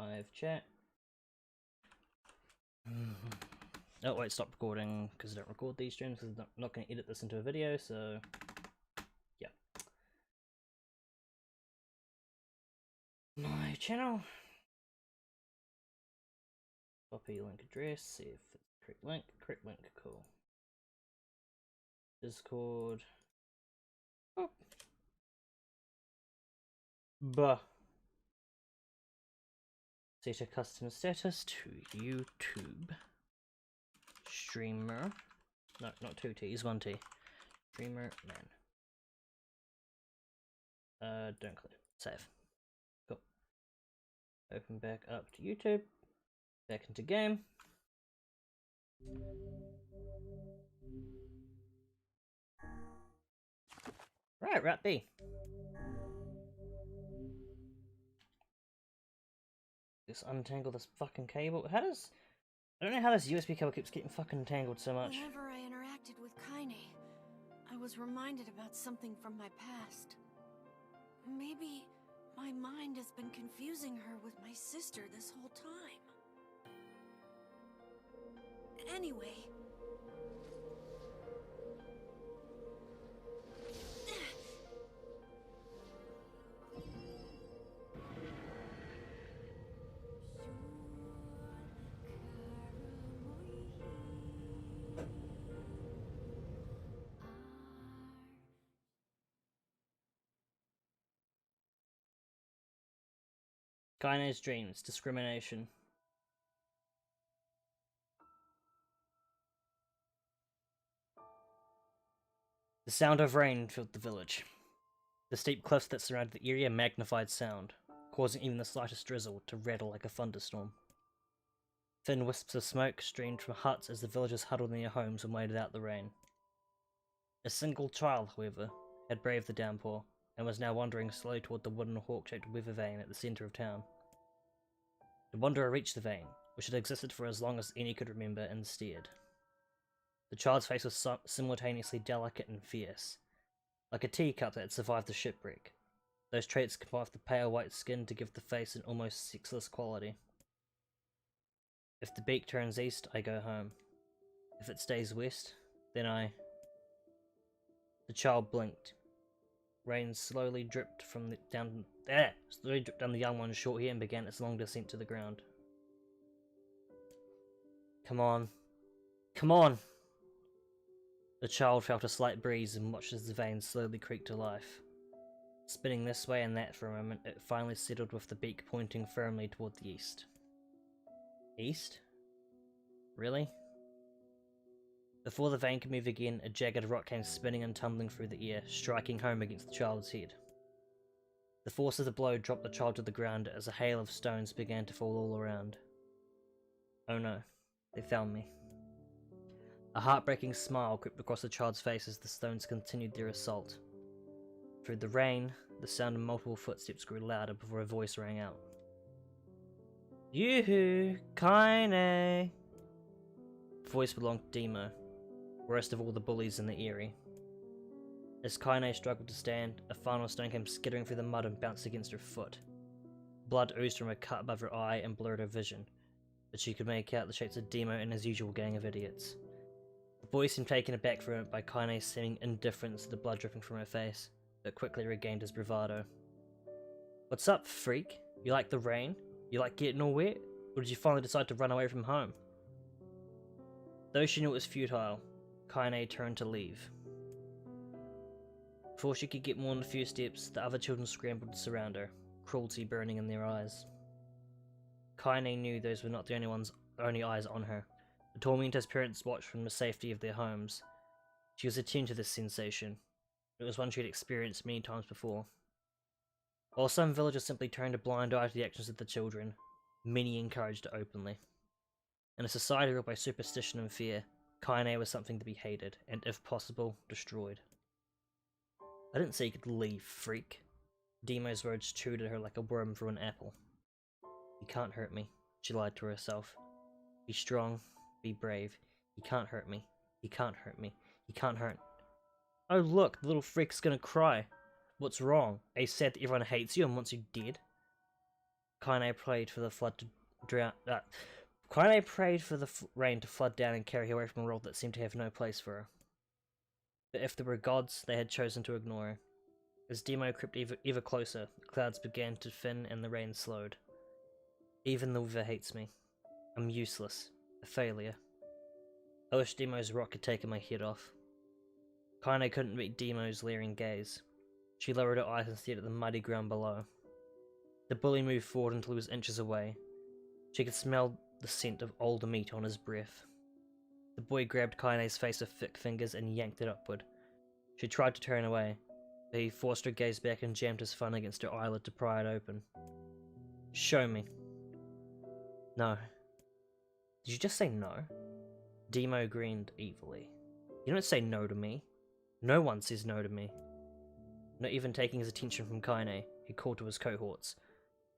Live chat. Oh wait, stop recording because I don't record these streams because I'm not going to edit this into a video, so yeah. My channel. Copy link address, see if it's the correct link, cool. Discord. Oh. Bah. Set a custom status to YouTube. Streamer. No, not 2 T's, 1 T. Streamer man. Don't click. Save. Cool. Open back up to YouTube. Back into game. Right, Route B. Just untangle this fucking cable. How does... I don't know how this USB cable keeps getting fucking tangled so much. Whenever I interacted with Kaine, I was reminded about something from my past. Maybe my mind has been confusing her with my sister this whole time. Anyway... Kaine's dreams, discrimination. The sound of rain filled the village. The steep cliffs that surrounded the area magnified sound, causing even the slightest drizzle to rattle like a thunderstorm. Thin wisps of smoke streamed from huts as the villagers huddled in their homes and waited out the rain. A single child, however, had braved the downpour, and was now wandering slowly toward the wooden hawk-shaped weather vane at the centre of town. The wanderer reached the vane, which had existed for as long as any could remember, and stared. The child's face was simultaneously delicate and fierce, like a teacup that had survived the shipwreck. Those traits combined with the pale white skin to give the face an almost sexless quality. If the beak turns east, I go home. If it stays west, then I... The child blinked. Rain slowly dripped down the young one's short hair and began its long descent to the ground. Come on. Come on! The child felt a slight breeze and watched as the vein slowly creaked to life. Spinning this way and that for a moment, it finally settled with the beak pointing firmly toward the east. East? Really? Before the vein could move again, a jagged rock came spinning and tumbling through the air, striking home against the child's head. The force of the blow dropped the child to the ground as a hail of stones began to fall all around. Oh no, they found me. A heartbreaking smile crept across the child's face as the stones continued their assault. Through the rain, the sound of multiple footsteps grew louder before a voice rang out. Yoo-hoo! Kaine! The voice belonged to Demo, worst of all the bullies in the Eyrie. As Kaine struggled to stand, a final stone came skittering through the mud and bounced against her foot. Blood oozed from a cut above her eye and blurred her vision, but she could make out the shapes of Demo and his usual gang of idiots. The boy seemed taken aback from it by Kaine's seeming indifference to the blood dripping from her face, but quickly regained his bravado. What's up, freak? You like the rain? You like getting all wet? Or did you finally decide to run away from home? Though she knew it was futile, Kaine turned to leave. Before she could get more than a few steps, the other children scrambled to surround her, cruelty burning in their eyes. Kaine knew those were not the only eyes on her. The tormentor's parents watched from the safety of their homes. She was attuned to this sensation. It was one she had experienced many times before. While some villagers simply turned a blind eye to the actions of the children, many encouraged it openly. In a society ruled by superstition and fear, Kaine was something to be hated, and if possible, destroyed. I didn't say you could leave, freak. Demo's words chewed at her like a worm through an apple. You can't hurt me, she lied to herself. Be strong, be brave. He can't hurt me. He can't hurt me. He can't hurt... Oh look, the little freak's gonna cry. What's wrong? Are you sad that everyone hates you and wants you dead? Kaine prayed for the flood to drown. Kaine prayed for the rain to flood down and carry her away from a world that seemed to have no place for her. But if there were gods, they had chosen to ignore her. As Demo crept ever closer, the clouds began to thin and the rain slowed. Even the weather hates me. I'm useless. A failure. I wish Demo's rock had taken my head off. Kaine couldn't meet Demo's leering gaze. She lowered her eyes and stared at the muddy ground below. The bully moved forward until he was inches away. She could smell the scent of old meat on his breath. The boy grabbed Kaine's face with thick fingers and yanked it upward. She tried to turn away, but he forced her gaze back and jammed his thumb against her eyelid to pry it open. Show me. No. Did you just say no? Demo grinned evilly. You don't say no to me. No one says no to me. Not even taking his attention from Kaine, he called to his cohorts.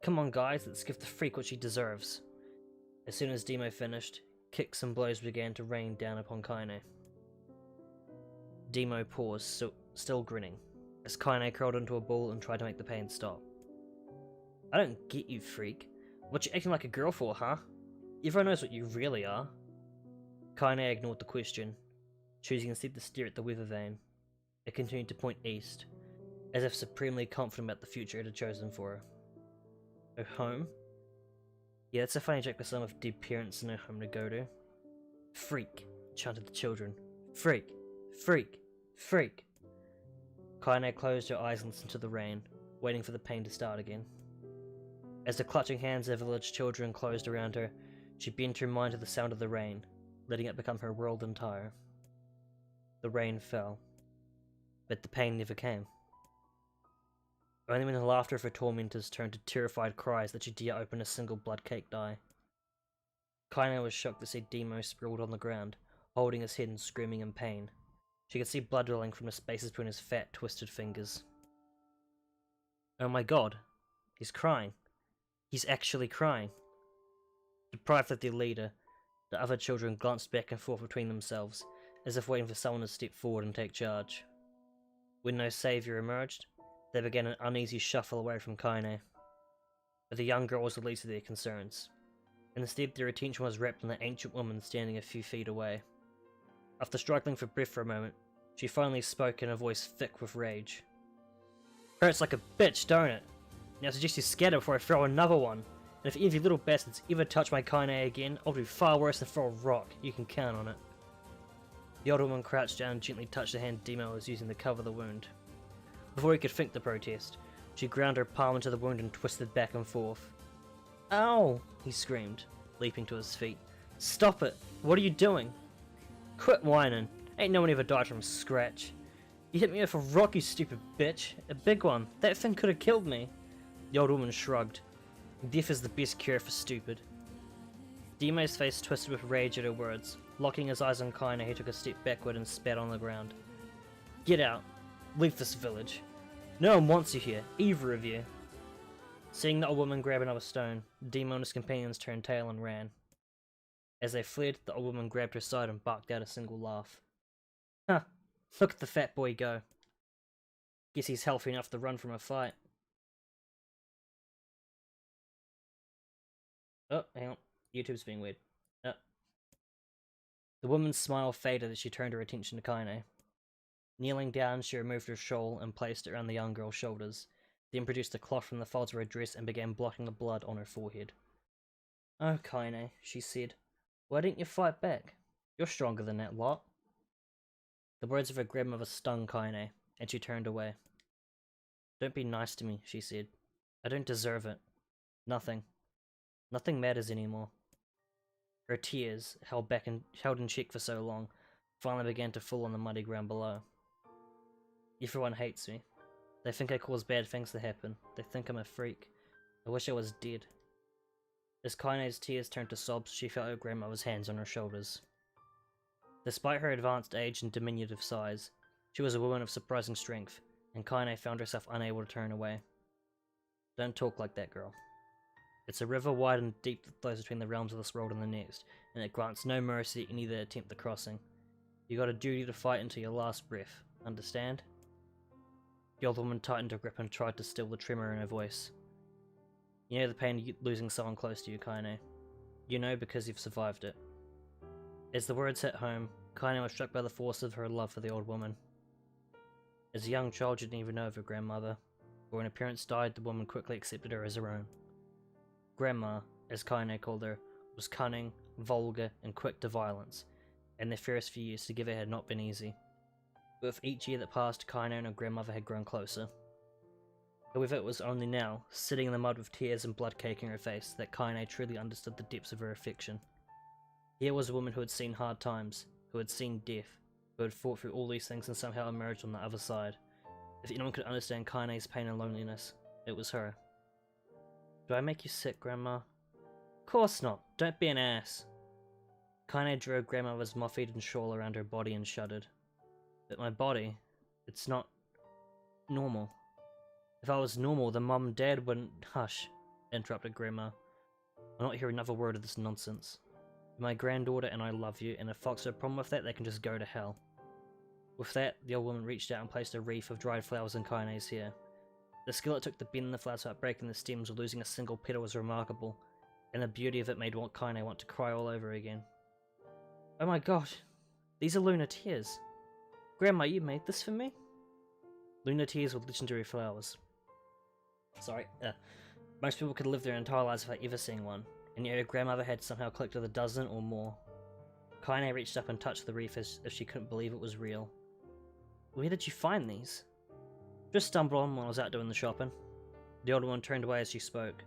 Come on guys, let's give the freak what she deserves. As soon as Demo finished, kicks and blows began to rain down upon Kaine. Demo paused, still grinning, as Kaine curled into a ball and tried to make the pain stop. I don't get you, freak. What you acting like a girl for, huh? Everyone knows what you really are. Kaine ignored the question, choosing instead to stare at the weather vane. It continued to point east, as if supremely confident about the future it had chosen for her. Her home? Yeah, that's a funny joke with some of dead parents and no home to go to. Freak, chanted the children. Freak, freak, freak. Kaine closed her eyes and listened to the rain, waiting for the pain to start again. As the clutching hands of the village children closed around her, she bent her mind to the sound of the rain, letting it become her world entire. The rain fell, but the pain never came. Only when the laughter of her tormentors turned to terrified cries did she dare open a single blood-caked eye. Kaine was shocked to see Demo sprawled on the ground, holding his head and screaming in pain. She could see blood dribling from the spaces between his fat, twisted fingers. Oh my god, he's crying. He's actually crying. Deprived of their leader, the other children glanced back and forth between themselves, as if waiting for someone to step forward and take charge. When no saviour emerged, they began an uneasy shuffle away from Kaine. But the young girl was the least of their concerns. Instead, their attention was wrapped on the ancient woman standing a few feet away. After struggling for breath for a moment, she finally spoke in a voice thick with rage. Hurts like a bitch, don't it? Now I suggest you scatter before I throw another one. And if any of you little bastards ever touch my Kaine again, I'll do far worse than throw a rock. You can count on it. The old woman crouched down and gently touched the hand Demo was using to cover the wound. Before he could think to protest, she ground her palm into the wound and twisted back and forth. Ow! He screamed, leaping to his feet. Stop it! What are you doing? Quit whining. Ain't no one ever died from a scratch. You hit me with a rock, you stupid bitch. A big one. That thing could have killed me. The old woman shrugged. Death is the best cure for stupid. Demo's face twisted with rage at her words. Locking his eyes on Kaine, he took a step backward and spat on the ground. Get out. Leave this village. No one wants you here, either of you. Seeing the old woman grab another stone, Demo and his companions turned tail and ran. As they fled, the old woman grabbed her side and barked out a single laugh. Huh, look at the fat boy go. Guess he's healthy enough to run from a fight. Oh, hang on. YouTube's being weird. Oh. The woman's smile faded as she turned her attention to Kaine. Kneeling down, she removed her shawl and placed it around the young girl's shoulders, then produced a cloth from the folds of her dress and began blotting the blood on her forehead. Oh, Kaine, she said. Why didn't you fight back? You're stronger than that lot. The words of her grandmother stung Kaine, and she turned away. Don't be nice to me, she said. I don't deserve it. Nothing. Nothing matters anymore. Her tears, held in check for so long, finally began to fall on the muddy ground below. Everyone hates me. They think I cause bad things to happen. They think I'm a freak. I wish I was dead. As Kaine's tears turned to sobs, she felt her grandmother's hands on her shoulders. Despite her advanced age and diminutive size, she was a woman of surprising strength, and Kaine found herself unable to turn away. Don't talk like that, girl. It's a river wide and deep that flows between the realms of this world and the next, and it grants no mercy to any that attempt the crossing. You got a duty to fight until your last breath, understand? The old woman tightened her grip and tried to still the tremor in her voice. You know the pain of losing someone close to you, Kaine. You know because you've survived it. As the words hit home, Kaine was struck by the force of her love for the old woman. As a young child, she didn't even know of her grandmother, but when her parents died, the woman quickly accepted her as her own. Grandma, as Kaine called her, was cunning, vulgar, and quick to violence, and their first few years together had not been easy. But with each year that passed, Kaine and her grandmother had grown closer. However, it was only now, sitting in the mud with tears and blood caking her face, that Kaine truly understood the depths of her affection. Here was a woman who had seen hard times, who had seen death, who had fought through all these things and somehow emerged on the other side. If anyone could understand Kaine's pain and loneliness, it was her. Do I make you sick, Grandma? Of course not. Don't be an ass. Kaine drew her grandmother's muff-eaten shawl around her body and shuddered. But my body, it's not normal. If I was normal, then Mum and Dad wouldn't— Hush, interrupted Grandma. I'll not hear another word of this nonsense. You're my granddaughter and I love you, and if folks have a problem with that, they can just go to hell. With that, the old woman reached out and placed a wreath of dried flowers in Kaine's hair. The skill it took to bend the flowers without breaking the stems or losing a single petal was remarkable, and the beauty of it made Kaine want to cry all over again. Oh my god, these are lunar tears. Grandma, you made this for me? Lunar tears were legendary flowers. Most people could live their entire lives without ever seeing one, and yet her grandmother had somehow collected a dozen or more. Kaine reached up and touched the wreath as if she couldn't believe it was real. Where did you find these? Just stumbled on when I was out doing the shopping. The old woman turned away as she spoke,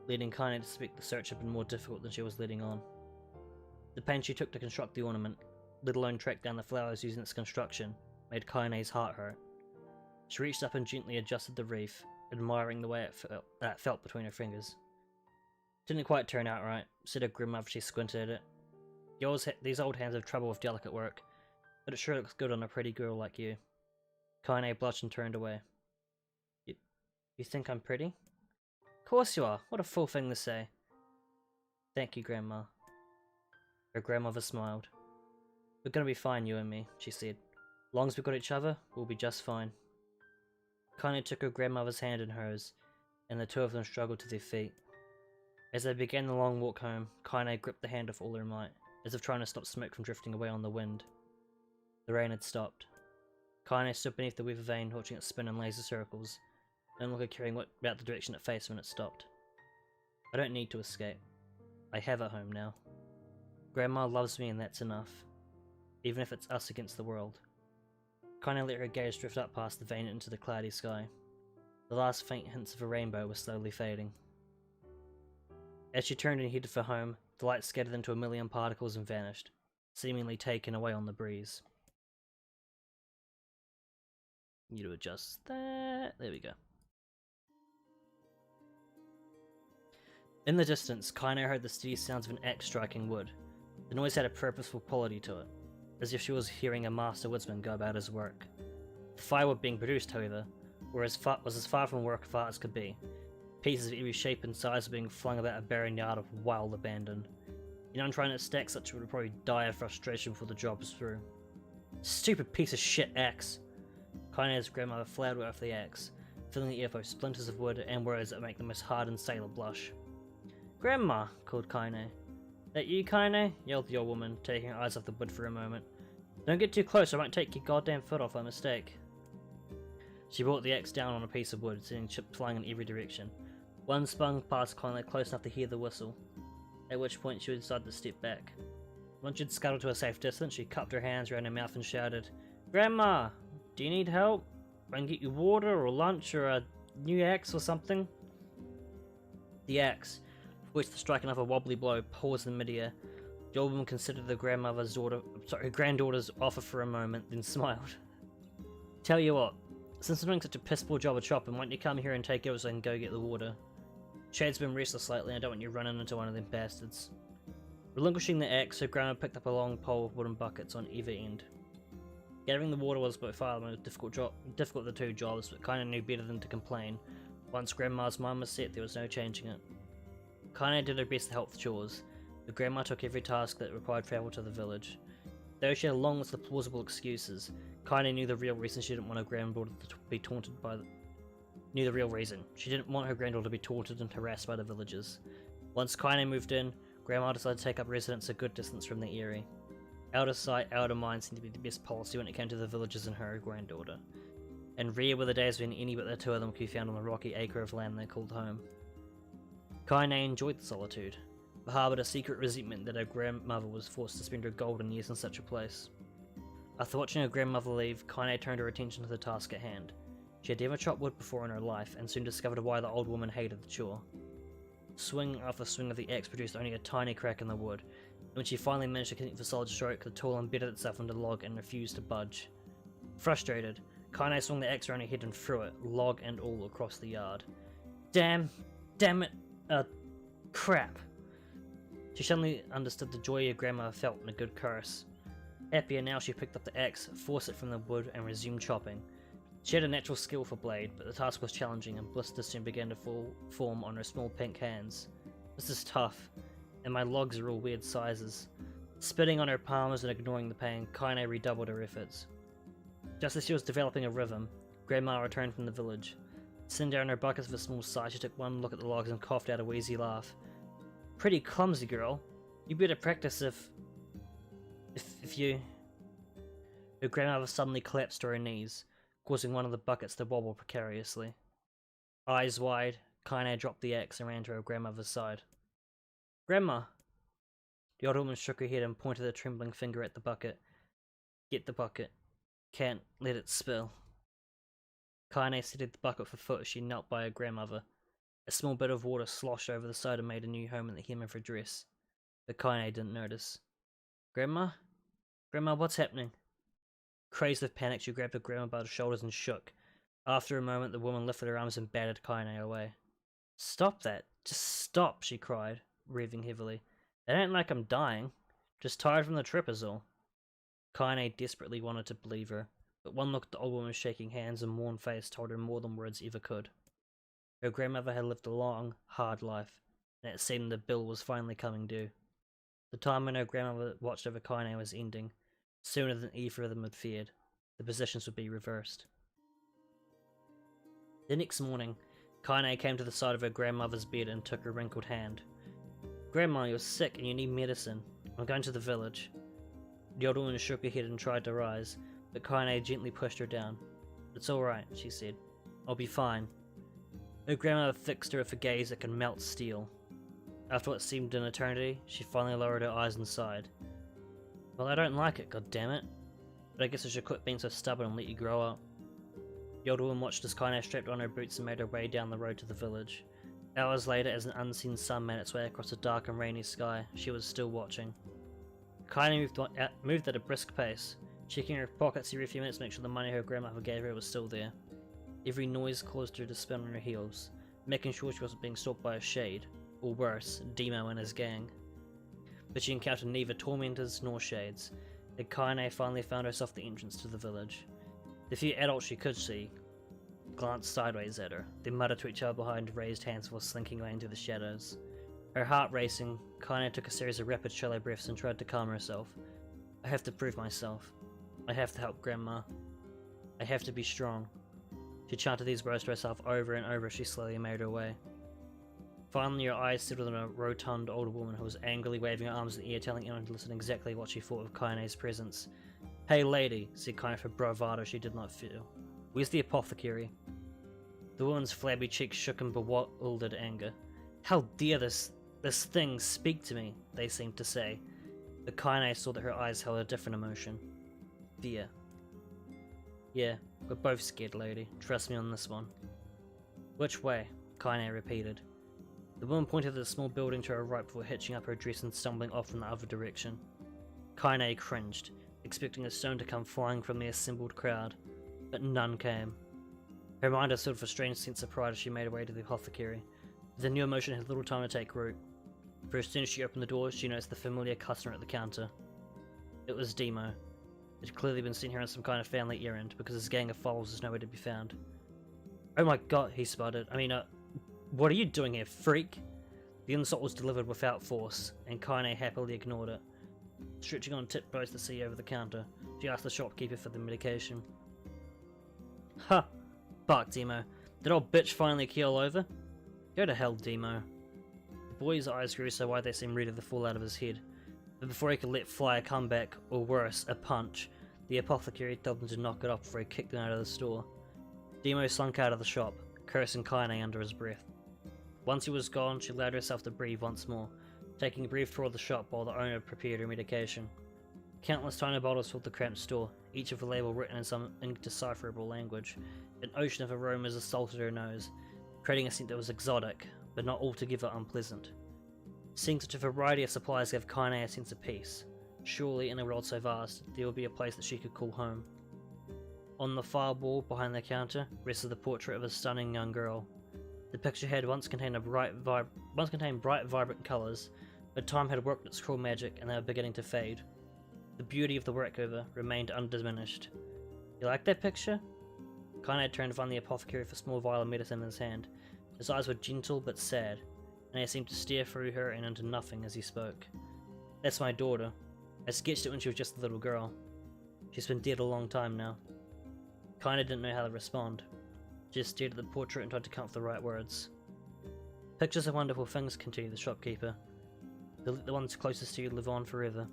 leading Kaine to suspect the search had been more difficult than she was letting on. The pain she took to construct the ornament, let alone track down the flowers using its construction, made Kaine's heart hurt. She reached up and gently adjusted the wreath, admiring the way it felt between her fingers. Didn't quite turn out right, said her grandmother as she squinted at it. These old hands have trouble with delicate work, but it sure looks good on a pretty girl like you. Kaine blushed and turned away. You think I'm pretty? Of course you are. What a fool thing to say. Thank you, Grandma. Her grandmother smiled. We're gonna be fine, you and me, she said. Long as we've got each other, we'll be just fine. Kaine took her grandmother's hand in hers, and the two of them struggled to their feet. As they began the long walk home, Kaine gripped the hand with all her might, as if trying to stop smoke from drifting away on the wind. The rain had stopped. Kaine stood beneath the weather vane, watching it spin in laser circles, no longer caring about the direction it faced when it stopped. I don't need to escape. I have a home now. Grandma loves me and that's enough, even if it's us against the world. Kaine let her gaze drift up past the vane into the cloudy sky. The last faint hints of a rainbow were slowly fading. As she turned and headed for home, the light scattered into a million particles and vanished, seemingly taken away on the breeze. Need to adjust that. There we go. In the distance, Kaine heard the steady sounds of an axe striking wood. The noise had a purposeful quality to it, as if she was hearing a master woodsman go about his work. The firewood being produced, however, was as far from work of art as could be. Pieces of every shape and size were being flung about a barren yard of wild abandon. Anyone trying to stack such would probably die of frustration before the job was through. Stupid piece of shit axe! Kaine's grandmother flared away with the axe, filling the air with splinters of wood and words that make the most hardened sailor blush. Grandma, called Kaine. That you, Kaine? Yelled the old woman, taking her eyes off the wood for a moment. Don't get too close, I won't take your goddamn foot off by mistake. She brought the axe down on a piece of wood, sending chips flying in every direction. One spun past Kaine close enough to hear the whistle, at which point she decided to step back. Once she'd scuttled to a safe distance, she cupped her hands around her mouth and shouted, Grandma, do you need help? I can get you water or lunch or a new axe or something? The axe, for which to strike another wobbly blow, paused in midair. The old woman considered her granddaughter's offer for a moment, then smiled. Tell you what, since I'm doing such a piss poor job of chopping, why don't you come here and take over so I can go get the water? Shade's been restless lately and I don't want you running into one of them bastards. Relinquishing the axe, her grandma picked up a long pole with wooden buckets on either end. Gathering the water was by far the most difficult of the two jobs, but Kaine knew better than to complain. Once Grandma's mind was set, there was no changing it. Kaine did her best to help with chores, but Grandma took every task that required travel to the village. Though she had a long list of plausible excuses, Kaine knew the real reason she didn't want her granddaughter to be taunted by knew the real reason. She didn't want her granddaughter to be taunted and harassed by the villagers. Once Kaine moved in, Grandma decided to take up residence a good distance from the Eyrie. Out of sight, out of mind seemed to be the best policy when it came to the villagers and her granddaughter. And rare were the days when any but the two of them could be found on the rocky acre of land they called home. Kaine enjoyed the solitude, but harboured a secret resentment that her grandmother was forced to spend her golden years in such a place. After watching her grandmother leave, Kaine turned her attention to the task at hand. She had never chopped wood before in her life, and soon discovered why the old woman hated the chore. Swing after swing of the axe produced only a tiny crack in the wood, and when she finally managed to connect the solid stroke, the tool embedded itself into the log and refused to budge. Frustrated, Kaine swung the axe around her head and threw it, log and all, across the yard. Damn it, crap. She suddenly understood the joy her grandmother felt in a good curse. Happier now, she picked up the axe, forced it from the wood, and resumed chopping. She had a natural skill for blade, but the task was challenging, and blisters soon began to form on her small pink hands. This is tough, and my logs are all weird sizes. Spitting on her palms and ignoring the pain, Kaine redoubled her efforts. Just as she was developing a rhythm, Grandma returned from the village. Sitting down her buckets of a small size, she took one look at the logs and coughed out a wheezy laugh. Pretty clumsy, girl. You better practice if you... Her grandmother suddenly collapsed to her knees, causing one of the buckets to wobble precariously. Eyes wide, Kaine dropped the axe and ran to her grandmother's side. Grandma! The old woman shook her head and pointed a trembling finger at the bucket. Get the bucket. Can't let it spill. Kaine steadied the bucket for foot as she knelt by her grandmother. A small bit of water sloshed over the side and made a new home in the hem of her dress. But Kaine didn't notice. Grandma? Grandma, what's happening? Crazed with panic, she grabbed her grandma by the shoulders and shook. After a moment, the woman lifted her arms and battered Kaine away. Stop that! Just stop, she cried, breathing heavily. It ain't like I'm dying. Just tired from the trip is all. Kaine desperately wanted to believe her, but one look at the old woman's shaking hands and worn face told her more than words ever could. Her grandmother had lived a long, hard life, and it seemed the bill was finally coming due. The time when her grandmother watched over Kaine was ending, sooner than either of them had feared. The positions would be reversed. The next morning, Kaine came to the side of her grandmother's bed and took her wrinkled hand. Grandma, you're sick and you need medicine. I'm going to the village. The old woman shook her head and tried to rise, but Kaine gently pushed her down. It's alright, she said. I'll be fine. Her grandmother fixed her with a gaze that could melt steel. After what seemed an eternity, she finally lowered her eyes and sighed. Well, I don't like it, goddammit. But I guess I should quit being so stubborn and let you grow up. The old woman watched as Kaine strapped on her boots and made her way down the road to the village. Hours later, as an unseen sun made its way across a dark and rainy sky, she was still watching. Kaine moved at a brisk pace, checking her pockets every few minutes to make sure the money her grandmother gave her was still there. Every noise caused her to spin on her heels, making sure she wasn't being stalked by a shade, or worse, Demo and his gang. But she encountered neither tormentors nor shades, and Kaine finally found herself at the entrance to the village. The few adults she could see glanced sideways at her, then muttered to each other behind raised hands before slinking away into the shadows. Her heart racing, Kaine took a series of rapid shallow breaths and tried to calm herself. I have to prove myself. I have to help Grandma. I have to be strong. She chanted these words to herself over and over as she slowly made her way. Finally, her eyes settled on a rotund older woman who was angrily waving her arms in the air, telling anyone to listen exactly what she thought of Kaine's presence. Hey lady, said Kaine for bravado she did not feel. Where's the apothecary? The woman's flabby cheeks shook in bewildered anger. How dare this thing speak to me, they seemed to say. But Kaine saw that her eyes held a different emotion. Fear. Yeah, we're both scared, lady. Trust me on this one. Which way? Kaine repeated. The woman pointed to the small building to her right before hitching up her dress and stumbling off in the other direction. Kaine cringed, expecting a stone to come flying from the assembled crowd, but none came. Her mind was filled with a strange sense of pride as she made her way to the apothecary. The new emotion had little time to take root, for as soon as she opened the door, she noticed the familiar customer at the counter. It was Demo. It had clearly been sent here on some kind of family errand, because his gang of followers was nowhere to be found. Oh my god, he sputtered. What are you doing here, freak? The insult was delivered without force, and Kaine happily ignored it. Stretching on tiptoes to see over the counter, she asked the shopkeeper for the medication. Ha! Barked Demo. Did old bitch finally keel over? Go to hell, Demo. The boy's eyes grew so wide they seemed ready to fall out of his head. But before he could let fly a comeback, or worse, a punch, the apothecary told him to knock it off before he kicked him out of the store. Demo slunk out of the shop, cursing Kaine under his breath. Once he was gone, she allowed herself to breathe once more, taking a brief tour of the shop while the owner prepared her medication. Countless tiny bottles filled the cramped store, each with a label written in some indecipherable language. An ocean of aromas assaulted her nose, creating a scent that was exotic, but not altogether unpleasant. Seeing such a variety of supplies gave Kaine a sense of peace. Surely, in a world so vast, there would be a place that she could call home. On the far wall behind the counter rested the portrait of a stunning young girl. The picture had once contained bright, vibrant colours, but time had worked its cruel magic and they were beginning to fade. The beauty of the work, however, remained undiminished. You like that picture? Kaine turned to find the apothecary with a small vial of medicine in his hand. His eyes were gentle but sad, and he seemed to stare through her and into nothing as he spoke. That's my daughter. I sketched it when she was just a little girl. She's been dead a long time now. Kaine didn't know how to respond. She just stared at the portrait and tried to come up with the right words. Pictures are wonderful things, continued the shopkeeper. They let the ones closest to you live on forever.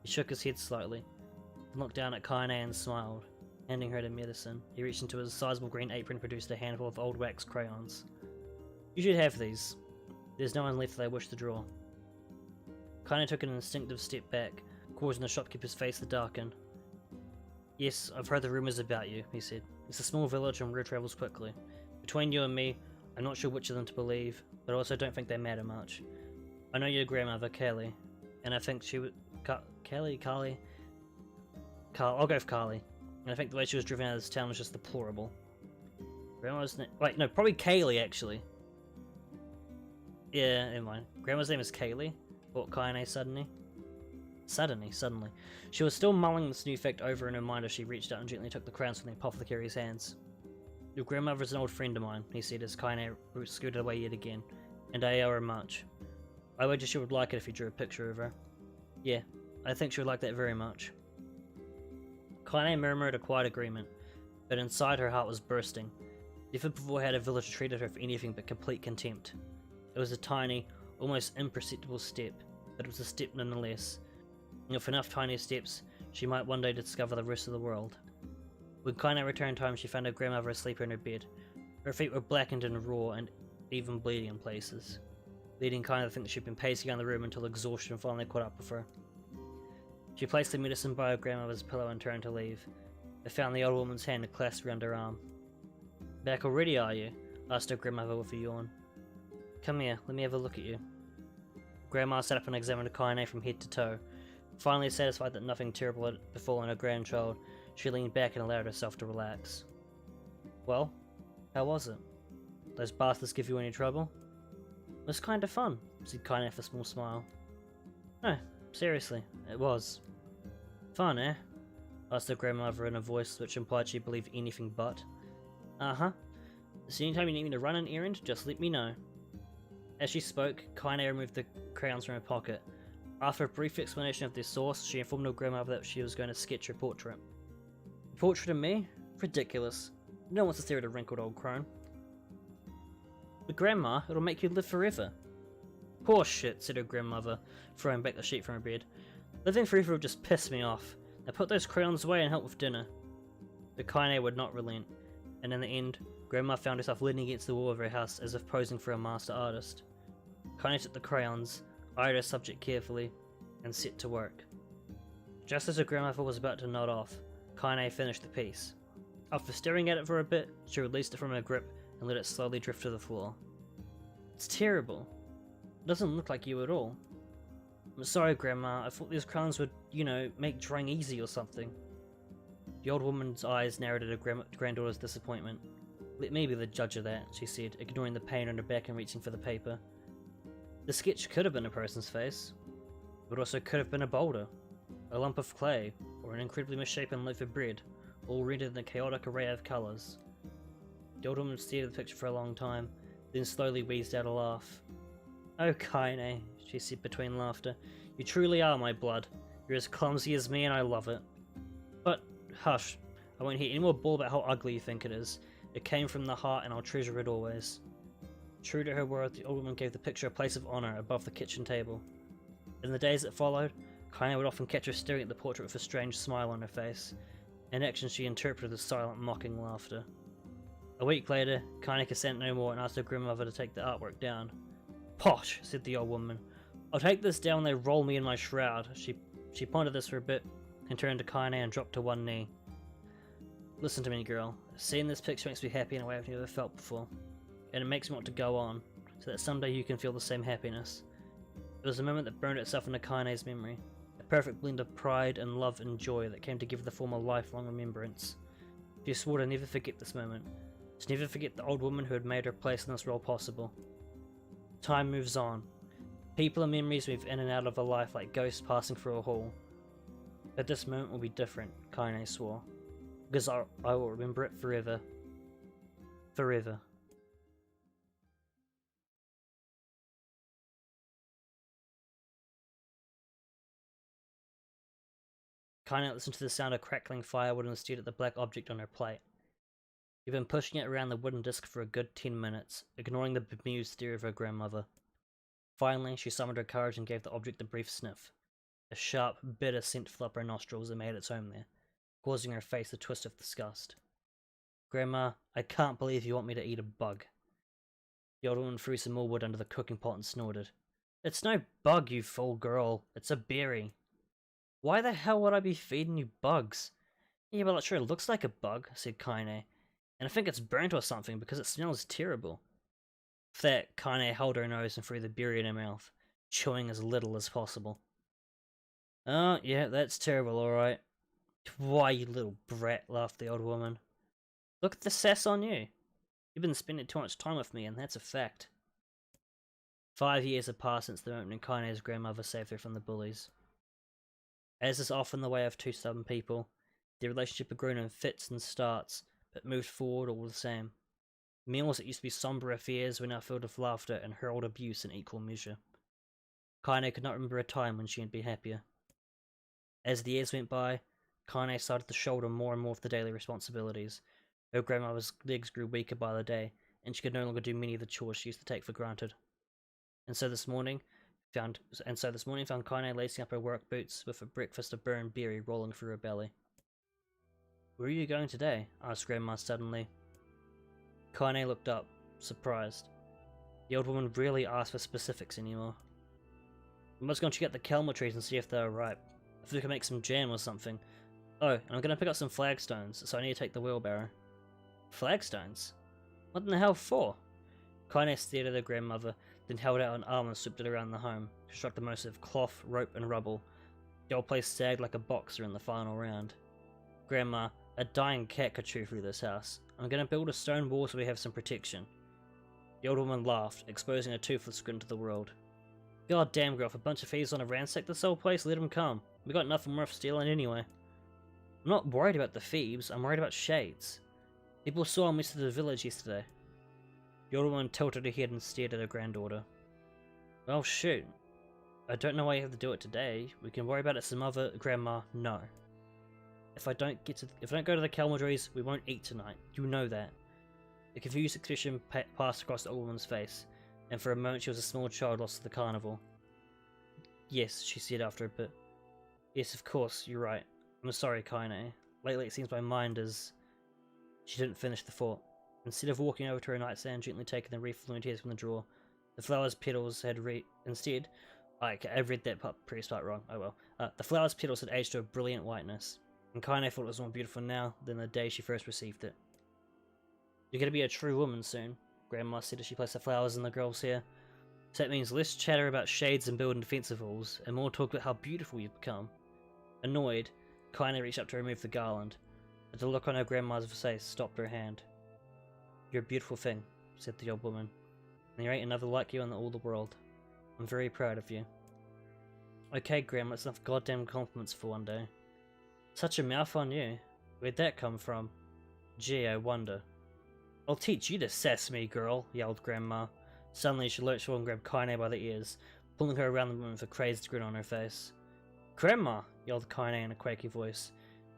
He shook his head slightly, and looked down at Kaine and smiled. Handing her the medicine, he reached into his sizable green apron and produced a handful of old wax crayons. You should have these. There's no one left that I wish to draw. Kaine took an instinctive step back, causing the shopkeeper's face to darken. Yes, I've heard the rumours about you, he said. It's a small village and word travels quickly. Between you and me, I'm not sure which of them to believe, but I also don't think they matter much. I know your grandmother, Callie, and I think she would... Carly? I'll go with Carly. And I think the way she was driven out of this town was just deplorable. Grandma's name... Wait, no, probably Kaylee, actually. Yeah, never mind. Grandma's name is Kaylee, thought Kaine suddenly. Suddenly. She was still mulling this new fact over in her mind as she reached out and gently took the crowns from the apothecary's hands. Your grandmother is an old friend of mine, he said as Kaine scooted away yet again, and I owe her much. I wager she would like it if you drew a picture of her. Yeah, I think she would like that very much. Kaine murmured a quiet agreement, but inside her heart was bursting. Never before had a villager treated her for anything but complete contempt. It was a tiny, almost imperceptible step, but it was a step nonetheless. And with enough tiny steps, she might one day discover the rest of the world. When Kaine returned home, she found her grandmother asleep in her bed. Her feet were blackened and raw, and even bleeding in places, leading Kaine to think that she'd been pacing around the room until exhaustion finally caught up with her. She placed the medicine by her grandmother's pillow and turned to leave, but found the old woman's hand clasped around her arm. Back already, are you? Asked her grandmother with a yawn. Come here, let me have a look at you. Grandma sat up and examined Kaine from head to toe. Finally satisfied that nothing terrible had befallen her grandchild, she leaned back and allowed herself to relax. Well, how was it? Those bastards give you any trouble? It was kind of fun, said Kaine with a small smile. No, seriously, it was. Fun, eh? Asked her grandmother in a voice which implied she believed anything but. Uh-huh. So anytime you need me to run an errand, just let me know. As she spoke, Kaine removed the crayons from her pocket. After a brief explanation of their source, she informed her grandmother that she was going to sketch her portrait. A portrait of me? Ridiculous. No one wants to stare at a wrinkled old crone. But Grandma, it'll make you live forever. Poor shit, said her grandmother, throwing back the sheet from her bed. Living forever would just piss me off. Now put those crayons away and help with dinner. But Kaine would not relent, and in the end, Grandma found herself leaning against the wall of her house as if posing for a master artist. Kaine took the crayons, eyed her subject carefully, and set to work. Just as her grandmother was about to nod off, Kaine finished the piece. After staring at it for a bit, she released it from her grip and let it slowly drift to the floor. It's terrible. It doesn't look like you at all. I'm sorry, Grandma. I thought these crayons would, make drawing easy or something. The old woman's eyes narrowed at her granddaughter's disappointment. Let me be the judge of that, she said, ignoring the pain on her back and reaching for the paper. The sketch could have been a person's face, but also could have been a boulder, a lump of clay, or an incredibly misshapen loaf of bread, all rendered in a chaotic array of colours. The old woman stared at the picture for a long time, then slowly wheezed out a laugh. Oh, Kaine, she said between laughter, you truly are my blood. You're as clumsy as me and I love it. But, hush, I won't hear any more bull about how ugly you think it is. It came from the heart and I'll treasure it always. True to her word, the old woman gave the picture a place of honour above the kitchen table. In the days that followed, Kaine would often catch her staring at the portrait with a strange smile on her face, an action she interpreted as silent mocking laughter. A week later, Kaine could stand no more and asked her grandmother to take the artwork down. "Posh," said the old woman. "I'll take this down when they roll me in my shroud." She pondered this for a bit, and turned to Kaine and dropped to one knee. "Listen to me, girl. Seeing this picture makes me happy in a way I've never felt before. And it makes me want to go on, so that someday you can feel the same happiness." It was a moment that burned itself into Kaine's memory, a perfect blend of pride and love and joy that came to give the form a lifelong remembrance. She swore to never forget this moment, to never forget the old woman who had made her place in this role possible. Time moves on. People and memories move in and out of a life like ghosts passing through a hall. But this moment will be different, Kaine swore, because I will remember it forever. Forever. Kaine listened to the sound of crackling firewood and stared at the black object on her plate. She'd been pushing it around the wooden disc for a good 10 minutes, ignoring the bemused stare of her grandmother. Finally, she summoned her courage and gave the object a brief sniff. A sharp, bitter scent flew up her nostrils and made its home there, causing her face to twist with disgust. "Grandma, I can't believe you want me to eat a bug." The old woman threw some more wood under the cooking pot and snorted. "It's no bug, you fool girl. It's a berry." "Why the hell would I be feeding you bugs?" "Yeah, but it sure looks like a bug," said Kaine, "and I think it's burnt or something because it smells terrible." With that, Kaine held her nose and threw the berry in her mouth, chewing as little as possible. "Oh, yeah, that's terrible, alright." "Why, you little brat," laughed the old woman. "Look at the sass on you. You've been spending too much time with me, and that's a fact." 5 years have passed since the moment when Kaine's grandmother saved her from the bullies. As is often the way of two stubborn people, their relationship had grown in fits and starts, but moved forward all the same. Meals that used to be somber affairs were now filled with laughter and hurled abuse in equal measure. Kaine could not remember a time when she had been happier. As the years went by, Kaine started to shoulder more and more of the daily responsibilities. Her grandmother's legs grew weaker by the day, and she could no longer do many of the chores she used to take for granted. And so this morning found Kaine lacing up her work boots with a breakfast of burned berry rolling through her belly. "Where are you going today?" asked Grandma suddenly. Kaine looked up, surprised. The old woman rarely asked for specifics anymore. "I'm just going to check out the kelma trees and see if they're ripe. If we can make some jam or something. Oh, and I'm going to pick up some flagstones, so I need to take the wheelbarrow." "Flagstones? What in the hell for?" Kaine stared at her grandmother, then held out an arm and swooped it around the home, constructed mostly of cloth, rope, and rubble. The old place sagged like a boxer in the final round. "Grandma, a dying cat could chew through this house. I'm going to build a stone wall so we have some protection." The old woman laughed, exposing a toothless grin to the world. "God damn, girl, if a bunch of thieves want to ransack this old place, let them come. We got nothing worth stealing anyway." "I'm not worried about the thieves, I'm worried about shades. People saw them west of the village yesterday." The old woman tilted her head and stared at her granddaughter. "Well, shoot. I don't know why you have to do it today. We can worry about it some other. Grandma, no. If I don't go to the Calmadries, we won't eat tonight. You know that." A confused expression passed across the old woman's face, and for a moment she was a small child lost to the carnival. "Yes," she said after a bit. "Yes, of course, you're right. I'm sorry, Kaine. Lately it seems my mind is..." She didn't finish the thought. Instead of walking over to her nightstand, gently taking the wreath of lumières from the drawer, the flower's petals had instead... I read that previous part wrong, oh well. The flower's petals had aged to a brilliant whiteness, and Kaine thought it was more beautiful now than the day she first received it. "You're gonna be a true woman soon," Grandma said as she placed the flowers in the girl's hair. "So that means less chatter about shades and building defensive walls, and more talk about how beautiful you've become." Annoyed, Kaine reached up to remove the garland, but the look on her grandma's face stopped her hand. "You're a beautiful thing," said the old woman, "and there ain't another like you in all the world. I'm very proud of you." "Okay, Grandma, it's enough goddamn compliments for one day." "Such a mouth on you. Where'd that come from?" "Gee, I wonder." "I'll teach you to sass me, girl," yelled Grandma. Suddenly she lurched forward and grabbed Kaine by the ears, pulling her around the room with a crazed grin on her face. "Grandma!" yelled Kaine in a quaky voice.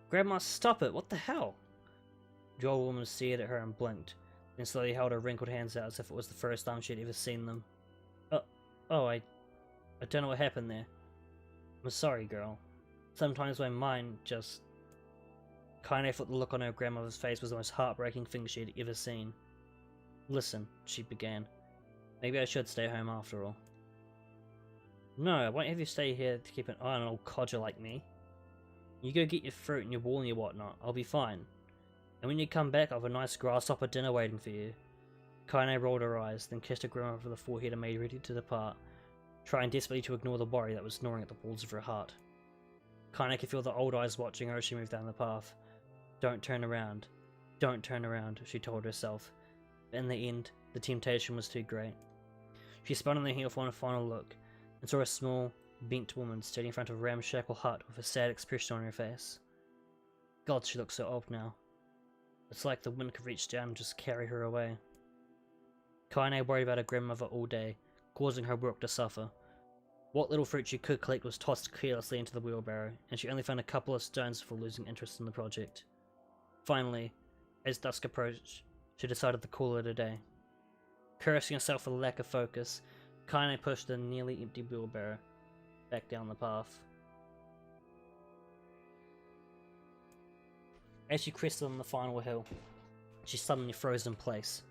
"Grandma, stop it! What the hell?" The old woman stared at her and blinked, then slowly held her wrinkled hands out as if it was the first time she'd ever seen them. I don't know what happened there. I'm sorry, girl. Sometimes my mind just... Kaine thought the look on her grandmother's face was the most heartbreaking thing she had ever seen. Listen, she began. Maybe I should stay home after all. No, I won't have you stay here to keep an eye on an old codger like me. You go get your fruit and your wool and your whatnot, I'll be fine. And when you come back, I'll have a nice grasshopper dinner waiting for you. Kaine rolled her eyes, then kissed her grandmother over the forehead and made ready to depart, trying desperately to ignore the worry that was gnawing at the walls of her heart. Kaine could feel the old eyes watching her as she moved down the path. Don't turn around. Don't turn around, she told herself. But in the end, the temptation was too great. She spun on the heel for one final look, and saw a small, bent woman standing in front of a ramshackle hut with a sad expression on her face. God, she looked so old now. It's like the wind could reach down and just carry her away. Kaine worried about her grandmother all day, causing her work to suffer. What little fruit she could collect was tossed carelessly into the wheelbarrow, and she only found a couple of stones before losing interest in the project. Finally, as dusk approached, she decided to call it a day. Cursing herself for the lack of focus, Kaine pushed the nearly empty wheelbarrow back down the path. As she crested on the final hill, she suddenly froze in place.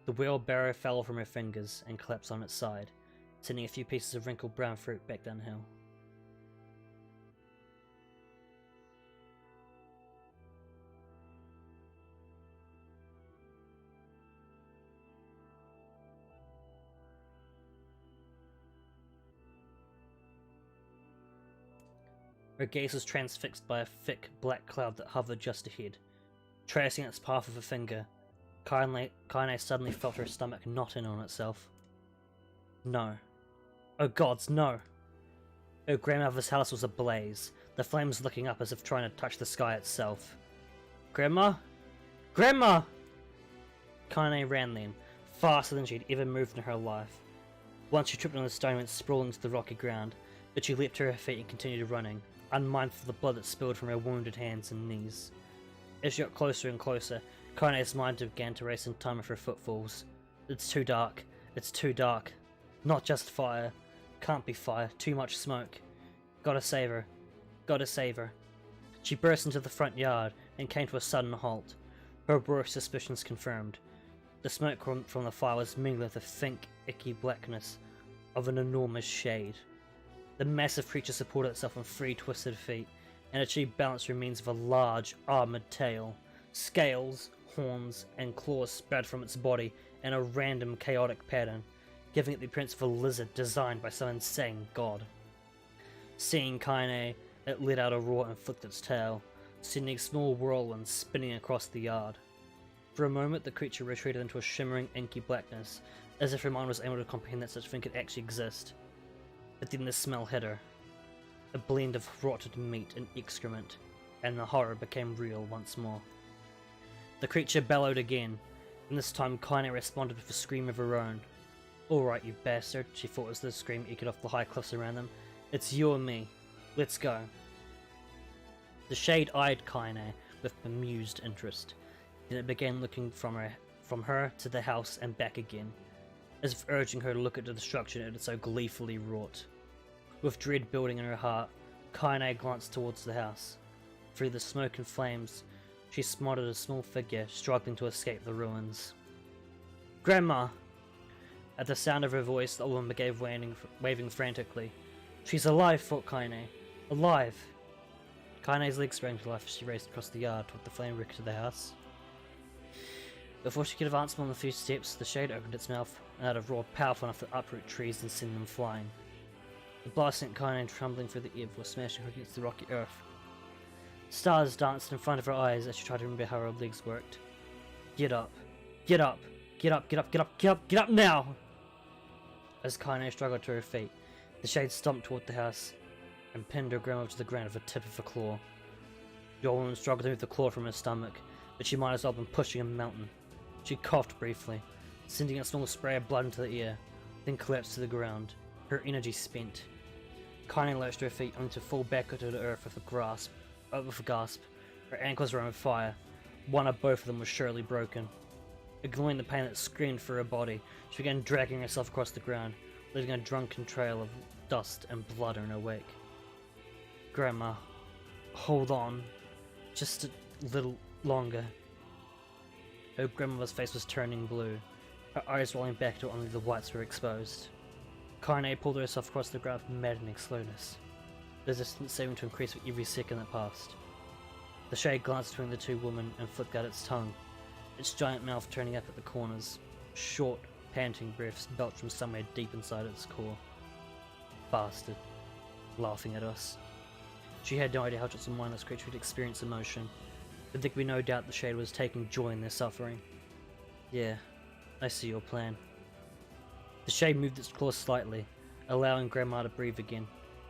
The wheelbarrow fell from her fingers and collapsed on its side, sending a few pieces of wrinkled brown fruit back downhill. Her gaze was transfixed by a thick, black cloud that hovered just ahead. Tracing its path with a finger, Kaine suddenly felt her stomach knot in on itself. No. Oh gods, no! Her grandmother's house was ablaze, the flames licking up as if trying to touch the sky itself. Grandma? Grandma! Kaine ran then, faster than she'd ever moved in her life. Once she tripped on the stone and went sprawling to the rocky ground, but she leapt to her feet and continued running, unmindful of the blood that spilled from her wounded hands and knees. As she got closer and closer, Kaine's mind began to race in time with her footfalls. It's too dark. It's too dark. Not just fire. Can't be fire. Too much smoke. Gotta save her. Gotta save her. She burst into the front yard and came to a sudden halt. Her worst suspicions confirmed. The smoke from the fire was mingled with the thick, icky blackness of an enormous shade. The massive creature supported itself on 3 twisted feet, and achieved balance through means of a large, armoured tail. Scales, horns, and claws spread from its body in a random, chaotic pattern, giving it the appearance of a lizard designed by some insane god. Seeing Kaine, it let out a roar and flicked its tail, sending small whirlwinds spinning across the yard. For a moment, the creature retreated into a shimmering, inky blackness, as if her mind was able to comprehend that such thing could actually exist. But then the smell hit her. A blend of rotted meat and excrement, and the horror became real once more. The creature bellowed again, and this time Kaine responded with a scream of her own. Alright, you bastard, she thought as the scream echoed off the high cliffs around them. It's you and me. Let's go. The shade eyed Kaine with bemused interest. Then it began looking from her to the house and back again, as if urging her to look at the destruction it had so gleefully wrought. With dread building in her heart, Kaine glanced towards the house. Through the smoke and flames, she spotted a small figure struggling to escape the ruins. Grandma! At the sound of her voice, the old woman began waving frantically. She's alive, thought Kaine. Alive! Kaine's legs sprang to life as she raced across the yard toward the flame wreck to the house. Before she could advance more than a few steps, the shade opened its mouth and uttered a roar powerful enough to uproot trees and send them flying. The blast sent Kaine trembling through the air before smashing her against the rocky earth. Stars danced in front of her eyes as she tried to remember how her legs worked. Get up! Get up! Get up! Get up! Get up! Get up! Get up now! As Kaine struggled to her feet, the shade stomped toward the house and pinned her grandmother to the ground with the tip of a claw. The old woman struggled to move the claw from her stomach, but she might as well have been pushing a mountain. She coughed briefly, sending a small spray of blood into the air, then collapsed to the ground, her energy spent. Kaine lurched to her feet only to fall back into the earth with a gasp. Her ankles were on fire, One or both of them was surely broken. Ignoring the pain that screamed through her body, she began dragging herself across the ground, leaving a drunken trail of dust and blood in her wake. Grandma, hold on. Just a little longer. Her grandmother's face was turning blue, her eyes rolling back to only the whites were exposed. Kaine pulled herself across the ground with maddening slowness, the distance seeming to increase with every second that passed. The shade glanced between the two women and flicked out its tongue, its giant mouth turning up at the corners. Short, panting breaths belched from somewhere deep inside its core. Bastard. Laughing at us. She had no idea how such a mindless creature would experience emotion, but there could be no doubt the shade was taking joy in their suffering. Yeah, I see your plan. The shade moved its claws slightly, allowing Grandma to breathe again.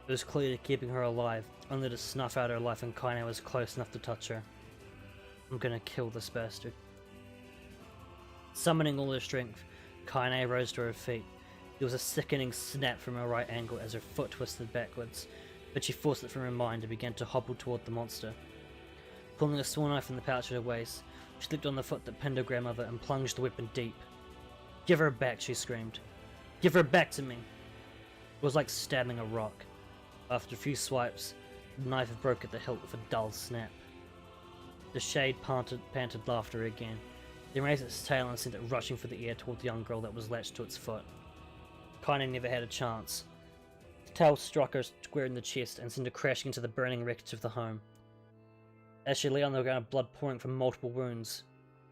It was clearly keeping her alive, only to snuff out her life when Kaine was close enough to touch her. I'm gonna kill this bastard. Summoning all her strength, Kaine rose to her feet. There was a sickening snap from her right ankle as her foot twisted backwards, but she forced it from her mind and began to hobble toward the monster. Pulling a small knife from the pouch at her waist, she slipped on the foot that pinned her grandmother and plunged the weapon deep. Give her back, she screamed. Give her back to me! It was like stabbing a rock. After a few swipes, the knife broke at the hilt with a dull snap. The shade panted laughter again, then raised its tail and sent it rushing for the air toward the young girl that was latched to its foot. Kaine never had a chance. The tail struck her square in the chest and sent her crashing into the burning wreckage of the home. As she lay on the ground, blood pouring from multiple wounds,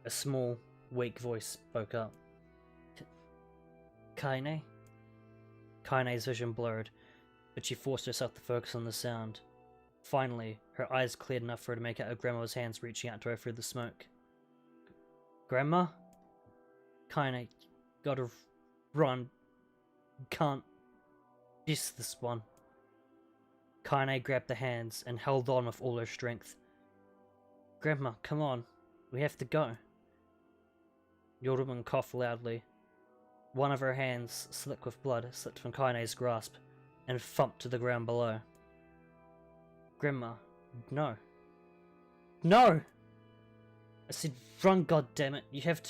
a small, weak voice spoke up. Kaine? Kaine's vision blurred, but she forced herself to focus on the sound. Finally, her eyes cleared enough for her to make out her grandma's hands reaching out to her through the smoke. Grandma? Kaine, gotta run. Can't miss this one. Kaine grabbed the hands and held on with all her strength. Grandma, come on. We have to go. The old woman coughed loudly. One of her hands, slick with blood, slipped from Kaine's grasp and thumped to the ground below. Grandma, no. No! I said run, goddammit. You have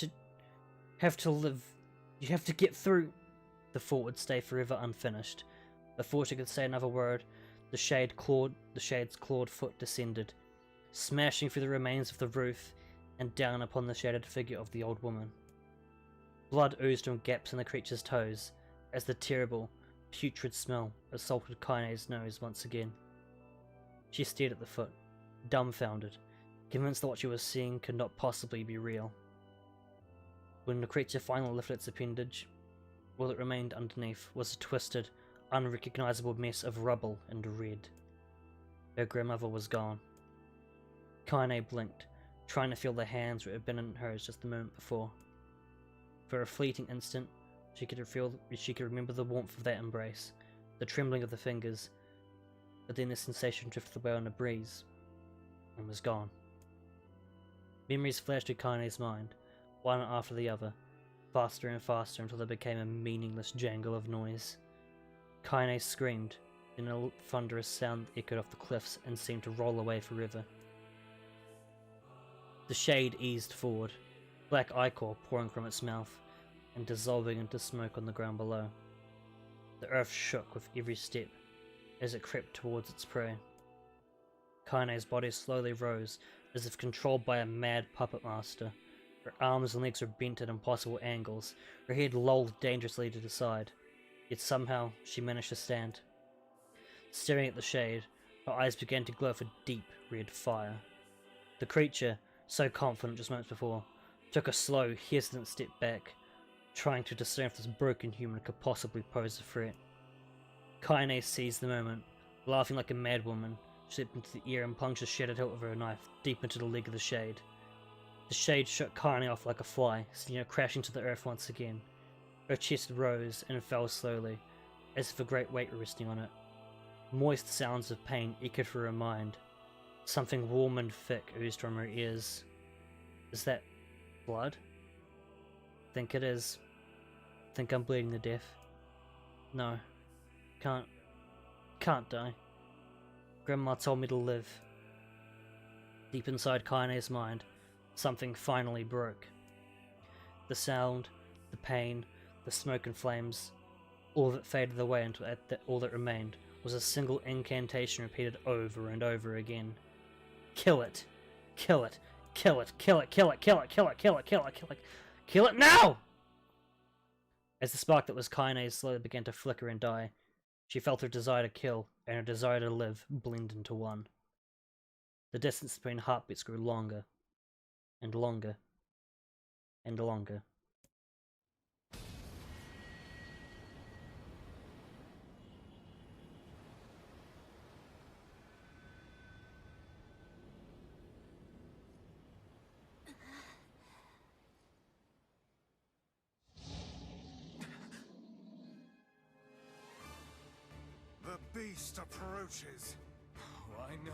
to live. You have to get through. The thought would stay forever unfinished. Before she could say another word, the shade's clawed foot descended, smashing through the remains of the roof and down upon the shaded figure of the old woman. Blood oozed from gaps in the creature's toes, as the terrible, putrid smell assaulted Kaine's nose once again. She stared at the foot, dumbfounded, convinced that what she was seeing could not possibly be real. When the creature finally lifted its appendage, all that remained underneath was a twisted, unrecognizable mess of rubble and red. Her grandmother was gone. Kaine blinked, trying to feel the hands that had been in hers just a moment before. For a fleeting instant, she could remember the warmth of that embrace, the trembling of the fingers, but then the sensation drifted away on a breeze, and was gone. Memories flashed through Kaine's mind, one after the other, faster and faster until they became a meaningless jangle of noise. Kaine screamed, then a thunderous sound echoed off the cliffs and seemed to roll away forever. The shade eased forward, black ichor pouring from its mouth, and dissolving into smoke on the ground below. The earth shook with every step, as it crept towards its prey. Kaine's body slowly rose, as if controlled by a mad puppet master. Her arms and legs were bent at impossible angles, her head lolled dangerously to the side, yet somehow she managed to stand. Staring at the shade, her eyes began to glow with a deep red fire. The creature, so confident just moments before, took a slow, hesitant step back, trying to discern if this broken human could possibly pose a threat. Kaine seized the moment, laughing like a madwoman, slipped into the air and plunged the shattered hilt of her knife deep into the leg of the shade. The shade shook Kaine off like a fly, sending her crashing to the earth once again. Her chest rose and fell slowly, as if a great weight were resting on it. Moist sounds of pain echoed through her mind. Something warm and thick oozed from her ears. Is that blood? Think it is. Think I'm bleeding to death. No. Can't die. Grandma told me to live. Deep inside Kaine's mind, Something finally broke. The sound, the pain, the smoke and flames, all of it faded away until all that remained was a single incantation repeated over and over again. Kill it! Kill it! Kill it! Kill it! Kill it! Kill it! Kill it! Kill it! Kill it! Kill it! Kill it now! As the spark that was Kaine's slowly began to flicker and die, she felt her desire to kill and her desire to live blend into one. The distance between heartbeats grew longer, and longer, and longer. The beast approaches. Oh, I know.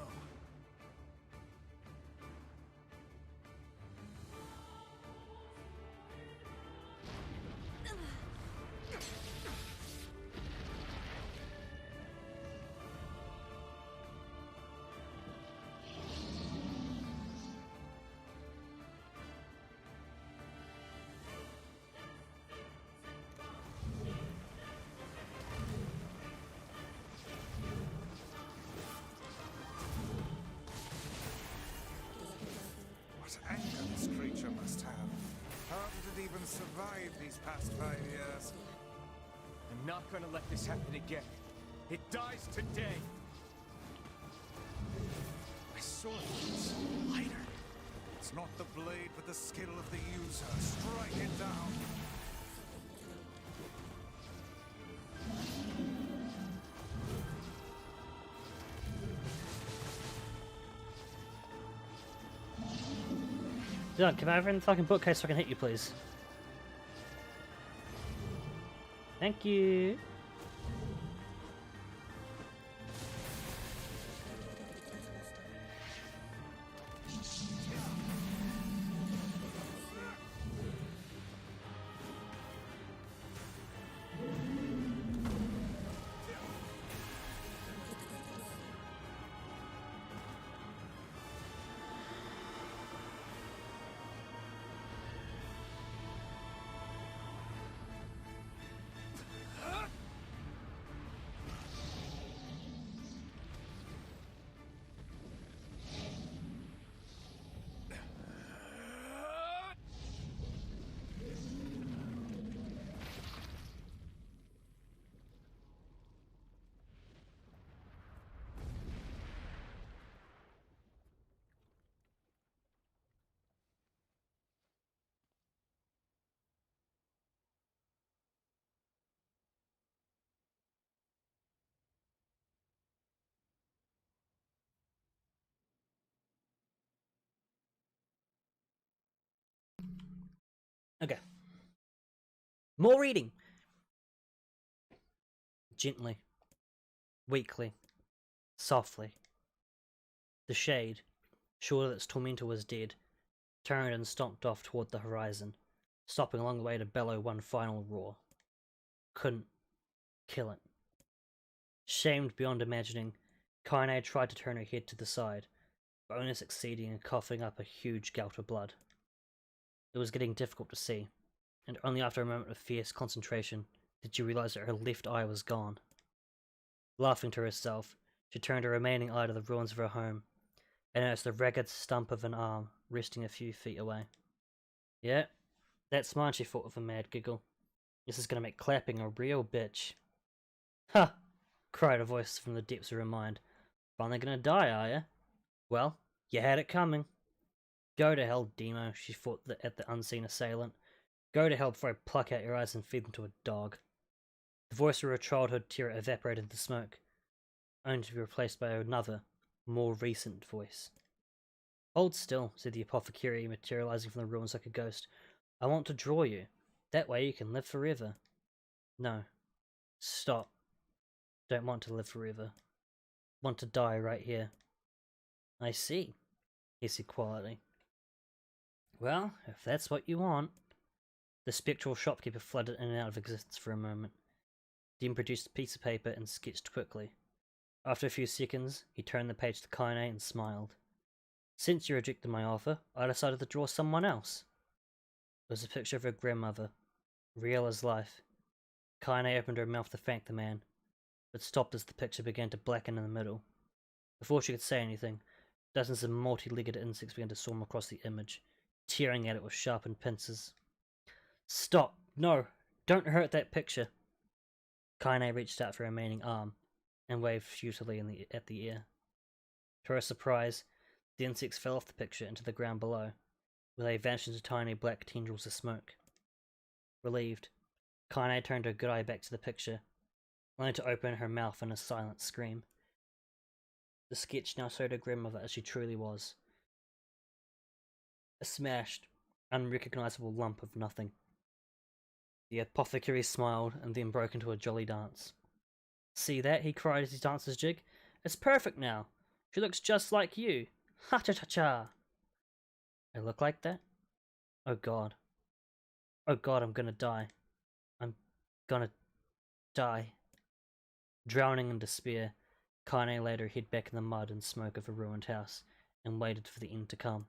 What anger this creature must have. How did it even survive these past 5 years? I'm not gonna let this happen again. It dies today. My sword is lighter. It's not the blade, but the skill of the user. Strike it down. Dylan, come over in the fucking bookcase so I can hit you, please. Thank you. Okay. More reading. Gently. Weakly. Softly. The shade, sure that its tormentor was dead, turned and stomped off toward the horizon, stopping along the way to bellow one final roar. Couldn't kill it. Shamed beyond imagining, Kaine tried to turn her head to the side, but only succeeding in coughing up a huge gout of blood. It was getting difficult to see, and only after a moment of fierce concentration did she realize that her left eye was gone. Laughing to herself, she turned her remaining eye to the ruins of her home, and noticed the ragged stump of an arm resting a few feet away. Yeah, that's mine, she thought with a mad giggle. This is gonna make clapping a real bitch. Ha! Cried a voice from the depths of her mind. Finally gonna die, are ya? Well, you had it coming. Go to hell, Demo, she thought at the unseen assailant. Go to hell before I pluck out your eyes and feed them to a dog. The voice of her childhood terror evaporated in the smoke, only to be replaced by another, more recent voice. Hold still, said the apothecary, materializing from the ruins like a ghost. I want to draw you. That way you can live forever. No. Stop. Don't want to live forever. Want to die right here. I see, he said quietly. Well, if that's what you want. The spectral shopkeeper flooded in and out of existence for a moment, then produced a piece of paper and sketched quickly. After a few seconds, he turned the page to Kaine and smiled. Since you rejected my offer, I decided to draw someone else. It was a picture of her grandmother, real as life. Kaine opened her mouth to thank the man, but stopped as the picture began to blacken in the middle. Before she could say anything, dozens of multi-legged insects began to swarm across the image, tearing at it with sharpened pincers. Stop! No! Don't hurt that picture! Kaine reached out for her remaining arm, and waved futilely at the air. To her surprise, the insects fell off the picture into the ground below, where they vanished into tiny black tendrils of smoke. Relieved, Kaine turned her good eye back to the picture, only to open her mouth in a silent scream. The sketch now showed her grandmother as she truly was. A smashed, unrecognizable lump of nothing. The apothecary smiled and then broke into a jolly dance. See that? He cried as he danced his jig. It's perfect now. She looks just like you. Ha-cha-cha-cha. I look like that? Oh god. Oh god, I'm gonna die. I'm gonna die. Drowning in despair, Kaine laid her head back in the mud and smoke of a ruined house, and waited for the end to come.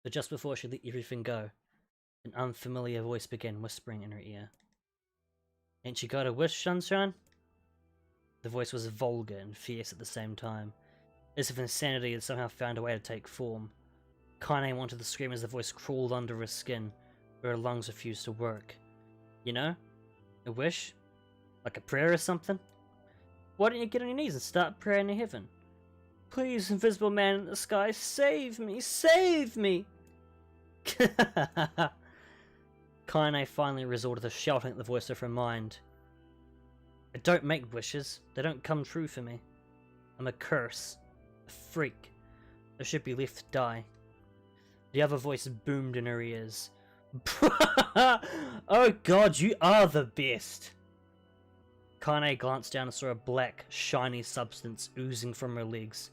But just before she let everything go, an unfamiliar voice began whispering in her ear. Ain't you got a wish, sunshine? The voice was vulgar and fierce at the same time, as if insanity had somehow found a way to take form. Kaine wanted to scream as the voice crawled under her skin, but her lungs refused to work. You know? A wish? Like a prayer or something? Why don't you get on your knees and start praying to heaven? Please, invisible man in the sky, save me! Save me! Kaine finally resorted to shouting at the voice of her mind. I don't make wishes. They don't come true for me. I'm a curse. A freak. I should be left to die. The other voice boomed in her ears. Oh god, you are the best! Kaine glanced down and saw a black, shiny substance oozing from her legs.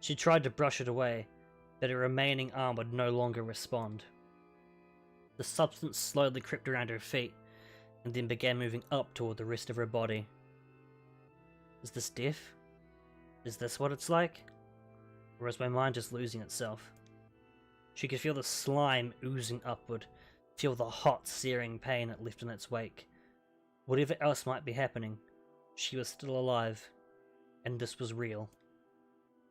She tried to brush it away, but her remaining arm would no longer respond. The substance slowly crept around her feet, and then began moving up toward the rest of her body. Is this death? Is this what it's like? Or is my mind just losing itself? She could feel the slime oozing upward, feel the hot, searing pain it left in its wake. Whatever else might be happening, she was still alive, and this was real.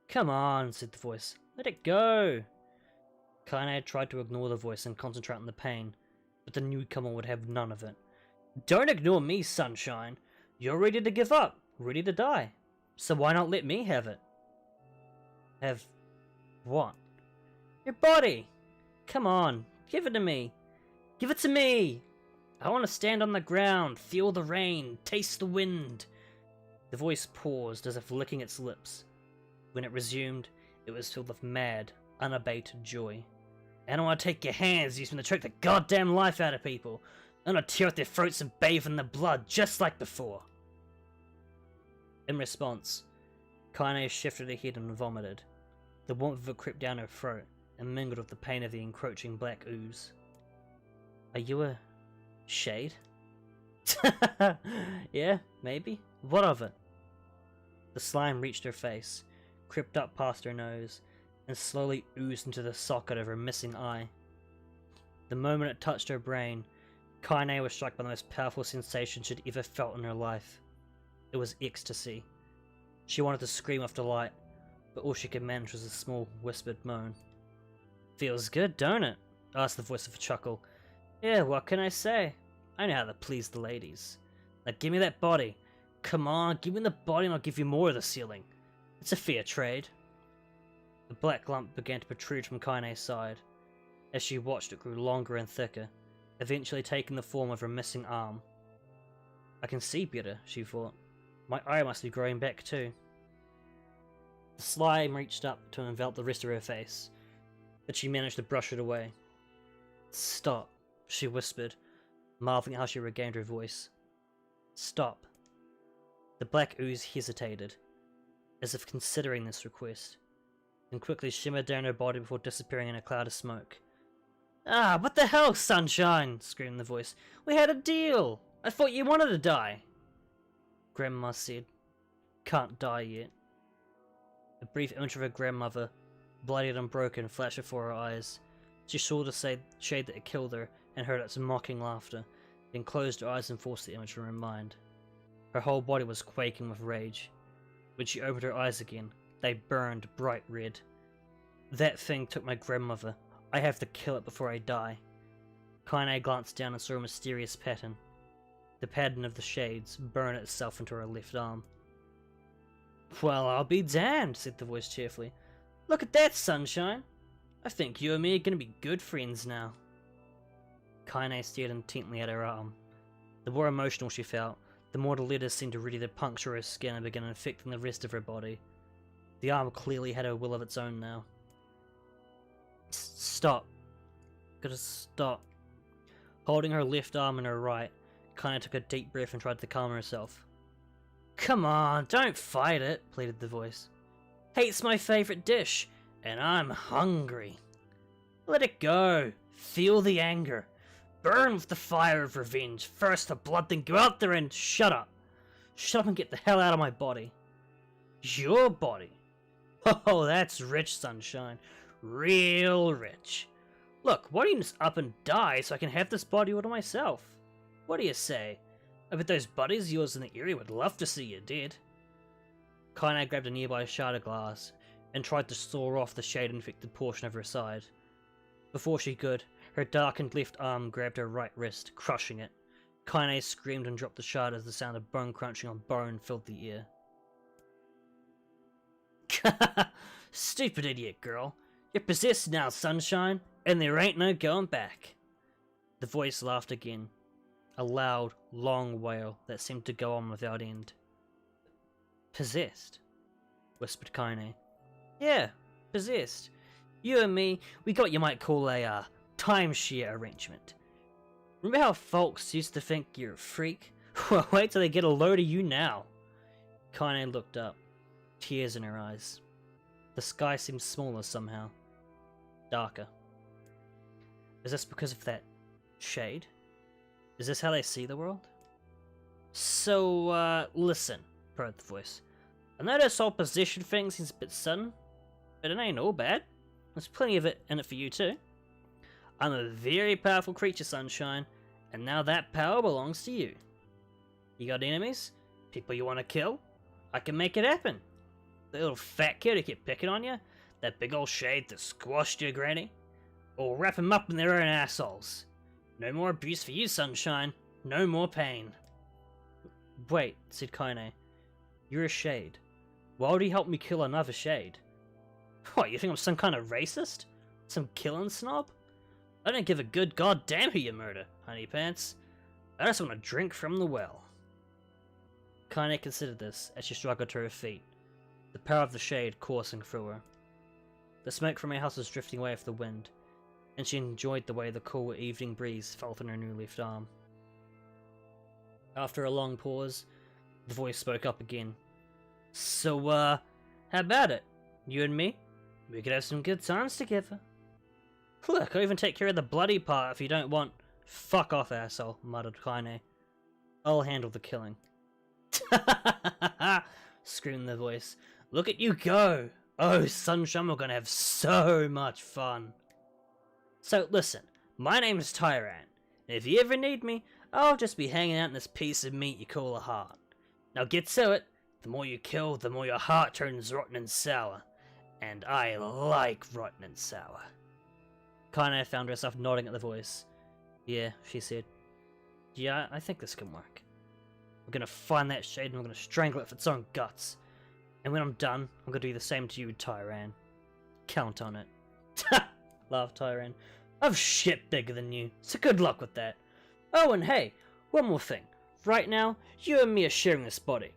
Come on, said the voice. Let it go! Kaine tried to ignore the voice and concentrate on the pain, but the newcomer would have none of it. Don't ignore me, sunshine. You're ready to give up, ready to die. So why not let me have it? Have what? Your body! Come on, give it to me. Give it to me! I want to stand on the ground, feel the rain, taste the wind. The voice paused as if licking its lips. When it resumed, it was filled with mad, unabated joy. I don't want to take your hands, using to choke the goddamn life out of people. I want to tear out their throats and bathe in the blood, just like before. In response, Kaine shifted her head and vomited. The warmth of it crept down her throat and mingled with the pain of the encroaching black ooze. Are you a shade? Yeah, maybe. What of it? The slime reached her face, crept up past her nose, and slowly oozed into the socket of her missing eye. The moment it touched her brain, Kaine was struck by the most powerful sensation she'd ever felt in her life. It was ecstasy. She wanted to scream with delight, but all she could manage was a small, whispered moan. Feels good, don't it? Asked the voice with a chuckle. Yeah, what can I say? I know how to please the ladies. Now give me that body. Come on, give me the body and I'll give you more of the ceiling. It's a fair trade. The black lump began to protrude from Kaine's side. As she watched, it grew longer and thicker, eventually taking the form of her missing arm. I can see better, she thought. My eye must be growing back too. The slime reached up to envelop the rest of her face, but she managed to brush it away. Stop, she whispered, marveling at how she regained her voice. Stop. The black ooze hesitated, as if considering this request, and quickly shimmered down her body before disappearing in a cloud of smoke. Ah, what the hell, sunshine! Screamed the voice. We had a deal! I thought you wanted to die! Grandma said, Can't die yet. A brief image of her grandmother, bloodied and broken, flashed before her eyes. She saw the shade that had killed her and heard its mocking laughter, then closed her eyes and forced the image from her mind. Her whole body was quaking with rage. When she opened her eyes again, they burned bright red. That thing took my grandmother. I have to kill it before I die. Kaine glanced down and saw a mysterious pattern. The pattern of the shades burn itself into her left arm. Well, I'll be damned, said the voice cheerfully. Look at that, sunshine! I think you and me are going to be good friends now. Kaine stared intently at her arm. The more emotional she felt, the more the letters seemed to ready to puncture her skin and begin infecting the rest of her body. The arm clearly had a will of its own now. Stop. Gotta stop. Holding her left arm in her right, Kaine took a deep breath and tried to calm herself. Come on, don't fight it, pleaded the voice. Hate's my favourite dish, and I'm hungry. Let it go. Feel the anger. Burn with the fire of revenge. First the blood, then go out there and shut up. Shut up and get the hell out of my body. Your body? Oh, that's rich, sunshine. Real rich. Look, why don't you just up and die so I can have this body all to myself? What do you say? I bet those buddies of yours in the area would love to see you dead. Kaine grabbed a nearby shard of glass and tried to saw off the shade-infected portion of her side. Before she could, her darkened left arm grabbed her right wrist, crushing it. Kaine screamed and dropped the shard as the sound of bone crunching on bone filled the ear. Stupid idiot girl. You're possessed now, sunshine, and there ain't no going back. The voice laughed again, a loud, long wail that seemed to go on without end. Possessed? Whispered Kaine. Yeah, possessed. You and me, we got what you might call a, timeshare arrangement. Remember how folks used to think you're a freak? Well, wait till they get a load of you now. Kaine looked up, tears in her eyes. The sky seemed smaller somehow. Darker. Is this because of that shade? Is this how they see the world? So, listen, purred the voice. I know this whole possession thing seems a bit sudden, but it ain't all bad. There's plenty of it in it for you too. I'm a very powerful creature, sunshine, and now that power belongs to you. You got enemies? People you want to kill? I can make it happen. The little fat kid who kept picking on you? That big old shade that squashed your granny? Or wrap them up in their own assholes. No more abuse for you, sunshine. No more pain. Wait, said Kaine. You're a shade. Why would he help me kill another shade? What, you think I'm some kind of racist? Some killing snob? I don't give a good goddamn who you murder, honey pants. I just want to drink from the well. Kaine considered this as she struggled to her feet, the power of the shade coursing through her. The smoke from her house was drifting away with the wind, and she enjoyed the way the cool evening breeze felt on her new left arm. After a long pause, the voice spoke up again. So, how about it? You and me? We could have some good times together. Look, I'll even take care of the bloody part if you don't want— Fuck off, asshole, muttered Kaine. I'll handle the killing. Screamed the voice. Look at you go! Oh, sunshine, we're gonna have so much fun. So, listen, my name is Tyran, and if you ever need me, I'll just be hanging out in this piece of meat you call a heart. Now get to it. The more you kill, the more your heart turns rotten and sour. And I like rotten and sour. Kaine found herself nodding at the voice. Yeah, she said. Yeah, I think this can work. We're gonna find that shade and we're gonna strangle it for its own guts. And when I'm done, I'm gonna do the same to you, Tyran. Count on it. Laughed Tyran. I've shit bigger than you, so good luck with that. Oh, and hey, one more thing. Right now, you and me are sharing this body.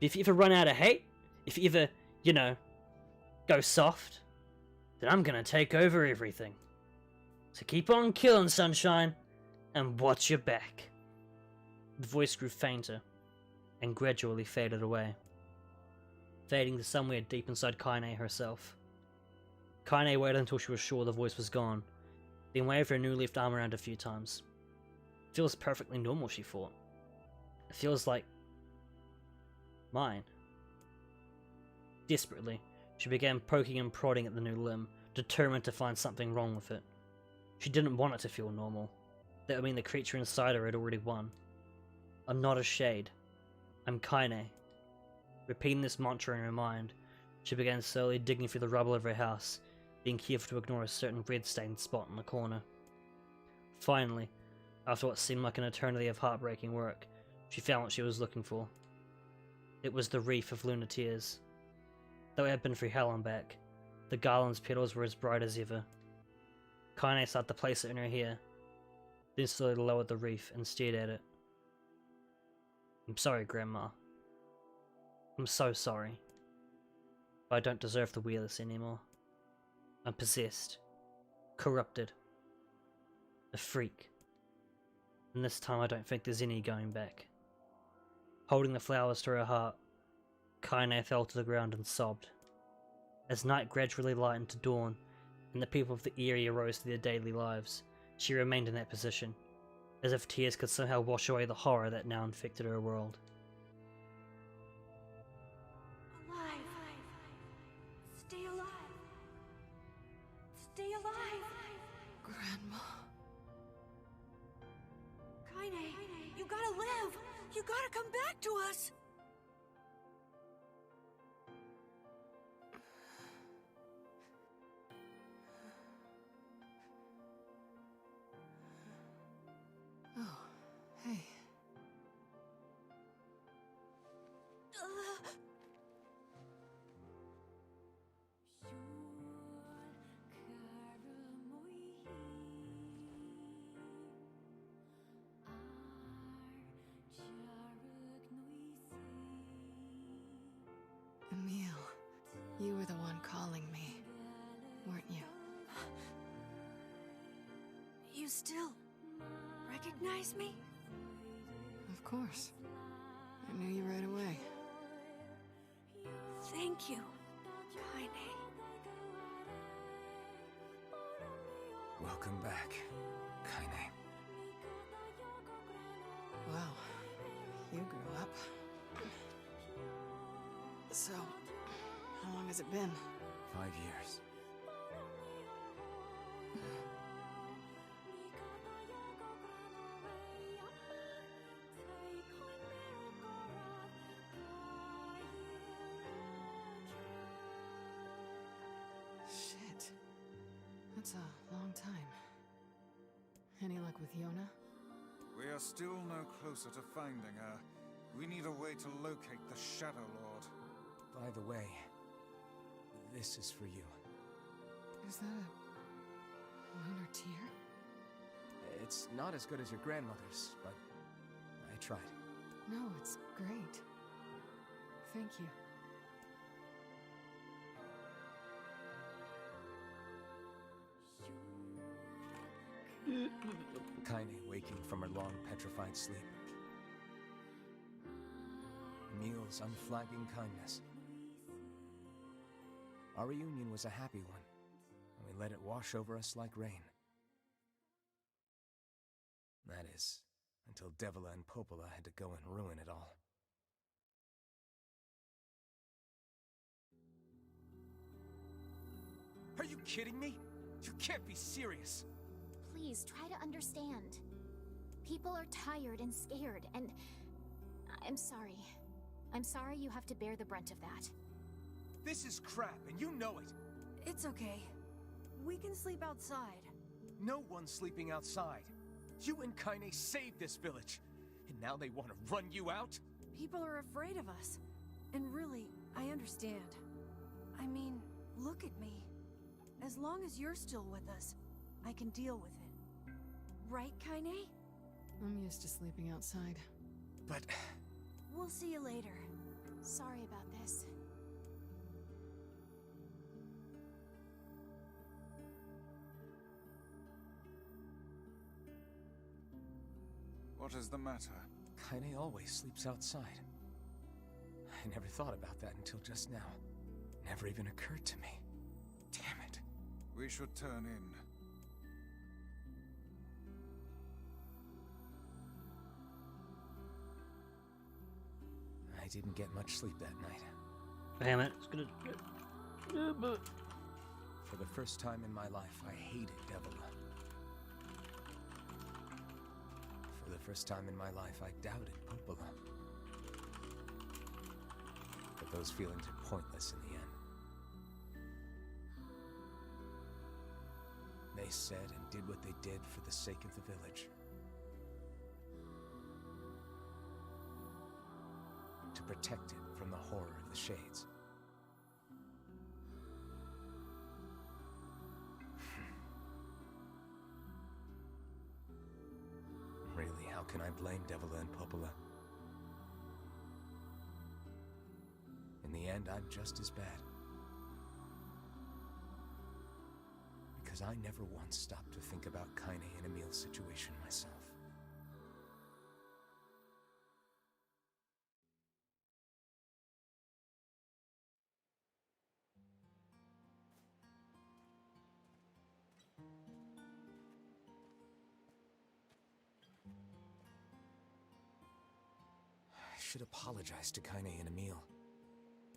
If you ever run out of hate, if you ever, go soft, then I'm gonna take over everything. So keep on killing, sunshine, and watch your back. The voice grew fainter, and gradually faded away, fading to somewhere deep inside Kaine herself. Kaine waited until she was sure the voice was gone, then waved her new left arm around a few times. It feels perfectly normal, she thought. It feels like mine. Desperately, She began poking and prodding at the new limb, determined to find something wrong with it. She didn't want it to feel normal. That would mean the creature inside her had already won. I'm not a shade. I'm Kaine. Repeating this mantra in her mind, she began slowly digging through the rubble of her house, being careful to ignore a certain red-stained spot in the corner. Finally, after what seemed like an eternity of heartbreaking work, she found what she was looking for. It was the wreath of lunar tears. Though it had been through hell and back, the garland's petals were as bright as ever. Kaine started to place it in her hair, then slowly lowered the wreath and stared at it. I'm sorry, Grandma. I'm so sorry. But I don't deserve to wear this anymore. I'm possessed. Corrupted. A freak. And this time I don't think there's any going back. Holding the flowers to her heart, Kaine fell to the ground and sobbed. As night gradually lightened to dawn, and the people of the area rose to their daily lives, she remained in that position, as if tears could somehow wash away the horror that now infected her world. Alive. Stay alive. Stay alive. Grandma. Kaine, you gotta live. You gotta come back to us. Oh, hey. Emil, you were the one calling me, weren't you? You still recognize me? Of course. I knew you right away. Thank you, Kaine. Welcome back, Kaine. Wow, you grew up. So, how long has it been? 5 years. Shit. That's a long time. Any luck with Yona? We are still no closer to finding her. We need a way to locate the Shadow Lord. By the way, this is for you. Is that a lunar tear? It's not as good as your grandmother's, but I tried. No, it's great. Thank you. Kaine waking from her long petrified sleep. Emil's unflagging kindness. Our reunion was a happy one, and we let it wash over us like rain. That is, until Devila and Popola had to go and ruin it all. Are you kidding me? You can't be serious! Please, try to understand. People are tired and scared, and I'm sorry. I'm sorry you have to bear the brunt of that. This is crap, and you know it! It's okay. We can sleep outside. No one's sleeping outside. You and Kaine saved this village, and now they want to run you out? People are afraid of us. And really, I understand. I mean, look at me. As long as you're still with us, I can deal with it. Right, Kaine? I'm used to sleeping outside. But... We'll see you later. Sorry about this. What is the matter? Kaine always sleeps outside. I never thought about that until just now. Never even occurred to me. Damn it. We should turn in. I didn't get much sleep that night. Damn it. It's gonna... For the first time in my life, I hated Devila. For the first time in my life, I doubted Popola. But those feelings are pointless in the end. They said and did what they did for the sake of the village. To protect it from the horror of the Shades. Really, how can I blame Devila and Popola? In the end, I'm just as bad. Because I never once stopped to think about Kaine and Emil's situation myself. I should apologize to Kaine and Emil.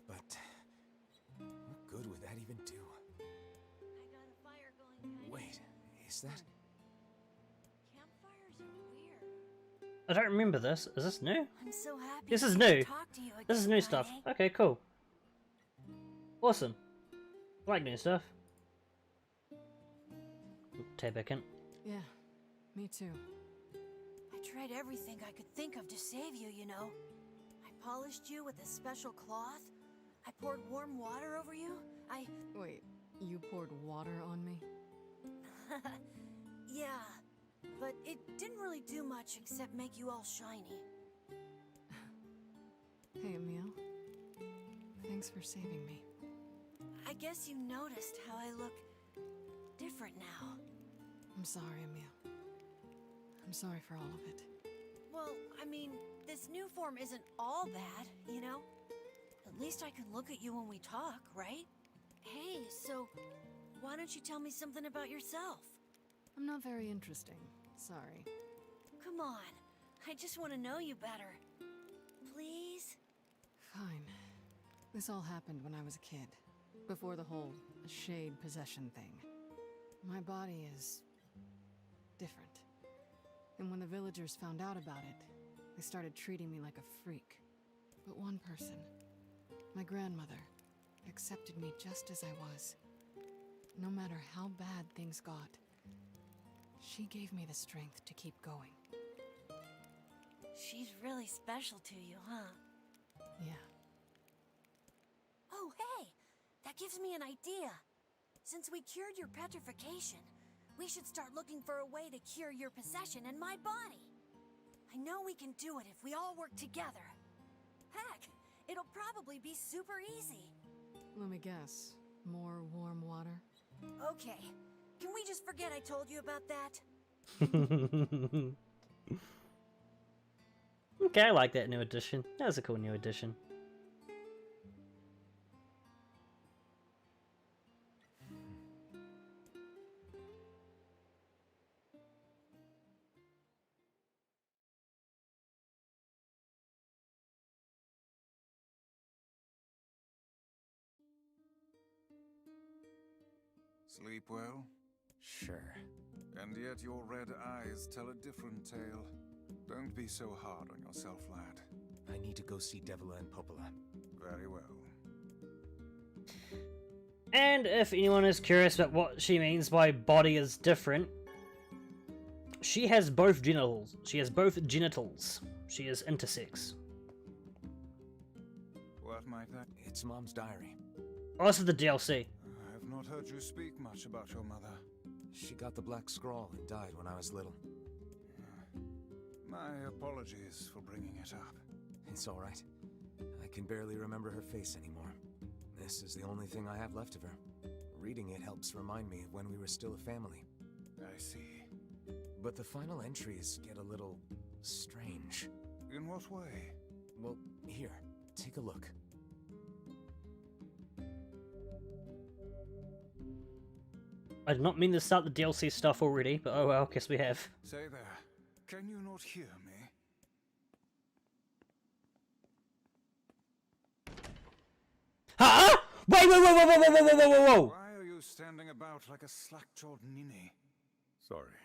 But what good would that even do? I got a fire going, Kaine. Wait, is that? Campfires are weird. I don't remember this. Is this new? I'm so happy This to is get to new. talk to you again, This is new stuff. Kaine. Okay, cool. Awesome. I like new stuff. Tab back in. Yeah, me too. I tried everything I could think of to save you, you know. I polished you with a special cloth. I poured warm water over you. Wait, you poured water on me? Yeah, but it didn't really do much except make you all shiny. Hey, Emil. Thanks for saving me. I guess you noticed how I look different now. I'm sorry, Emil. I'm sorry for all of it. Well, I mean, this new form isn't all bad, you know? At least I can look at you when we talk, right? Hey, so why don't you tell me something about yourself? I'm not very interesting. Sorry. Come on, I just want to know you better. Please? Fine. This all happened when I was a kid. Before the whole shade possession thing. My body is different. And when the villagers found out about it, they started treating me like a freak. But one person, my grandmother, accepted me just as I was. No matter how bad things got, she gave me the strength to keep going. She's really special to you, huh? Yeah. Oh, hey! That gives me an idea. Since we cured your petrification, we should start looking for a way to cure your possession in my body. I know we can do it if we all work together. Heck, it'll probably be super easy. Let me guess. More warm water? Okay, can we just forget I told you about that? Okay, I like that new addition. That was a cool new addition. Sleep well? Sure. And yet your red eyes tell a different tale. Don't be so hard on yourself, lad. I need to go see Devila and Popola. Very well. And if anyone is curious about what she means by body is different, she has both genitals. She has both genitals. She is intersex. What might that... It's Mom's diary. Oh, this is the DLC. I've not heard you speak much about your mother. She got the black scrawl and died when I was little. My apologies for bringing it up. It's all right. I can barely remember her face anymore. This is the only thing I have left of her. Reading it helps remind me of when we were still a family. I see. But the final entries get a little strange. In what way? Well, here, take a look. I did not mean to start the DLC stuff already, but oh well, guess we have. Say there, can you not hear me? Huh? Wait, whoa, whoa, whoa, whoa, whoa, whoa, whoa, whoa, whoa! Why are you standing about like a slack-jawed ninny? Sorry.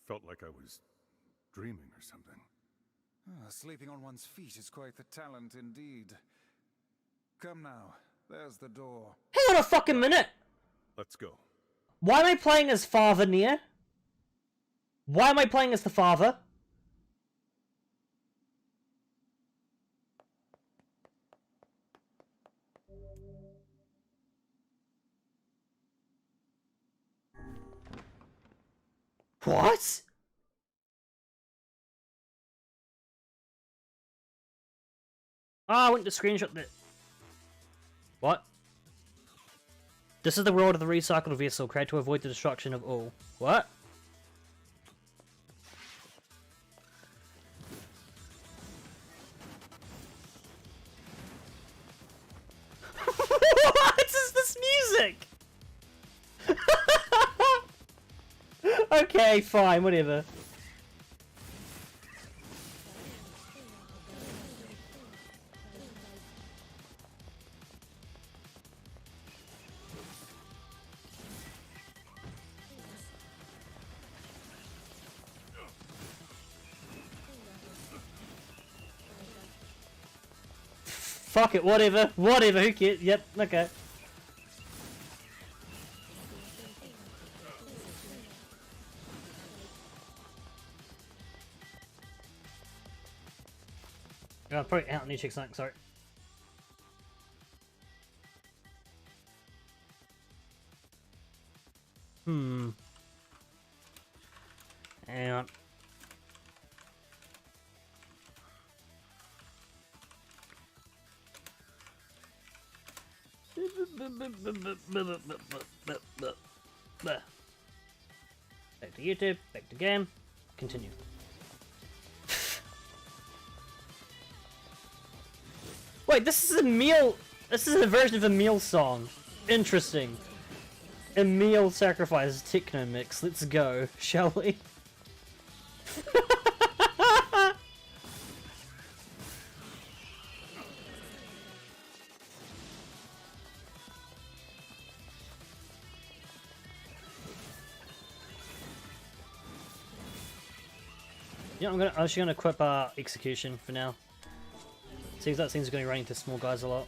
Felt like I was dreaming or something. Sleeping on one's feet is quite the talent indeed. Come now, there's the door. Hang on a fucking minute! Let's go. Why am I playing as Father Nier? Why am I playing as the father? What? Ah, I went to screenshot that. What? This is the world of the recycled vessel, created to avoid the destruction of all. What? What is this music? Okay, fine, whatever. Fuck it, whatever, whatever, who cares? Yep, okay. Oh, probably out, need to check something, sorry. Hang on. Back to YouTube, back to game, continue. Wait, this is a meal. This is a version of a meal song. Interesting. Emil sacrifice techno mix. Let's go, shall we? Yeah, I'm actually gonna equip execution for now. Seems that thing's going to be running to small guys a lot.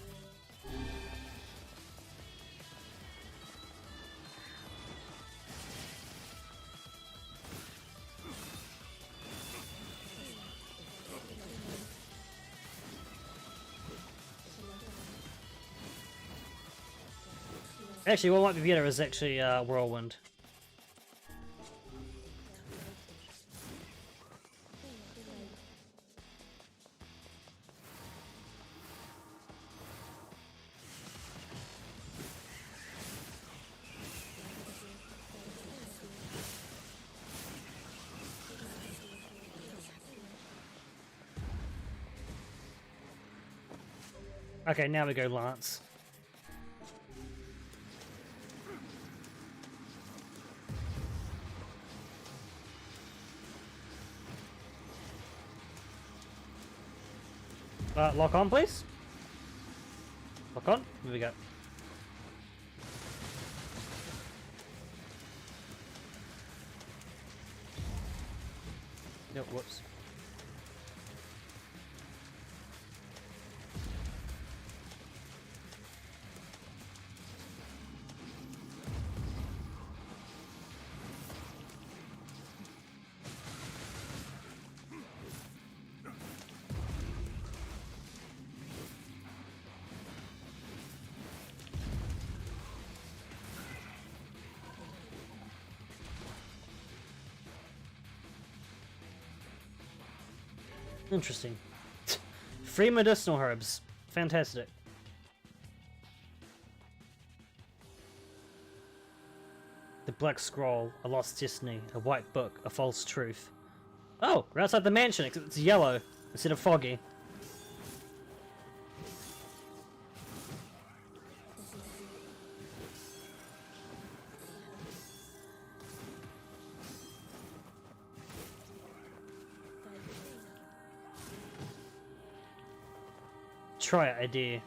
Actually, what might be better is actually Whirlwind. Okay, now we go Lance. Lock on, please. Lock on. Here we go. Nope, whoops. Interesting. Free medicinal herbs. Fantastic. The Black Scroll, a lost destiny, a white book, a false truth. Oh, we're outside the mansion, except it's yellow instead of foggy. Try it, I dare.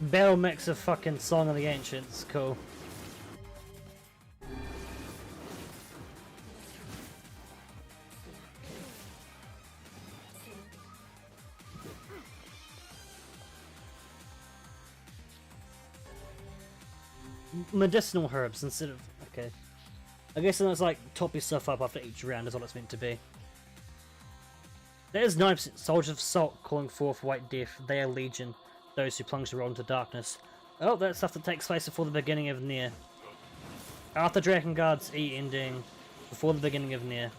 Battle mix of fucking Song of the Ancients, cool. Medicinal herbs instead of... okay. I guess then it's like top yourself up after each round is all it's meant to be. There is 9% Soldiers of Salt calling forth White Death. They are Legion. Those who plunge the world into darkness. Oh, that's stuff that takes place before the beginning of Nier. After Drakengard's E ending, before the beginning of Nier.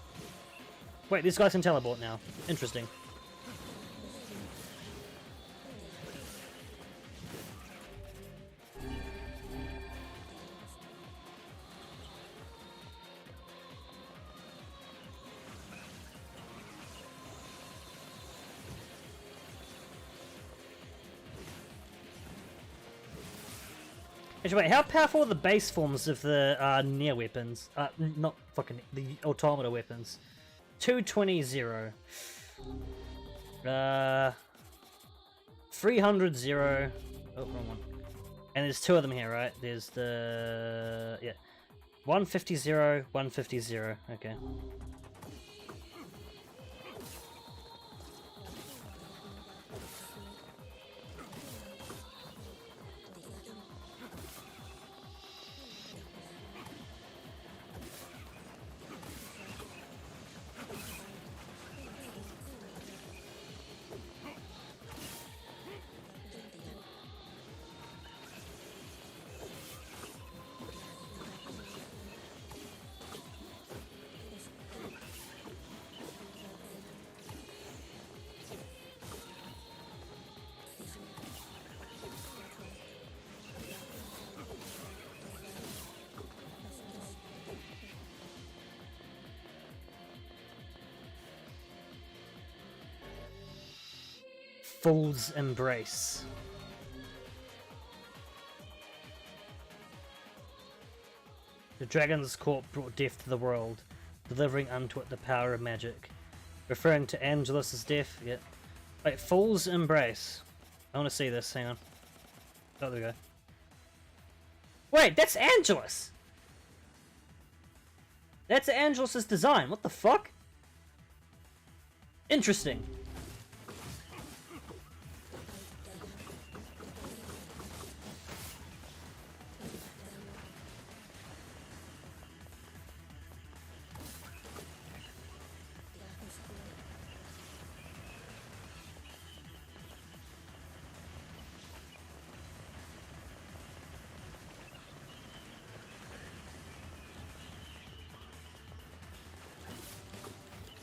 Wait, these guys can teleport now. Interesting. Actually, wait, how powerful are the base forms of the Nier weapons? Not fucking the Automata weapons. 220 0. 300 0. Oh, wrong one. And there's two of them here, right? There's the... yeah. 150 0, 150 0. Okay. Fool's Embrace. The dragon's corp brought death to the world, delivering unto it the power of magic. Referring to Angelus's death, yeah. Wait, Fool's Embrace. I want to see this, hang on. Oh, there we go. Wait, that's Angelus! That's Angelus's design, what the fuck? Interesting.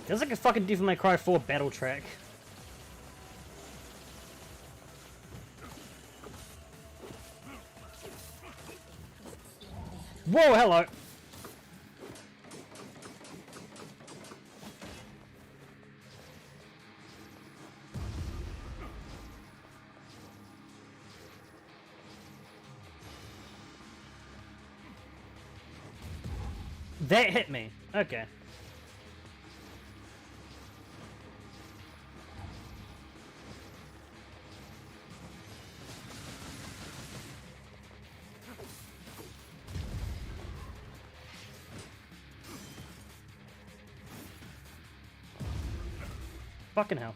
Feels like a fucking Devil May Cry 4 battle track. Whoa, hello! That hit me. Okay. Fucking hell.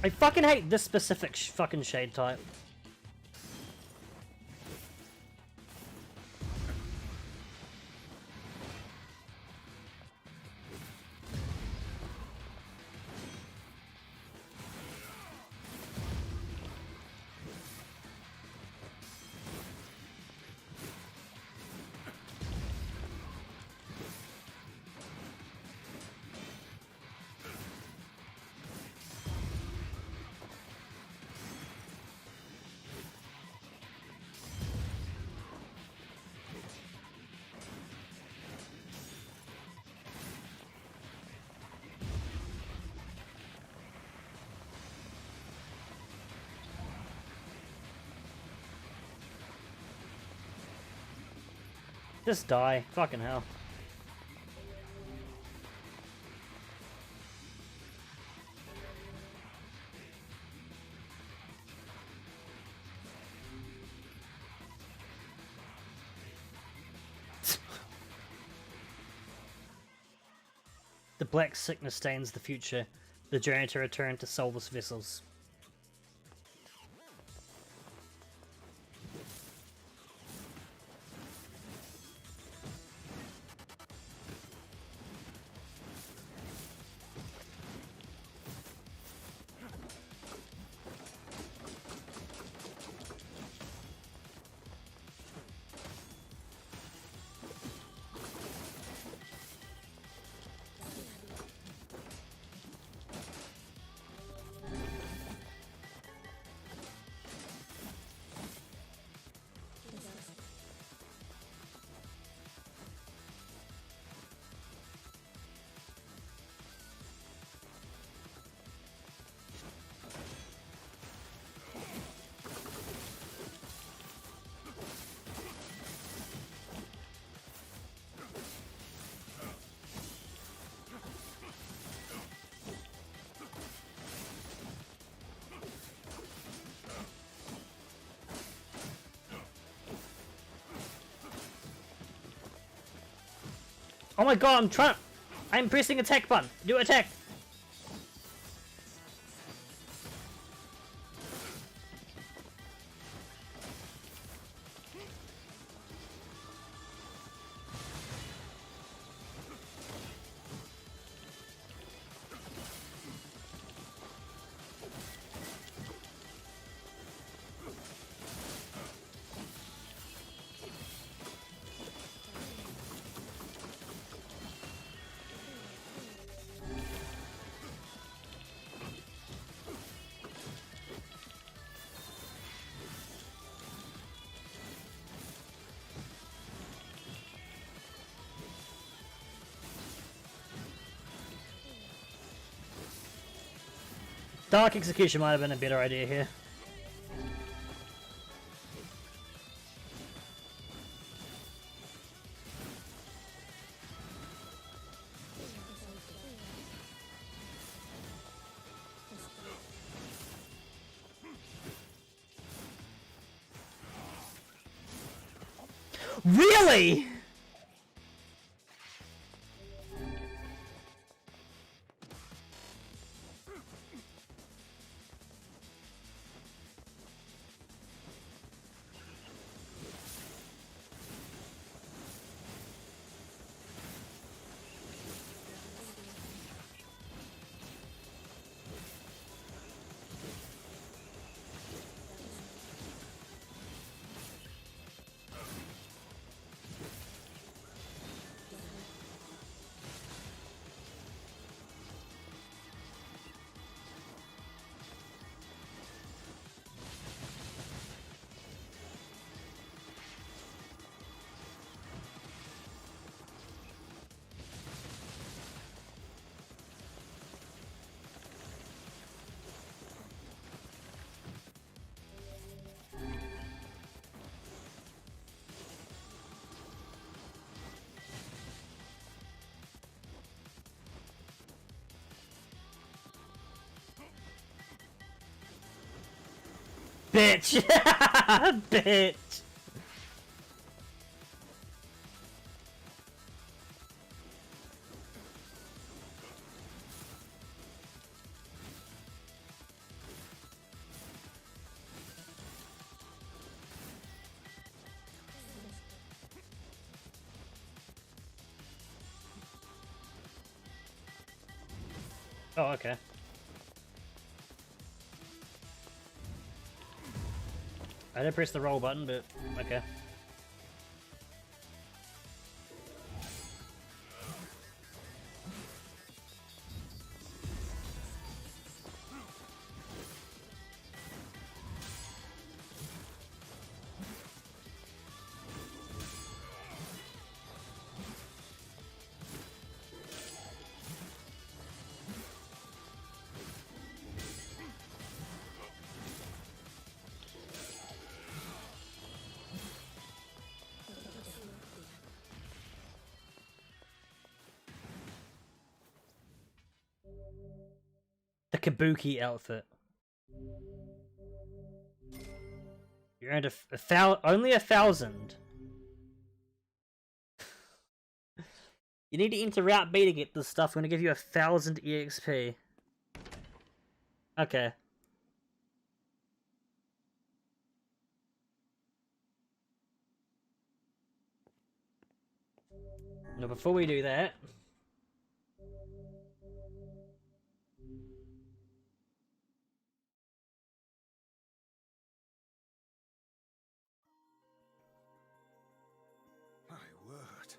I fucking hate this specific fucking shade type. Just die. Fucking hell. The black sickness stains the future. The journey to return to soulless vessels. Oh my god, I'm pressing attack button. Do attack. Dark Execution might have been a better idea here. Really? Bitch! Bitch! Oh, okay. I didn't press the roll button, but okay. kabuki outfit. You earned only 1,000. You need to enter Route B to get this stuff. I'm gonna give you 1,000 EXP. Okay. Now, before we do that, My word.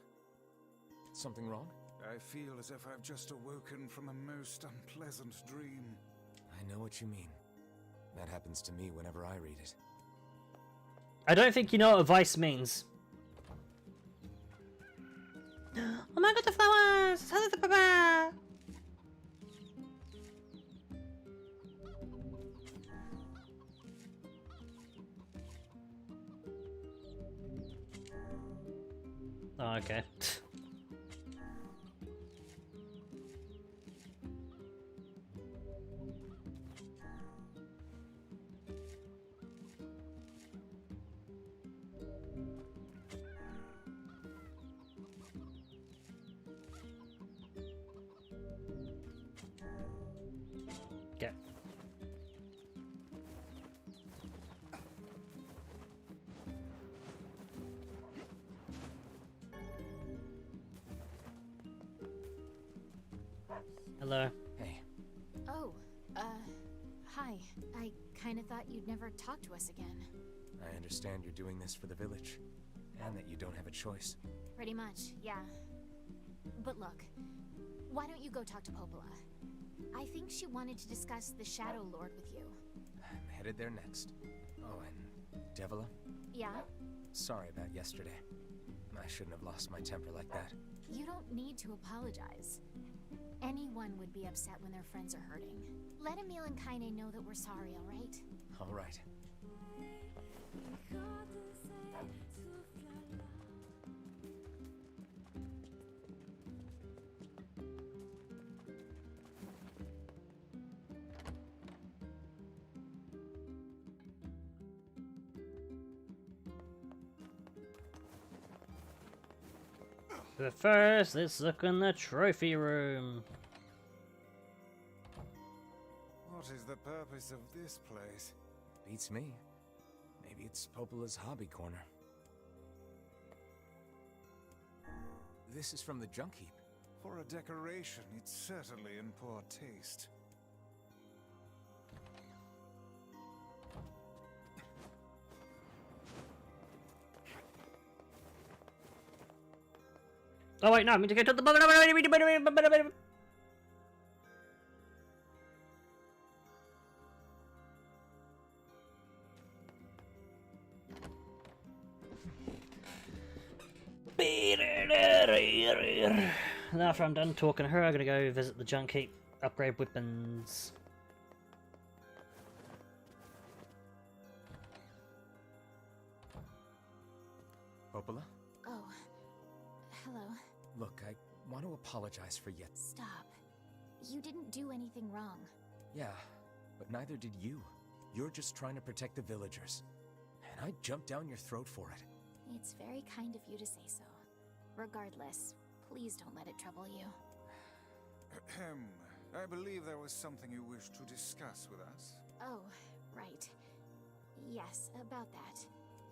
Something wrong? I feel as if I've just awoken from a most unpleasant dream. I know what you mean. That happens to me whenever I read it. I don't think you know what a vice means. Oh my god, the flowers! Oh, okay. Okay. Hello. Hey, Oh, hi. I kinda thought you'd never talk to us again. I understand you're doing this for the village, and that you don't have a choice. Pretty much, yeah. But look, why don't you go talk to Popola? I think she wanted to discuss the Shadow Lord with you. I'm headed there next. Oh, and Devila, Yeah? sorry about yesterday. I shouldn't have lost my temper like that. You don't need to apologize. Anyone would be upset when their friends are hurting. Let Emil and Kaine know that we're sorry, alright? All right. But first, let's look in the trophy room. What is the purpose of this place? Beats me. Maybe it's Popola's hobby corner. This is from the junk heap. For a decoration, it's certainly in poor taste. Oh wait, no, I mean to go to the Now after I'm done talking to her, I'm gonna go visit the junk heap, upgrade weapons. Popola? Oh. Hello. Look, I want to apologize for yet. Stop. You didn't do anything wrong. Yeah, but neither did you. You're just trying to protect the villagers. And I jumped down your throat for it. It's very kind of you to say so. Regardless, please don't let it trouble you. Ahem. I believe there was something you wished to discuss with us. Oh, right. Yes, about that.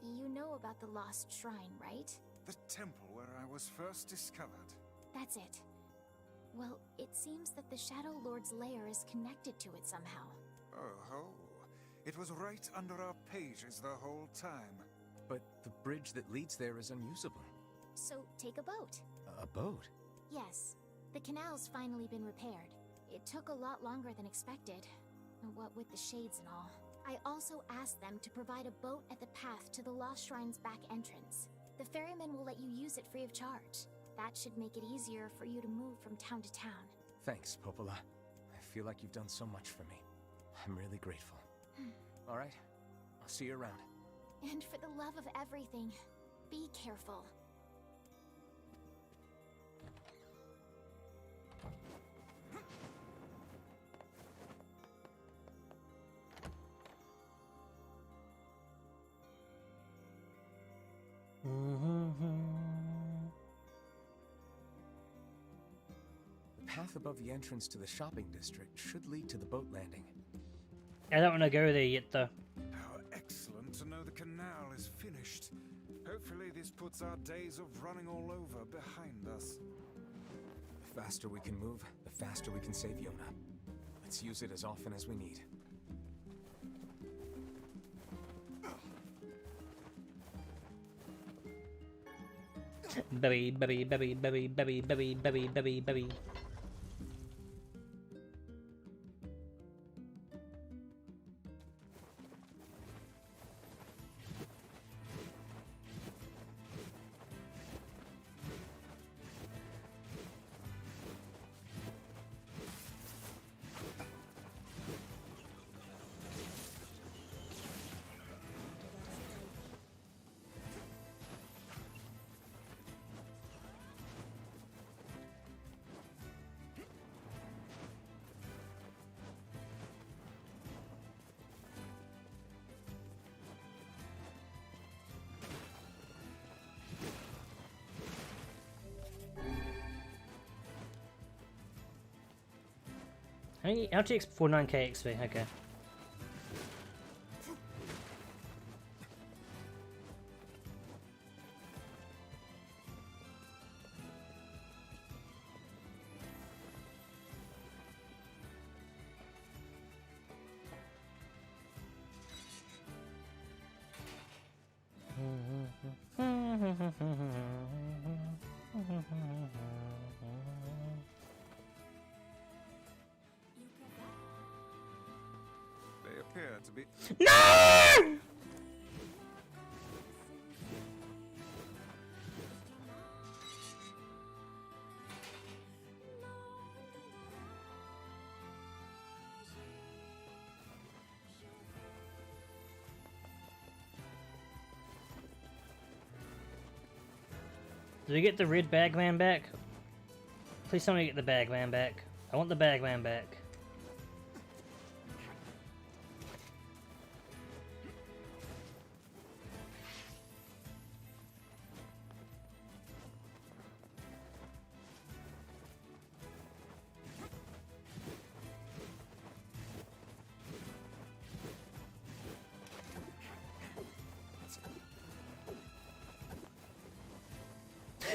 You know about the lost shrine, right? The temple where I was first discovered. That's it. Well, it seems that the Shadow Lord's lair is connected to it somehow. Oh ho. It was right under our pages the whole time. But the bridge that leads there is unusable. So, take a boat. A boat? Yes. The canal's finally been repaired. It took a lot longer than expected. What with the shades and all. I also asked them to provide a boat at the path to the Lost Shrine's back entrance. The ferryman will let you use it free of charge. That should make it easier for you to move from town to town. Thanks, Popola. I feel like you've done so much for me. I'm really grateful. All right, I'll see you around. And for the love of everything, be careful. path above the entrance to the shopping district should lead to the boat landing. I don't want to go there yet, though. How excellent to know the canal is finished. Hopefully this puts our days of running all over behind us. The faster we can move, the faster we can save Yona. Let's use it as often as we need. Baby, baby, baby, baby, baby, baby, baby, baby, baby. How to X before 9k XP? Okay. They appear to be... No! Do we get the red bagman back? Please tell me to get the bagman back. I want the bagman back.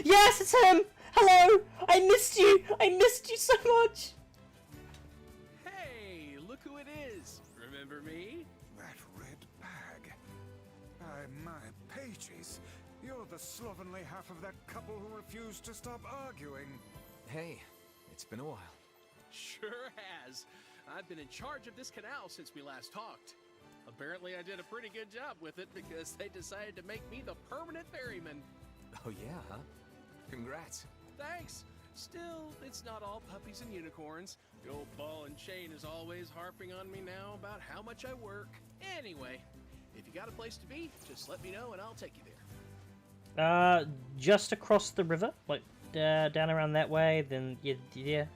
Yes, it's him! Hello! I missed you! I missed you so much! Hey, look who it is. Remember me? That red bag. My pages. You're the slovenly half of that couple who refused to stop arguing. Hey, it's been a while. Sure has. I've been in charge of this canal since we last talked. Apparently I did a pretty good job with it because they decided to make me the permanent ferryman. Oh yeah, huh? Congrats. Thanks. Still, it's not all puppies and unicorns. The old ball and chain is always harping on me now about how much I work. Anyway, if you got a place to be, just let me know and I'll take you there. Just across the river, like down around that way. Then yeah.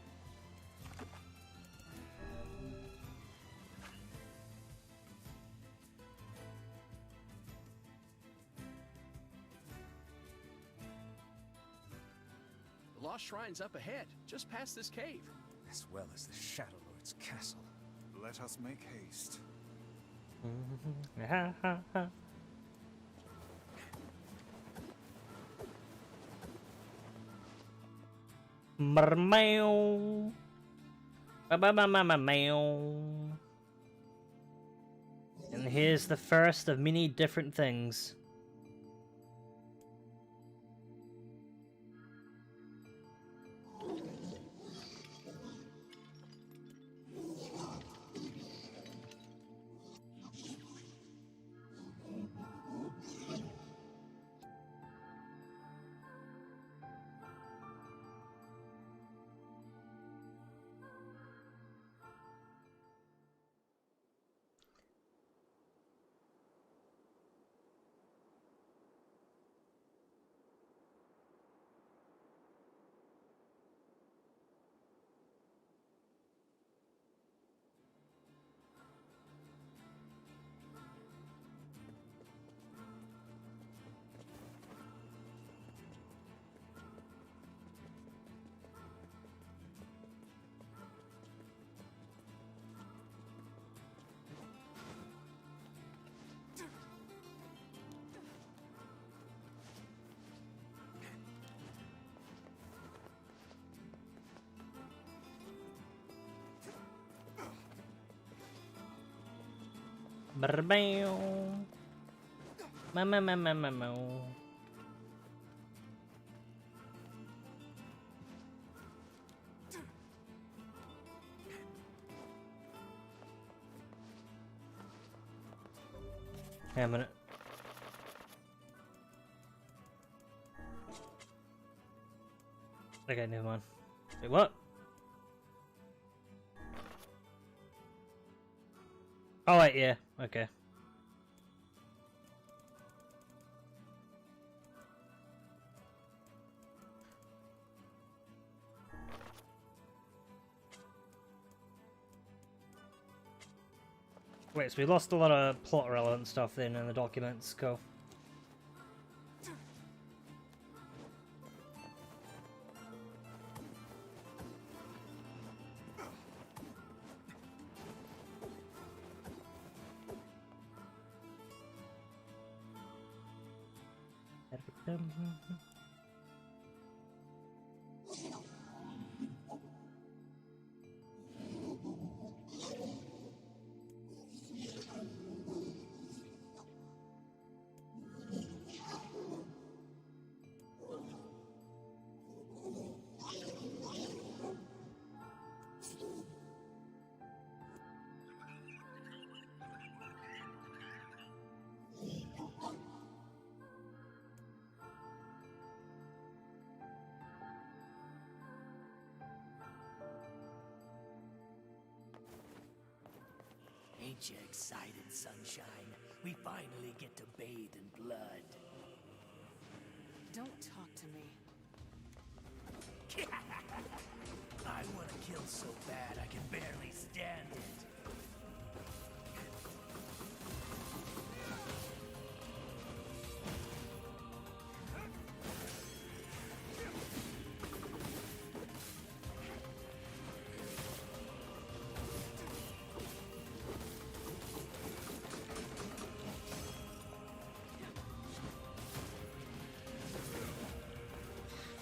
The Lost Shrine's up ahead, just past this cave. As well as the Shadow Lord's castle. Let us make haste. Meow. Meow. And here's the first of many different things. Brr-bow. Ma. Hang on a minute. Okay, never mind. Wait, what? Oh wait, yeah, okay. Wait, so we lost a lot of plot relevant stuff then in the documents, cool. Ain't you excited, sunshine? We finally get to bathe in blood. Don't talk to me. I want to kill so bad I can barely stand it.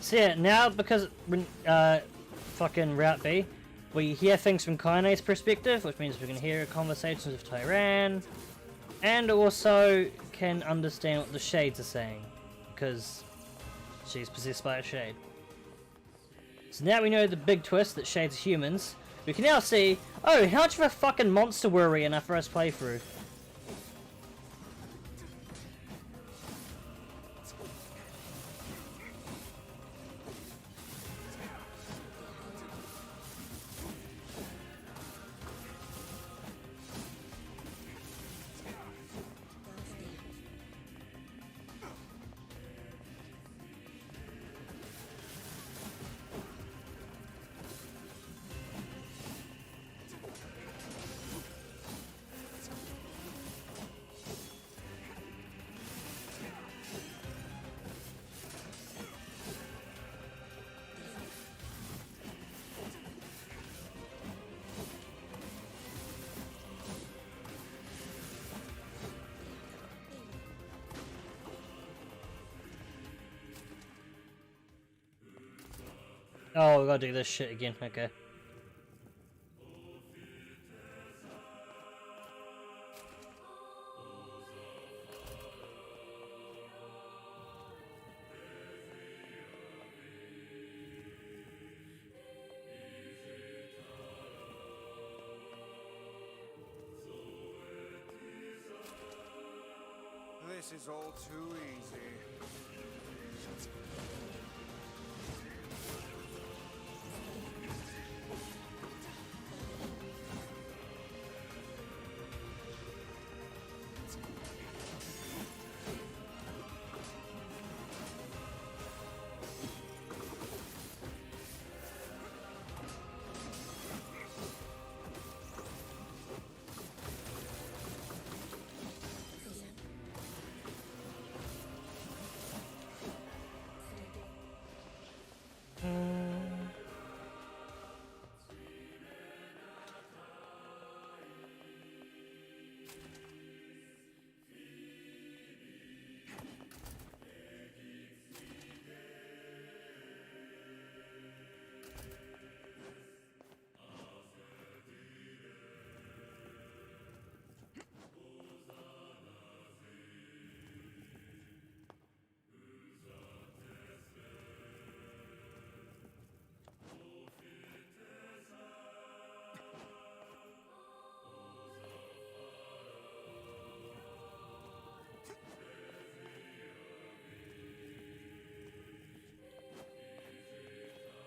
So yeah, now because fucking Route B, we hear things from Kaine's perspective, which means we can hear conversations with Tyran, and also can understand what the Shades are saying, because she's possessed by a Shade. So now we know the big twist that Shades are humans. We can now see, oh, how much of a fucking monster were we in our first playthrough? Oh, we gotta do this shit again, okay. This is all too easy.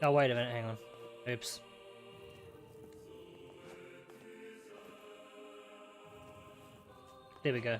Oh, wait a minute, hang on. Oops. There we go.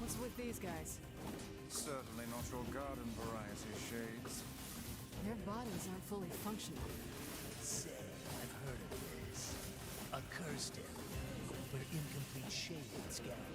What's with these guys? Certainly not your garden variety, Shades. Their bodies aren't fully functional. Say, I've heard of this. A cursed area where incomplete shades gather.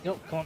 Yo, come on.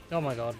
Oh my god.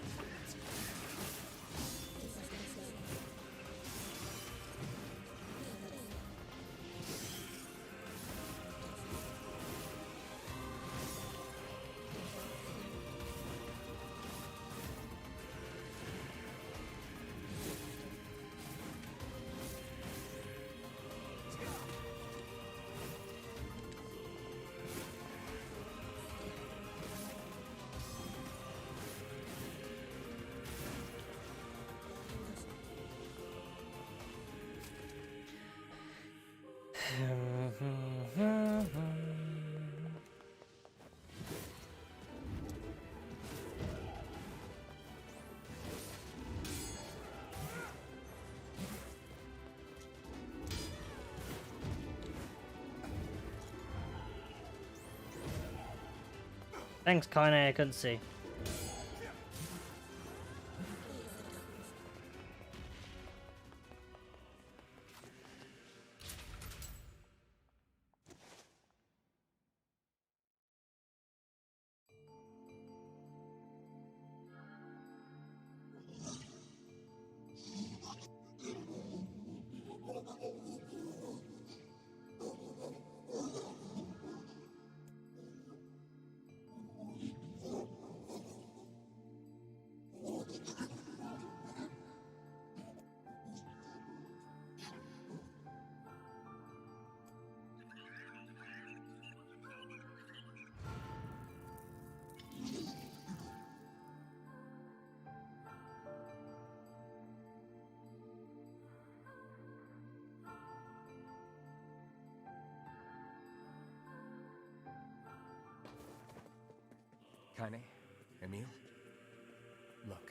Thanks, Kaine, I couldn't see. Kaine, Emil, look,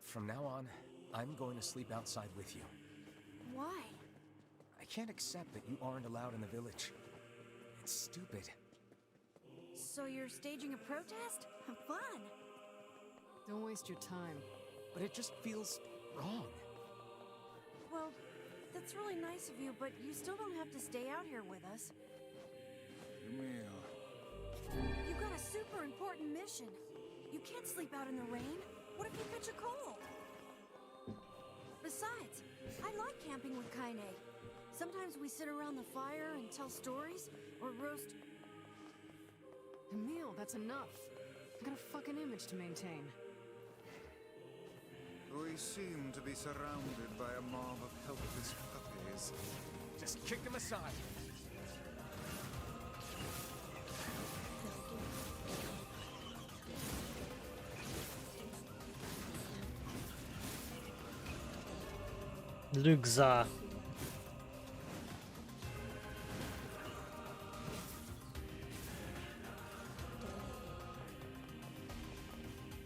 from now on, I'm going to sleep outside with you. Why? I can't accept that you aren't allowed in the village. It's stupid. So you're staging a protest? Fun. Don't waste your time. But it just feels wrong. Well, that's really nice of you, but you still don't have to stay out here with us. Emil. You got a super important mission. You can't sleep out in the rain. What if you catch a cold? Besides, I like camping with Kaine. Sometimes we sit around the fire and tell stories, or roast... Emil, that's enough. I got a fucking image to maintain. We seem to be surrounded by a mob of helpless puppies. Just kick them aside. Lugza.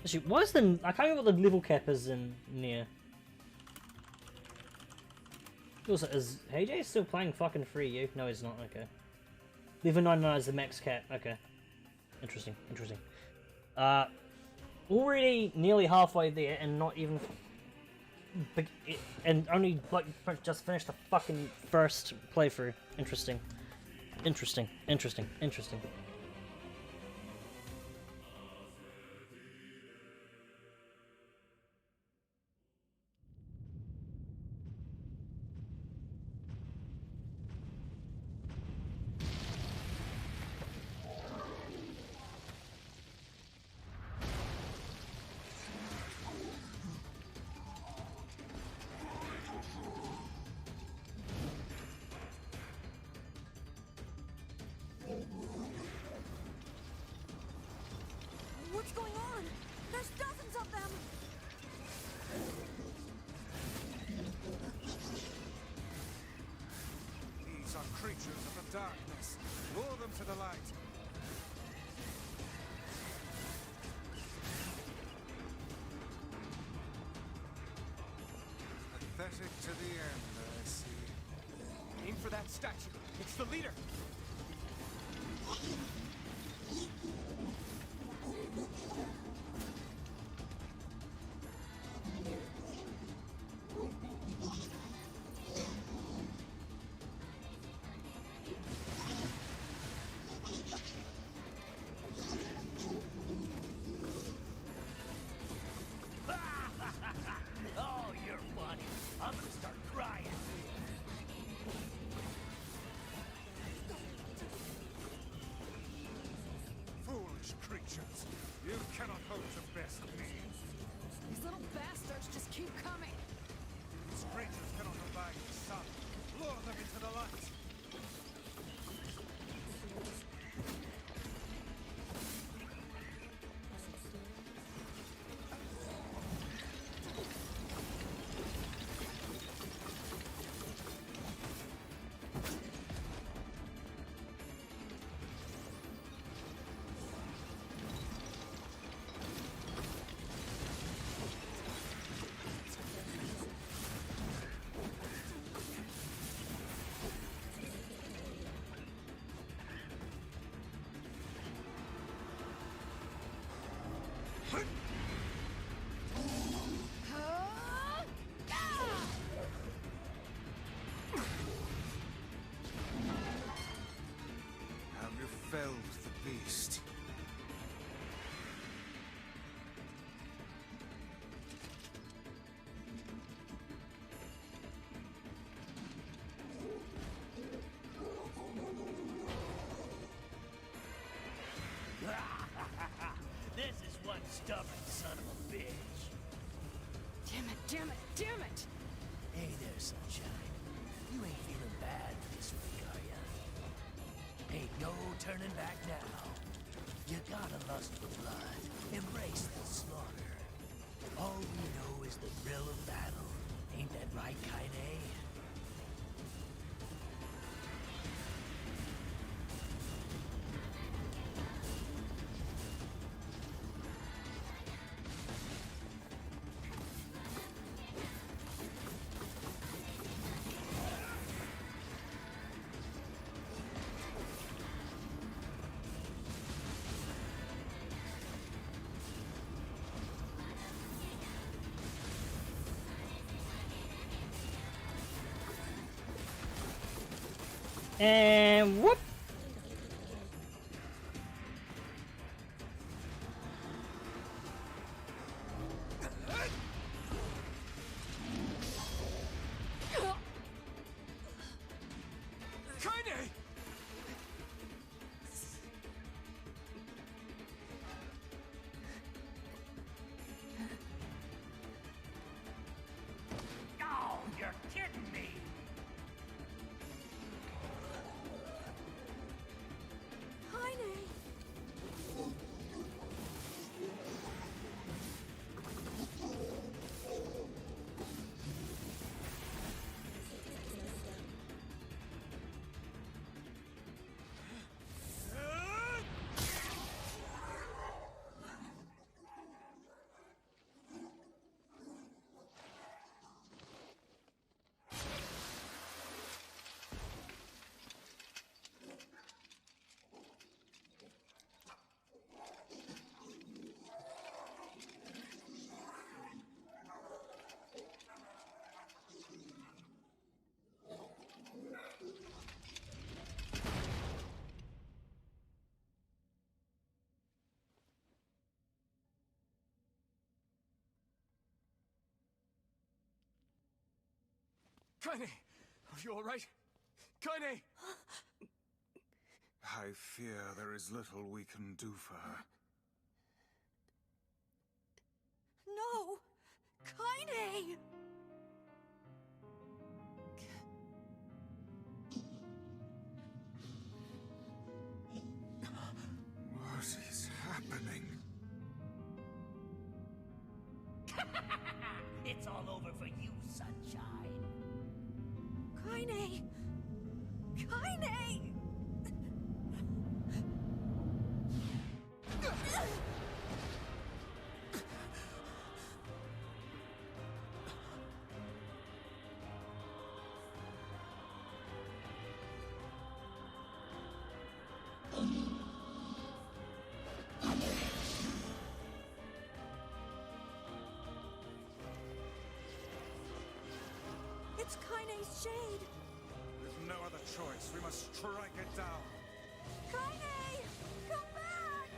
Actually, what is the... I can't remember what the level cap is in near. Also, is AJ still playing fucking free you? No, he's not. Okay. Level 99 is the max cap. Okay. Interesting. Interesting. Already nearly halfway there, and not even... and only, like, just finished the fucking first playthrough. Interesting. Interesting. Interesting. Interesting. What's going on? There's dozens of them! These are creatures of the darkness. Lure them to the light. Pathetic to the end, I see. Aim for that statue. It's the leader. Oh, you're funny. I'm gonna start crying. Foolish creatures. You cannot hope to best me. These little bastards just keep coming. These creatures cannot abide the sun. Lure them into the light. felled the beast. This is one stubborn son of a bitch. Damn it, damn it, damn it! Hey there, sunshine. You ain't feeling bad this week, are ya? Ain't no turning back now. You gotta lust for blood. Embrace the slaughter. All we know is the thrill of battle. Ain't that right, Kaine? And whoop! Kaine! Oh, you're kidding me! Kaine! Kaine! Are you alright? Kaine! I fear there is little we can do for her. No! Kaine! What is happening? It's all over for you, sunshine. Kaine! Kaine! It's Kaine's shade! With no other choice, we must strike it down. Kaine! Come back!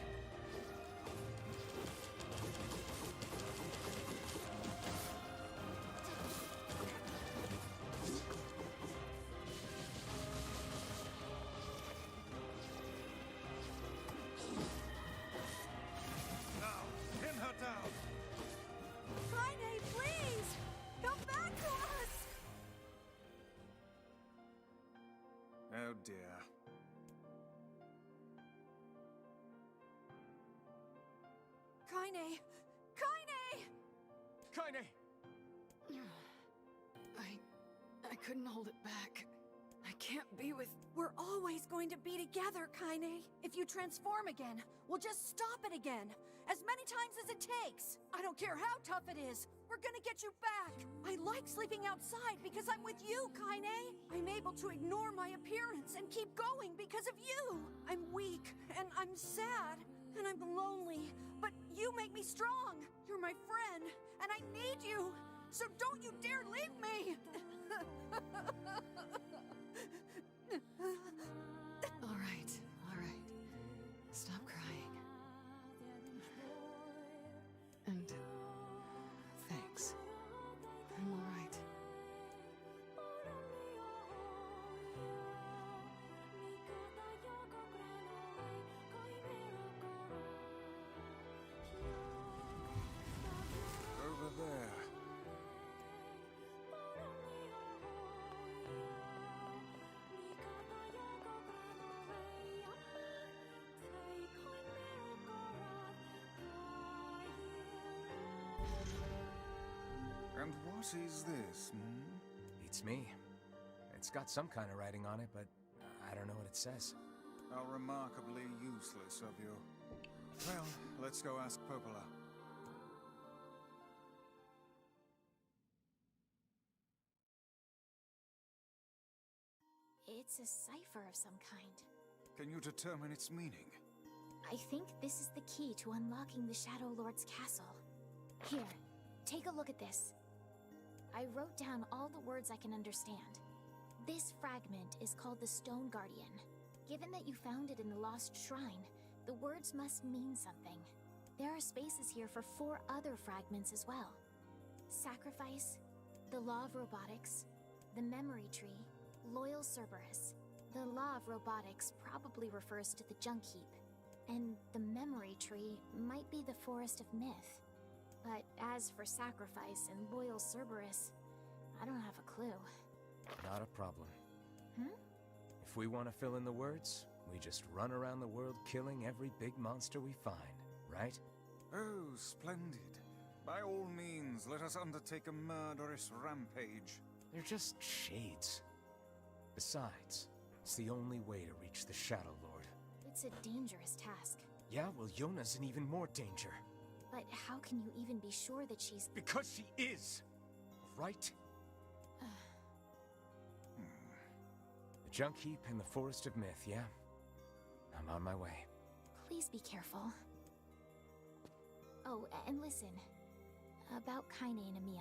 Now, pin her down. Kaine, please! Come back to us! Oh dear. Kaine! Kaine! Kaine! I couldn't hold it back. I can't be with... We're always going to be together, Kaine. If you transform again, we'll just stop it again. As many times as it takes. I don't care how tough it is. We're gonna get you back. I like sleeping outside because I'm with you, Kaine. I'm able to ignore my appearance and keep going because of you. I'm weak, and I'm sad, and I'm lonely. But you make me strong. You're my friend, and I need you. So don't you dare leave me. All right, all right. What is this, hmm? Beats me. It's got some kind of writing on it, but I don't know what it says. How remarkably useless of you. Well, let's go ask Popola. It's a cipher of some kind. Can you determine its meaning? I think this is the key to unlocking the Shadow Lord's castle. Here, take a look at this. I wrote down all the words I can understand. This fragment is called the Stone Guardian. Given that you found it in the Lost Shrine, the words must mean something. There are spaces here for 4 other fragments as well. Sacrifice, the Law of Robotics, the Memory Tree, Loyal Cerberus. The Law of Robotics probably refers to the Junk Heap, and the Memory Tree might be the Forest of Myth. But as for Sacrifice and Loyal Cerberus, I don't have a clue. Not a problem. Hmm? If we want to fill in the words, we just run around the world killing every big monster we find, right? Oh, splendid. By all means, let us undertake a murderous rampage. They're just shades. Besides, it's the only way to reach the Shadow Lord. It's a dangerous task. Yeah, well, Yona's in even more danger. But how can you even be sure that she's... Because she is! Right? The Junk Heap and the Forest of Myth, yeah? I'm on my way. Please be careful. Oh, and listen. About Kaine and Emil.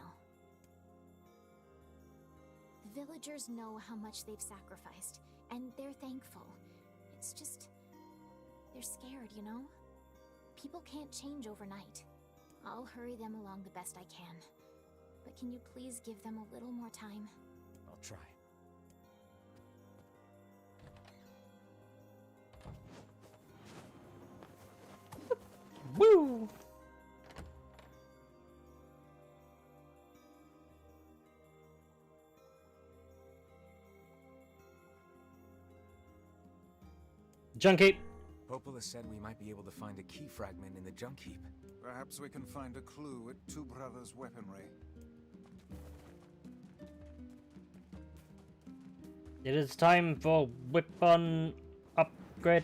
The villagers know how much they've sacrificed, and they're thankful. It's just... they're scared, you know? People can't change overnight. I'll hurry them along the best I can. But can you please give them a little more time? I'll try. Woo! Junk Heap. Popola said we might be able to find a key fragment in the Junk Heap. Perhaps we can find a clue at Two Brothers' weaponry. It is time for weapon upgrade.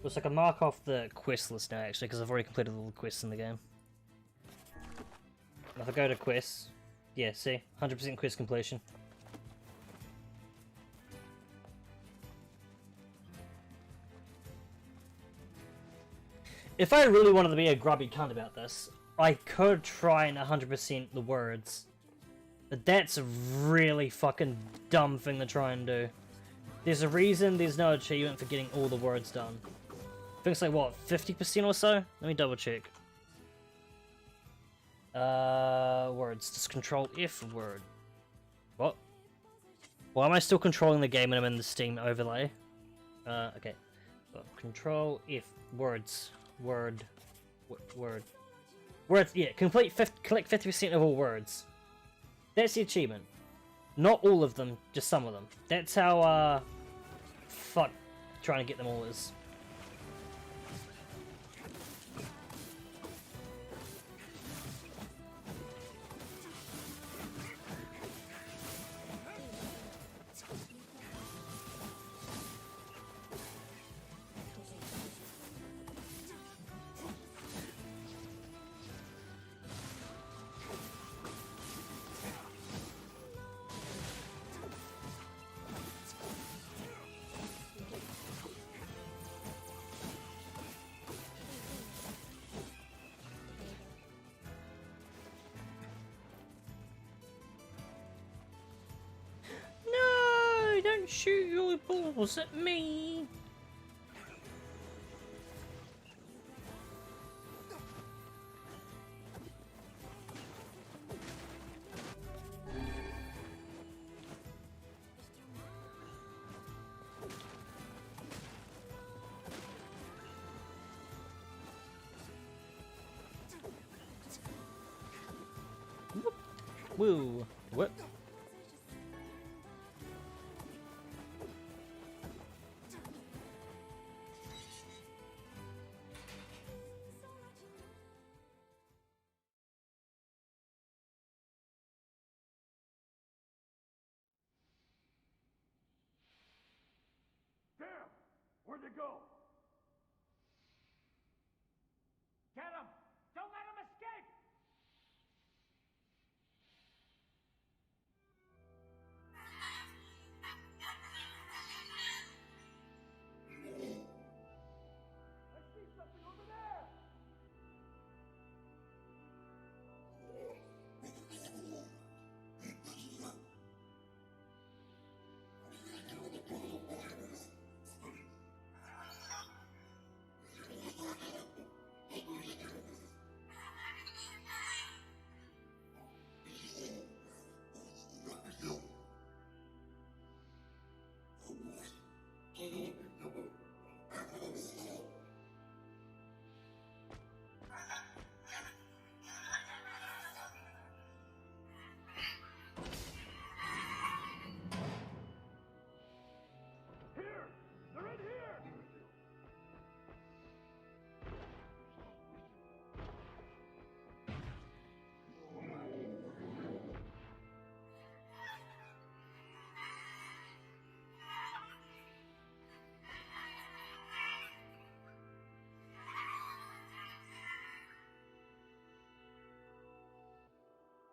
Looks like I mark off the quest list now, actually, because I've already completed all the quests in the game. If I go to quests, yeah, see, 100% quest completion. If I really wanted to be a grubby cunt about this, I could try and 100% the words. But that's a really fucking dumb thing to try and do. There's a reason there's no achievement for getting all the words done. I think it's like, what, 50% or so? Let me double check. Words. Just control F word. What? Why am I still controlling the game when I'm in the Steam overlay? Okay. So, control F. Words. Word. Word. Words, yeah. Collect 50% of all words. That's the achievement. Not all of them, just some of them. That's how, fuck trying to get them all is. Don't shoot your balls at me! Woo! What? Where'd they go? Get him! Don't let him escape! I see something over there! Here! They're in here!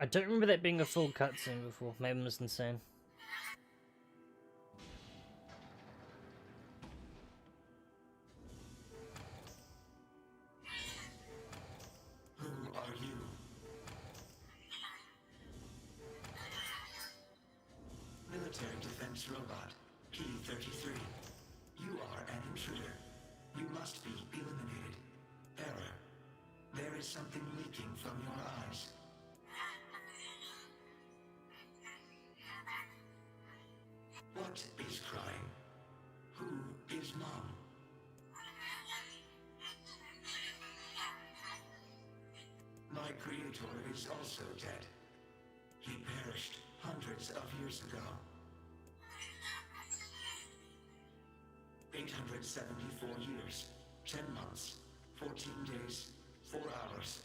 I don't remember that being a full cutscene before. Maybe I'm just insane. Who are you? Military defense robot, P-33. You are an intruder. You must be eliminated. Error. There is something leaking from your eyes. What is crying? Who is Mom? My creator is also dead. He perished hundreds of years ago. 874 years, 10 months, 14 days, 4 hours,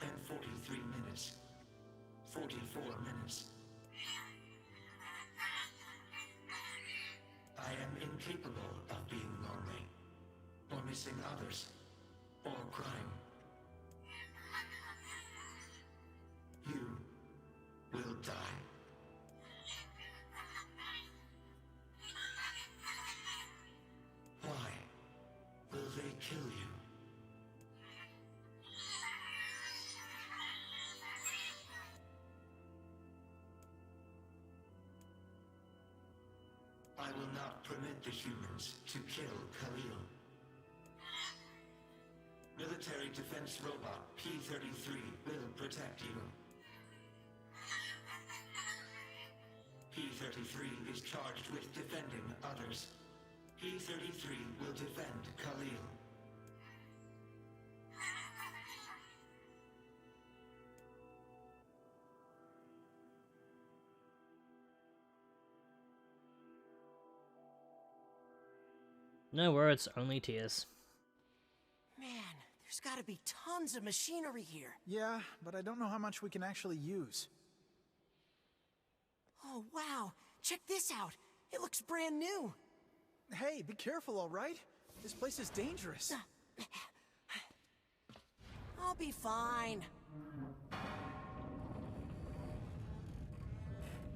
and 43 minutes. 44 minutes. I am incapable of being lonely, or missing others, or crying. You will die. Why will they kill you? I will not permit the humans to kill Khalil. Military defense robot P-33 will protect you. P-33 is charged with defending others. P-33 will defend Khalil. No words, only tears. Man, there's gotta be tons of machinery here. Yeah, but I don't know how much we can actually use. Oh, wow. Check this out. It looks brand new. Hey, be careful, all right? This place is dangerous. I'll be fine.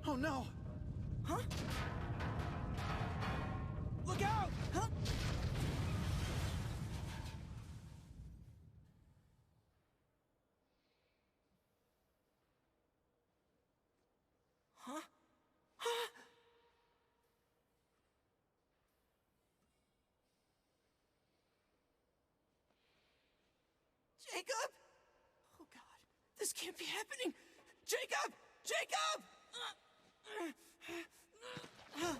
Oh no! Huh? Look out! Huh? Huh? Huh? Jacob? Oh God, this can't be happening. Jacob! Jacob! No!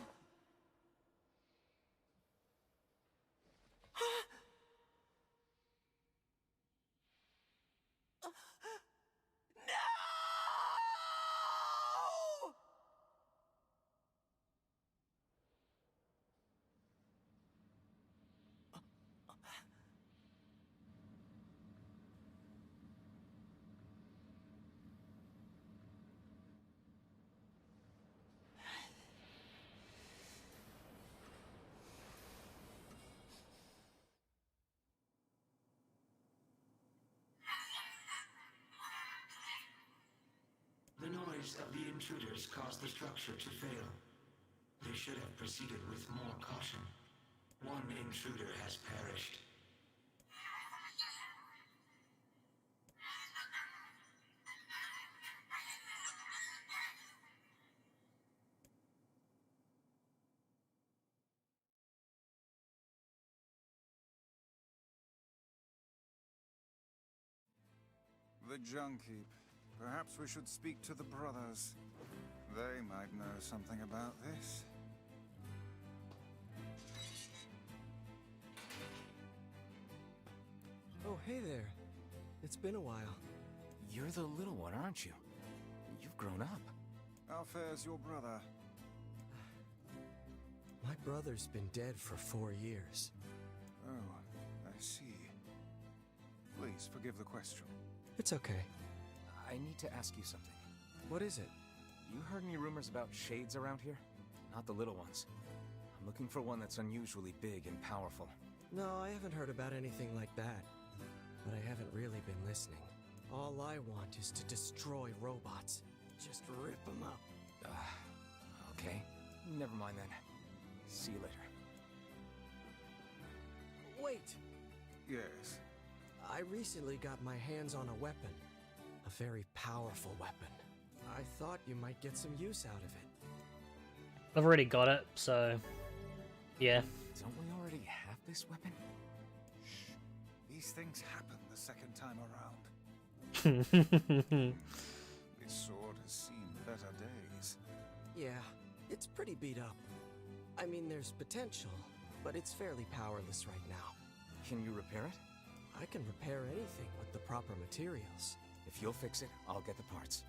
noise of the intruders caused the structure to fail. They should have proceeded with more caution. One intruder has perished. The junk heap. Perhaps we should speak to the brothers. They might know something about this. Oh, hey there. It's been a while. You're the little one, aren't you? You've grown up. How fares your brother? My brother's been dead for 4 years. Oh, I see. Please forgive the question. It's okay. I need to ask you something. What is it? You heard any rumors about shades around here? Not the little ones. I'm looking for one that's unusually big and powerful. No, I haven't heard about anything like that. But I haven't really been listening. All I want is to destroy robots. Just rip them up. Okay. Never mind then. See you later. Wait! Yes. I recently got my hands on a weapon. A very powerful weapon. I thought you might get some use out of it. I've already got it, so yeah. Don't we already have this weapon? Shh. These things happen the second time around. This sword has seen better days. Yeah, it's pretty beat up. I mean, there's potential, but it's fairly powerless right now. Can you repair it? I can repair anything with the proper materials. If you'll fix it, I'll get the parts.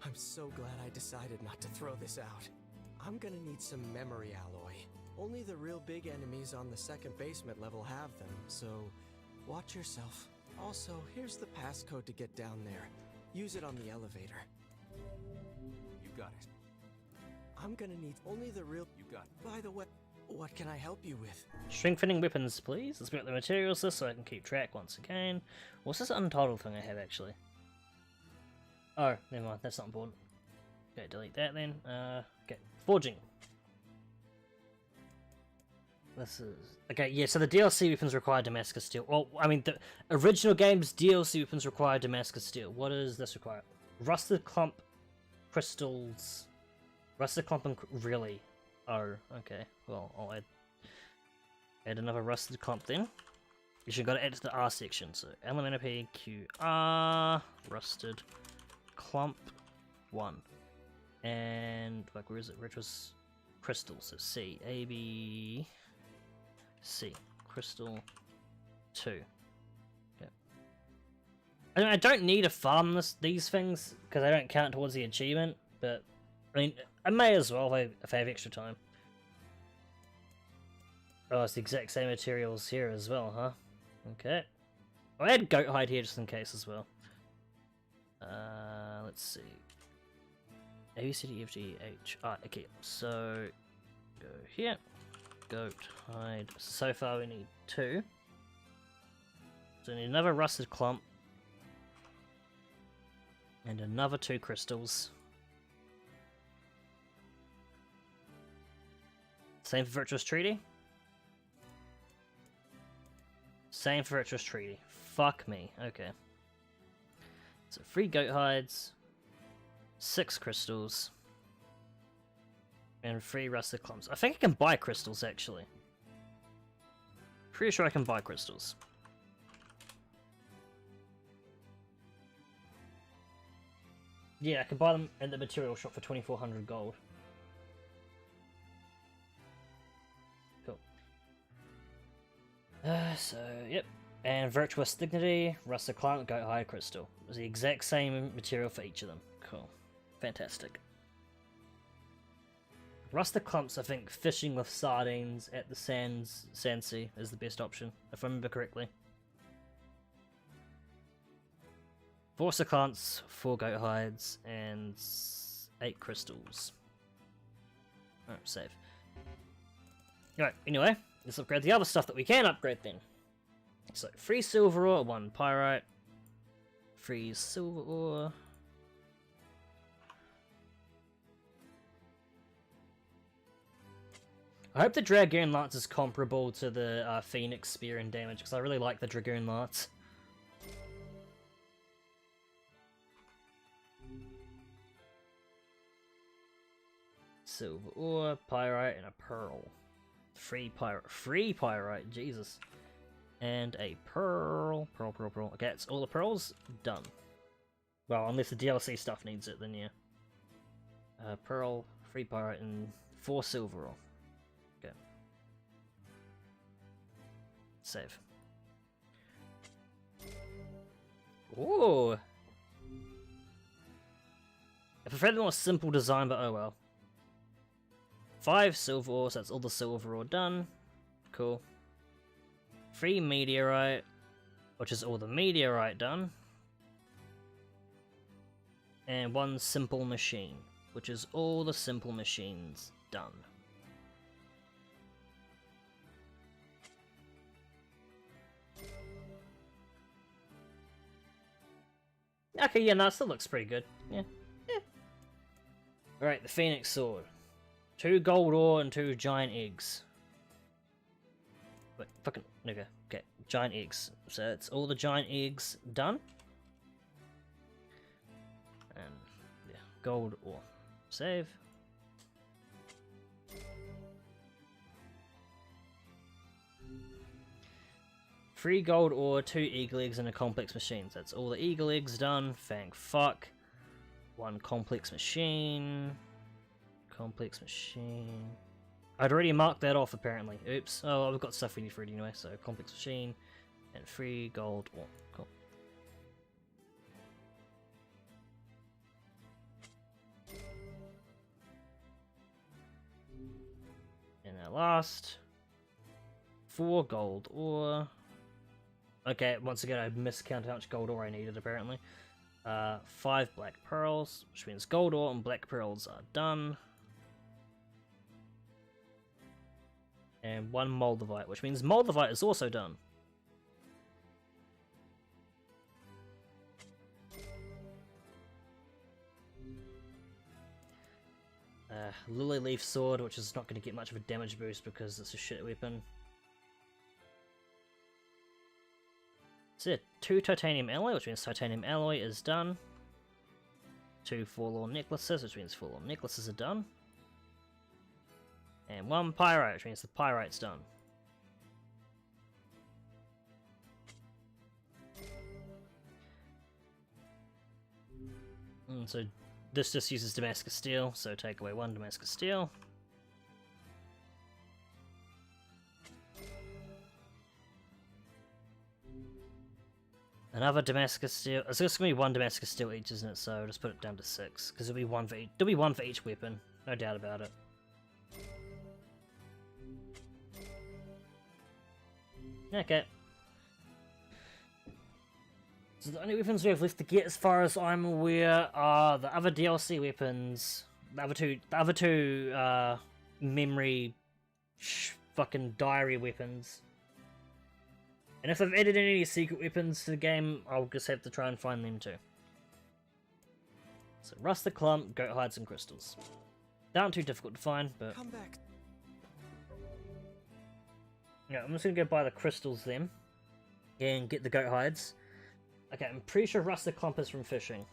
I'm so glad I decided not to throw this out. I'm gonna need some memory alloy. Only the real big enemies on the second basement level have them, so watch yourself. Also, here's the passcode to get down there. Use it on the elevator. You got it. I'm gonna need only the real... You got it. By the way, what can I help you with? Strengthening weapons, please. Let's get the materials list so I can keep track once again. What's this untitled thing I have, actually? Oh, never mind. That's not important. Okay, delete that then. Okay, forging. This is... Okay, yeah, so the DLC weapons require Damascus steel. Well, I mean, the original game's DLC weapons require Damascus steel. What does this require? Rusted clump crystals. Rusted clump and... Really? Oh, okay. Well, I'll add another rusted clump then. You should got to add it to the R section. So, Elemental QR rusted clump 1. And, like, where is it? Which was crystal. So, C. A, B, C. Crystal 2. Okay. I don't need to farm these things, because I don't count towards the achievement, but, I mean, I may as well if I have extra time. Oh, it's the exact same materials here as well, huh? Okay. I'll add goat hide here just in case as well. Let's see. A, B, C, D, E, F, G, H, I. Okay, so go here. Goat hide. So far we need 2. So we need another rusted clump. And another 2 crystals. Same for Virtuous Treaty. Same for Virtuous Treaty. Fuck me. Okay. So 3 goat hides, 6 crystals, and 3 rusted clumps. I think I can buy crystals actually. Pretty sure I can buy crystals. Yeah, I can buy them at the material shop for 2,400 gold. Cool. So, yep. And Virtuous Dignity, Rusted Clump, Goat Hide, Crystal. It was the exact same material for each of them. Cool. Fantastic. Rusted Clumps, I think fishing with sardines at the Sandsea is the best option, if I remember correctly. 4 Rusted Clumps, 4 Goat Hides, and 8 Crystals. Alright, save. Alright, anyway, let's upgrade the other stuff that we can upgrade then. So, 3 silver ore, 1 pyrite, 3 silver ore, I hope the Dragoon Lance is comparable to the Phoenix Spear in damage, because I really like the Dragoon Lance. Silver ore, pyrite, and a pearl. Free pyrite, Jesus. And a pearl. Pearl. Okay, it's all the pearls done. Well, unless the DLC stuff needs it, then yeah. Pearl, free pyrite, and 4 silver ore. Okay. Save. Ooh! I prefer the more simple design, but oh well. 5 silver ore, so that's all the silver ore done. Cool. 3 meteorite, which is all the meteorite done. And 1 simple machine, which is all the simple machines done. Okay, yeah, no, it still looks pretty good. Yeah. Alright, the Phoenix Sword. 2 gold ore and 2 giant eggs. Wait, fucking, okay, giant eggs. So it's all the giant eggs done. And, yeah, gold ore. Save. Free gold ore, 2 eagle eggs, and a complex machine. So that's all the eagle eggs done. Thank fuck. 1 complex machine. Complex machine. I'd already marked that off apparently. Oops. Oh, we've got stuff we need for it anyway. So complex machine and free gold ore. Cool. And our last 4 gold ore. Okay, once again I miscounted how much gold ore I needed apparently. 5 black pearls, which means gold ore and black pearls are done. And 1 moldavite, which means moldavite is also done. Lily leaf sword, which is not going to get much of a damage boost because it's a shit weapon. So 2 titanium alloy, which means titanium alloy is done. 2 forlorn necklaces, which means forlorn necklaces are done. And 1 pyrite, which means the pyrite's done. So this just uses Damascus steel, so take away 1 Damascus steel. Another Damascus steel. It's just gonna be 1 Damascus steel each, isn't it? So I'll just put it down to 6, because it'll be 1 for each. There'll be 1 for each weapon, no doubt about it. Okay. So the only weapons we have left to get, as far as I'm aware, are the other DLC weapons. The other two memory fucking diary weapons. And if they've added any secret weapons to the game, I'll just have to try and find them too. So rusted clump, goat hides, and crystals. They aren't too difficult to find, but Come back. yeah, I'm just gonna go buy the crystals then, and get the goat hides. Okay, I'm pretty sure rusted clump is from fishing.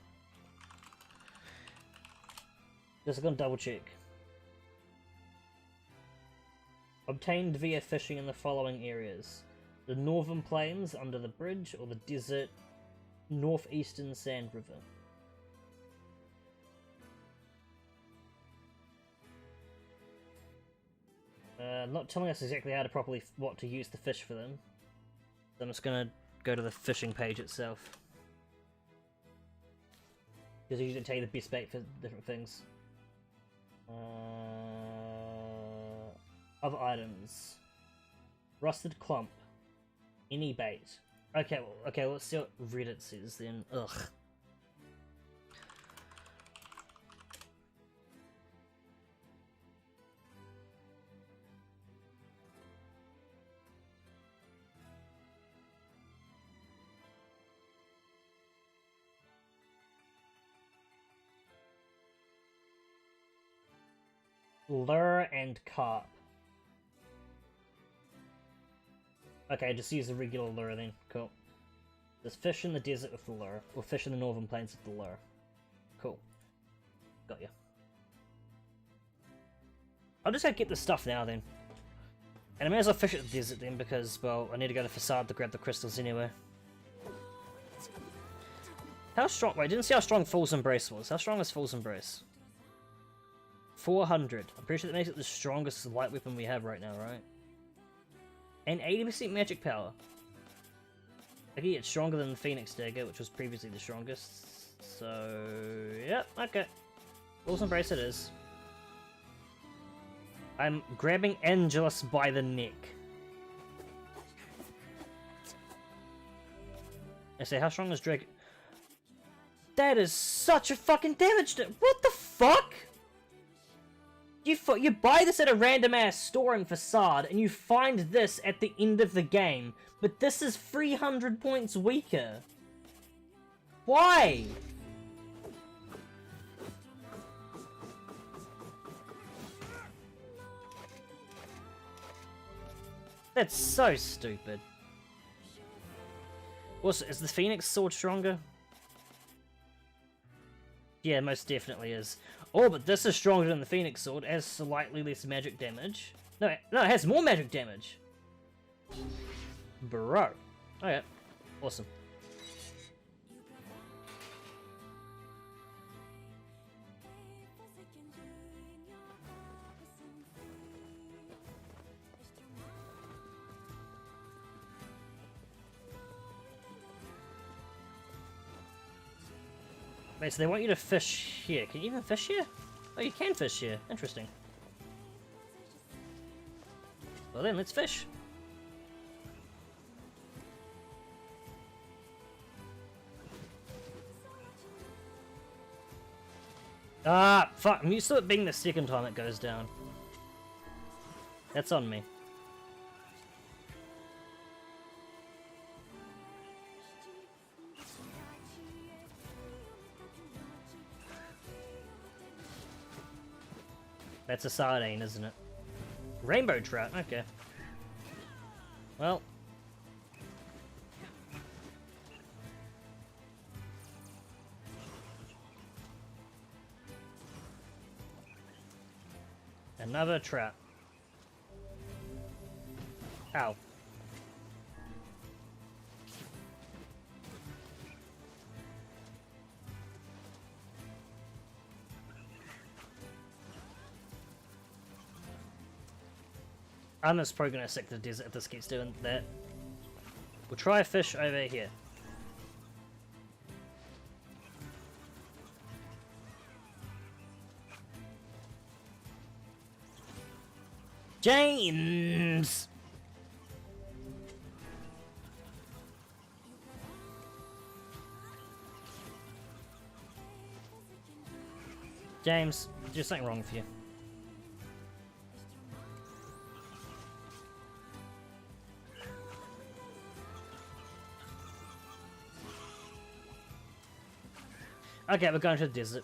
Just gonna double check. Obtained via fishing in the following areas: the northern plains under the bridge, or the desert northeastern sand river. Not telling us exactly how to what to use to fish for them. So I'm just gonna go to the fishing page itself. Because I usually tell you the best bait for different things. Other items. Rusted clump. Any bait. Okay, let's see what Reddit says then. Ugh. Lure and carp. Okay, just use the regular lure then. Cool. There's fish in the desert with the lure, or fish in the northern plains with the lure. Cool. Got ya. I'll just go get the stuff now then. And I may as well fish at the desert then because, well, I need to go to Facade to grab the crystals anyway. How strong? Wait, I didn't see how strong Fool's Embrace was. How strong is Fool's Embrace? 400. I'm pretty sure that makes it the strongest light weapon we have right now, right? And 80% magic power. Okay, it's stronger than the Phoenix Dagger, which was previously the strongest. So, yep, okay. Fool's Embrace it is. I'm grabbing Angelus by the neck. I say, how strong is Drake? That is such a fucking damage. What the fuck? You buy this at a random ass store in Facade, and you find this at the end of the game, but this is 300 points weaker. Why? That's so stupid. Also, is the Phoenix Sword stronger? Yeah, most definitely is. Oh, but this is stronger than the Phoenix Sword. It has slightly less magic damage. No, it has more magic damage. Bro. Okay. Awesome. Wait, so they want you to fish here. Can you even fish here? Oh, you can fish here. Interesting. Well then, let's fish. Ah, fuck. I'm used to it being the second time it goes down. That's on me. That's a sardine, isn't it? Rainbow trout, okay. Well. Another trout. Ow. I'm just probably gonna stick to the desert if this keeps doing that. We'll try a fish over here. James! James, there's something wrong with you. Okay, we're going to the desert.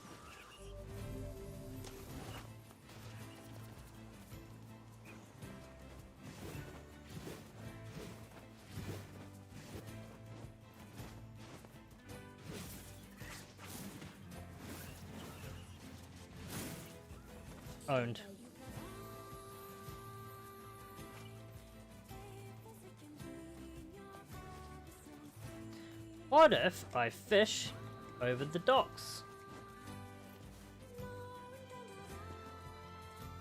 Owned. What if I fish over the docks?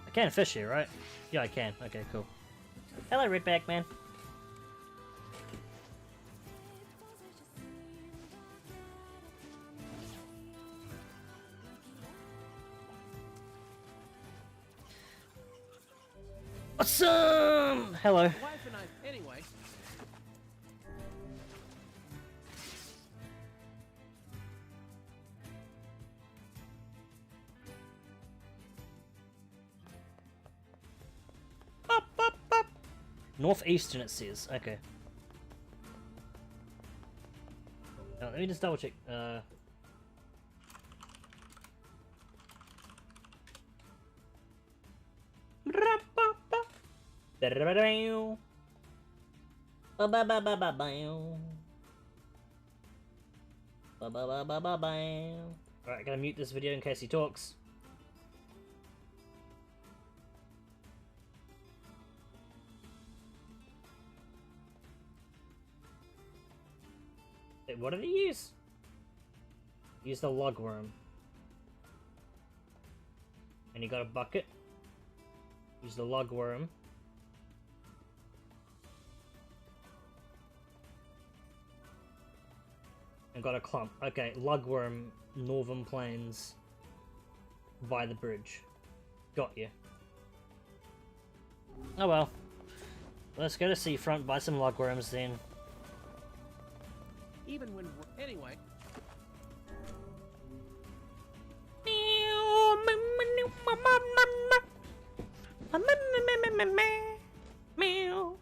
I can fish here, right? Yeah, I can. Okay, cool. Hello, Redback man. Awesome! Hello. Wife and I, anyway. Northeastern it says. Okay. Now, let me just double check. Ba ba ba ba ba bam. Ba ba ba ba ba bam. Alright, gotta mute this video in case he talks. Wait, what did he use? Use the lugworm. And he got a bucket. Use the lugworm. And got a clump. Okay, lugworm, Northern Plains. By the bridge. Got you. Oh well. Let's go to seafront, buy some lugworms then. Even when... Anyway. Meow.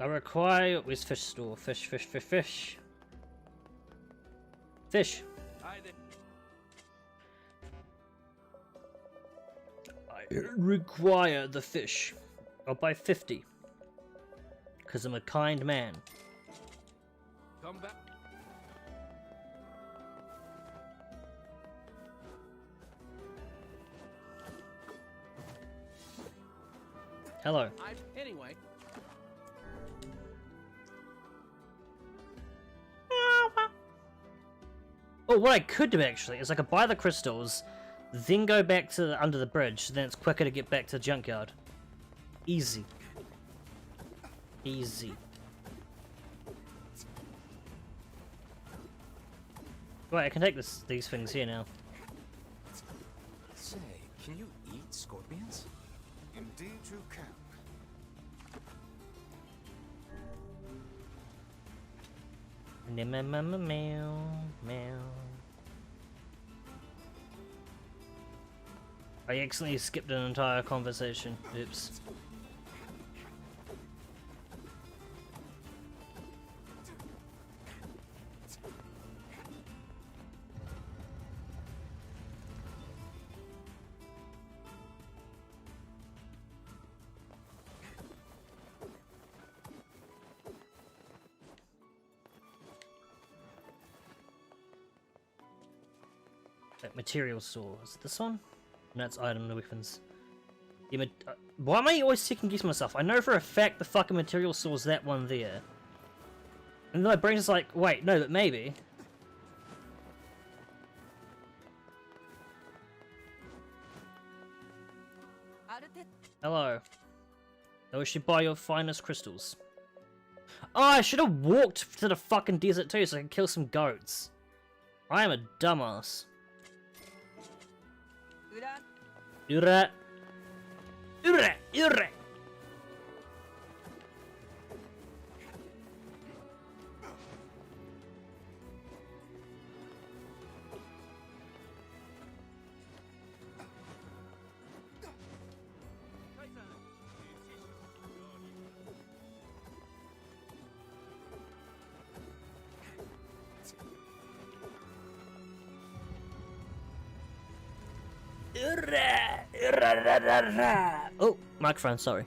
I require... Where's fish store? Fish, fish, fish, fish. Fish. Hi there. I require the fish. I'll buy 50. Because I'm a kind man. Come back. Hello. Anyway. Oh, what I could do actually is I could buy the crystals, then go back to under the bridge, then it's quicker to get back to the junkyard. Easy. Easy. Right, I can take these things here now. Say, can you eat scorpions? Indeed you can. Meow, meow. I accidentally skipped an entire conversation. Oops. That material saw. Is it this one? No, it's item, the weapons. Yeah, why am I always second guessing myself? I know for a fact the fucking material saw is that one there. And then my brain's just like, wait, no, but maybe. Hello. I wish you buy your finest crystals. Oh, I should have walked to the fucking desert too so I could kill some goats. I am a dumbass. Ura. Ura. Ura. Oh, microphone, sorry.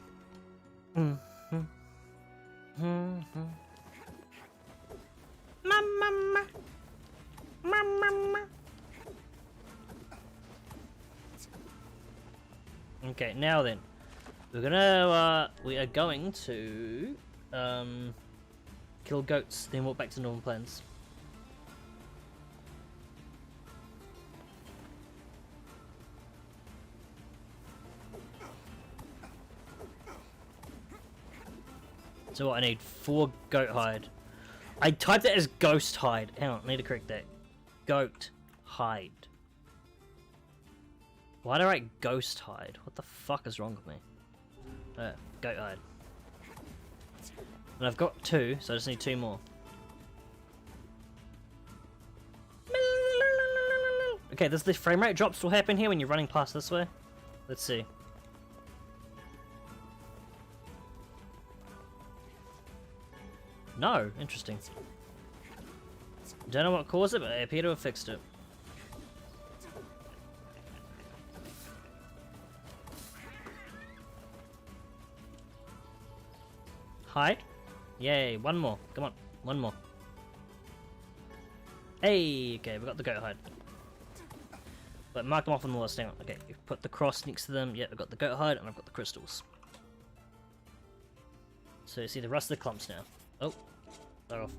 Okay, now then. We are going to, kill goats, then walk back to Northern Plains. So what, I need 4 goat hide. I typed it as ghost hide. Hang on, I need to correct that. Goat hide. Why do I write ghost hide? What the fuck is wrong with me? Goat hide. And I've got 2, so I just need 2 more. Okay, does the frame rate drop still happen here when you're running past this way? Let's see. No, interesting. Don't know what caused it, but I appear to have fixed it. Hide? Yay, one more. Come on, one more. Hey, okay, we got the goat hide. But mark them off on the list, hang on. Okay, you put the cross next to them. Yeah, I've got the goat hide and I've got the crystals. So you see the rest of the clumps now. Oh, they're off.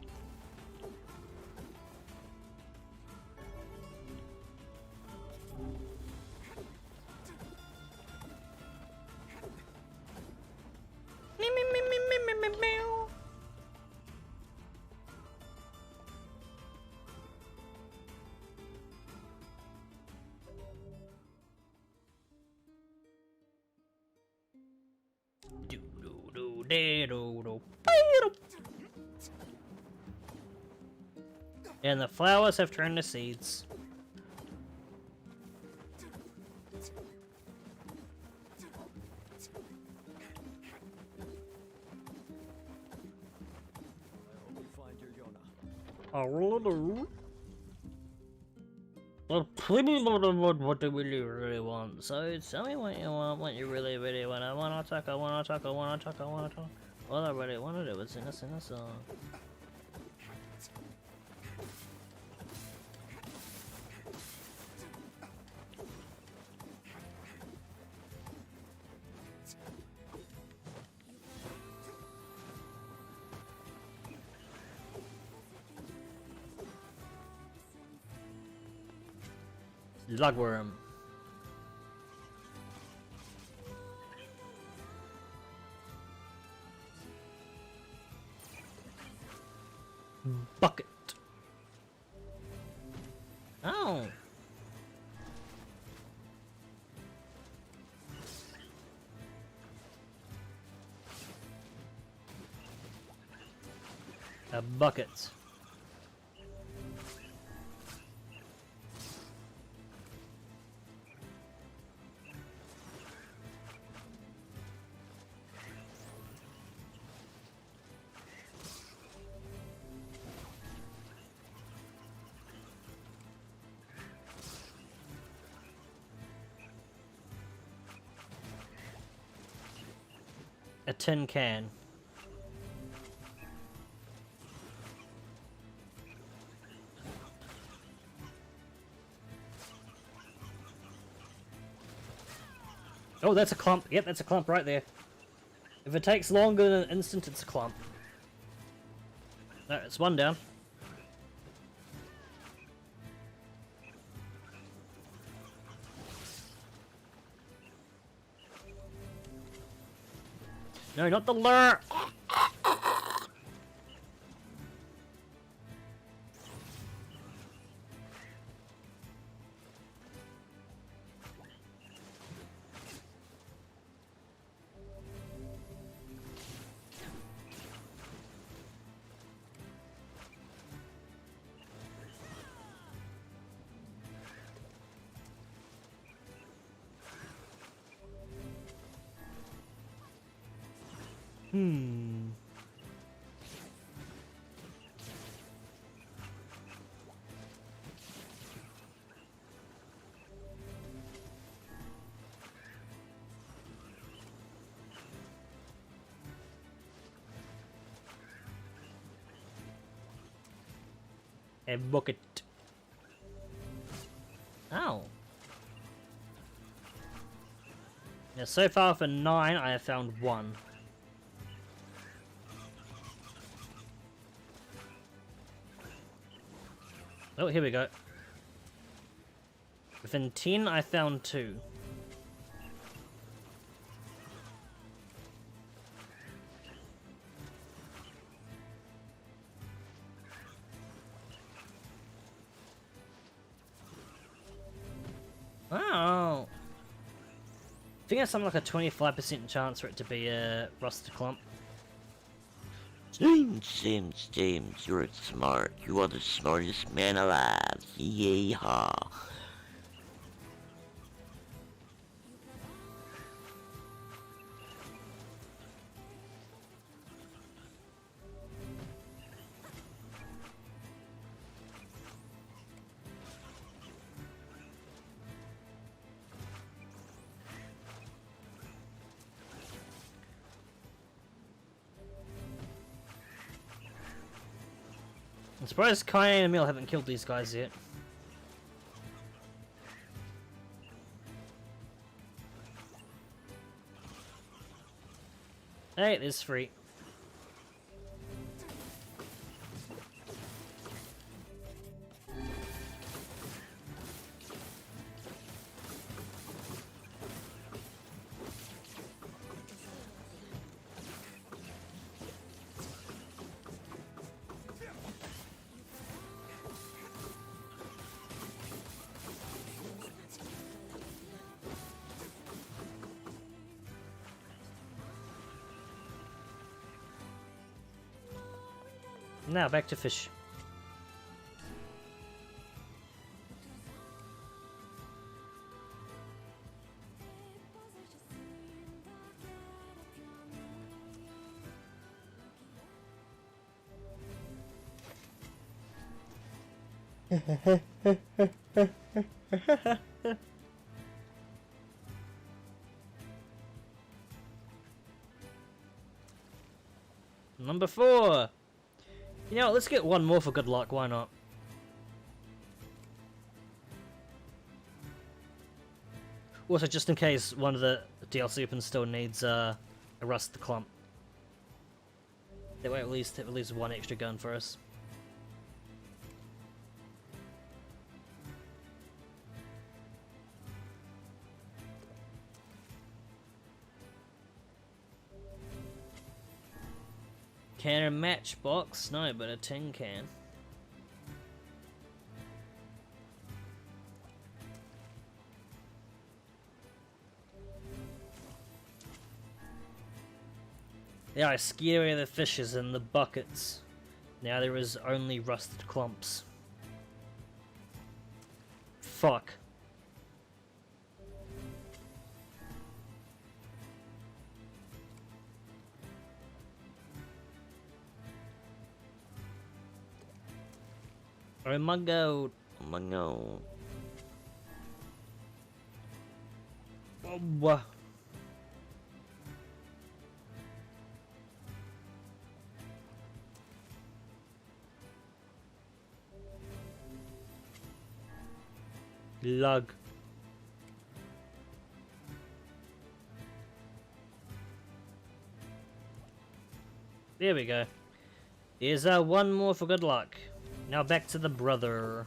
And the flowers have turned to seeds. Well, please, what do we really want? So tell me what you want, what you really want. I wanna talk, I wanna talk, I wanna talk, I wanna talk. All I really wanna do is sing a song. Lugworm. Bucket. Oh. A bucket. A tin can. Oh, that's a clump. Yep, that's a clump right there. If it takes longer than an instant, it's a clump. No, it's one down. No, not the lure! A bucket. Ow. Yeah, so far for 9, I have found 1. Oh, here we go. Within 10, I found 2. Wow. I think it's something like a 25% chance for it to be a rusted clump. James, you're smart. You are the smartest man alive. Yeehaw. I'm surprised Kai and Emil haven't killed these guys yet. Hey, this is free. Now back to fish. Number 4. You know, let's get one more for good luck, why not? Also, just in case one of the DLC weapons still needs a rust clump. That way at least have at least one extra gun for us. Can a matchbox? No, but a tin can. Yeah, I scared away the fishes in the buckets. Now there is only rusted clumps. Fuck. Oh my god. Oh my god. Oh, wow. Lug. There we go. Here's one more for good luck. Now back to the brother.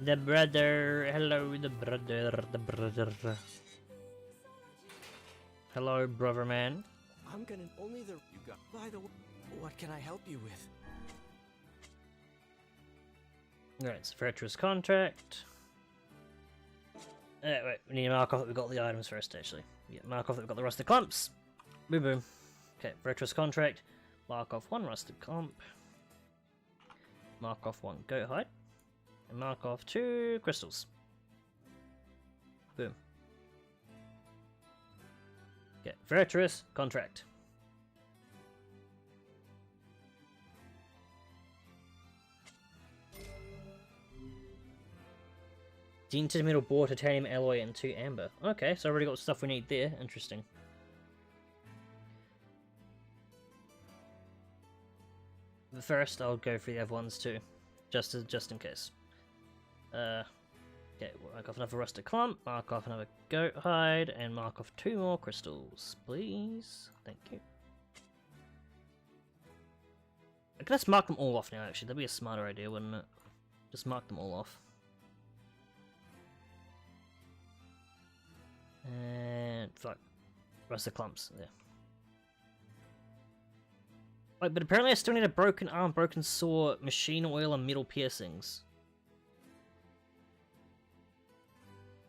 The brother, hello, the brother. Hello, brother man. I'm gonna only the you got. By the way, what can I help you with? Alright, so virtuous contract. Wait, we need to mark off that we got the items first, actually. Yeah, mark off that we got the rusted clumps. Boom, boom. Okay, virtuous contract. Mark off one rusted clump. Mark off one goat hide. And mark off 2 crystals. Boom. Okay, virtuous contract. Tinted metal bore, titanium alloy, and 2 amber. Okay, so I already got stuff we need there. Interesting. But first, I'll go for the other ones too, just in case. Okay, mark off another rusted clump, mark off another goat hide, and mark off 2 more crystals, please. Thank you. Okay, let's mark them all off now, actually. That'd be a smarter idea, wouldn't it? Just mark them all off. And fuck. Rusted clumps, there. Wait, but apparently I still need a broken arm, broken saw, machine oil, and metal piercings.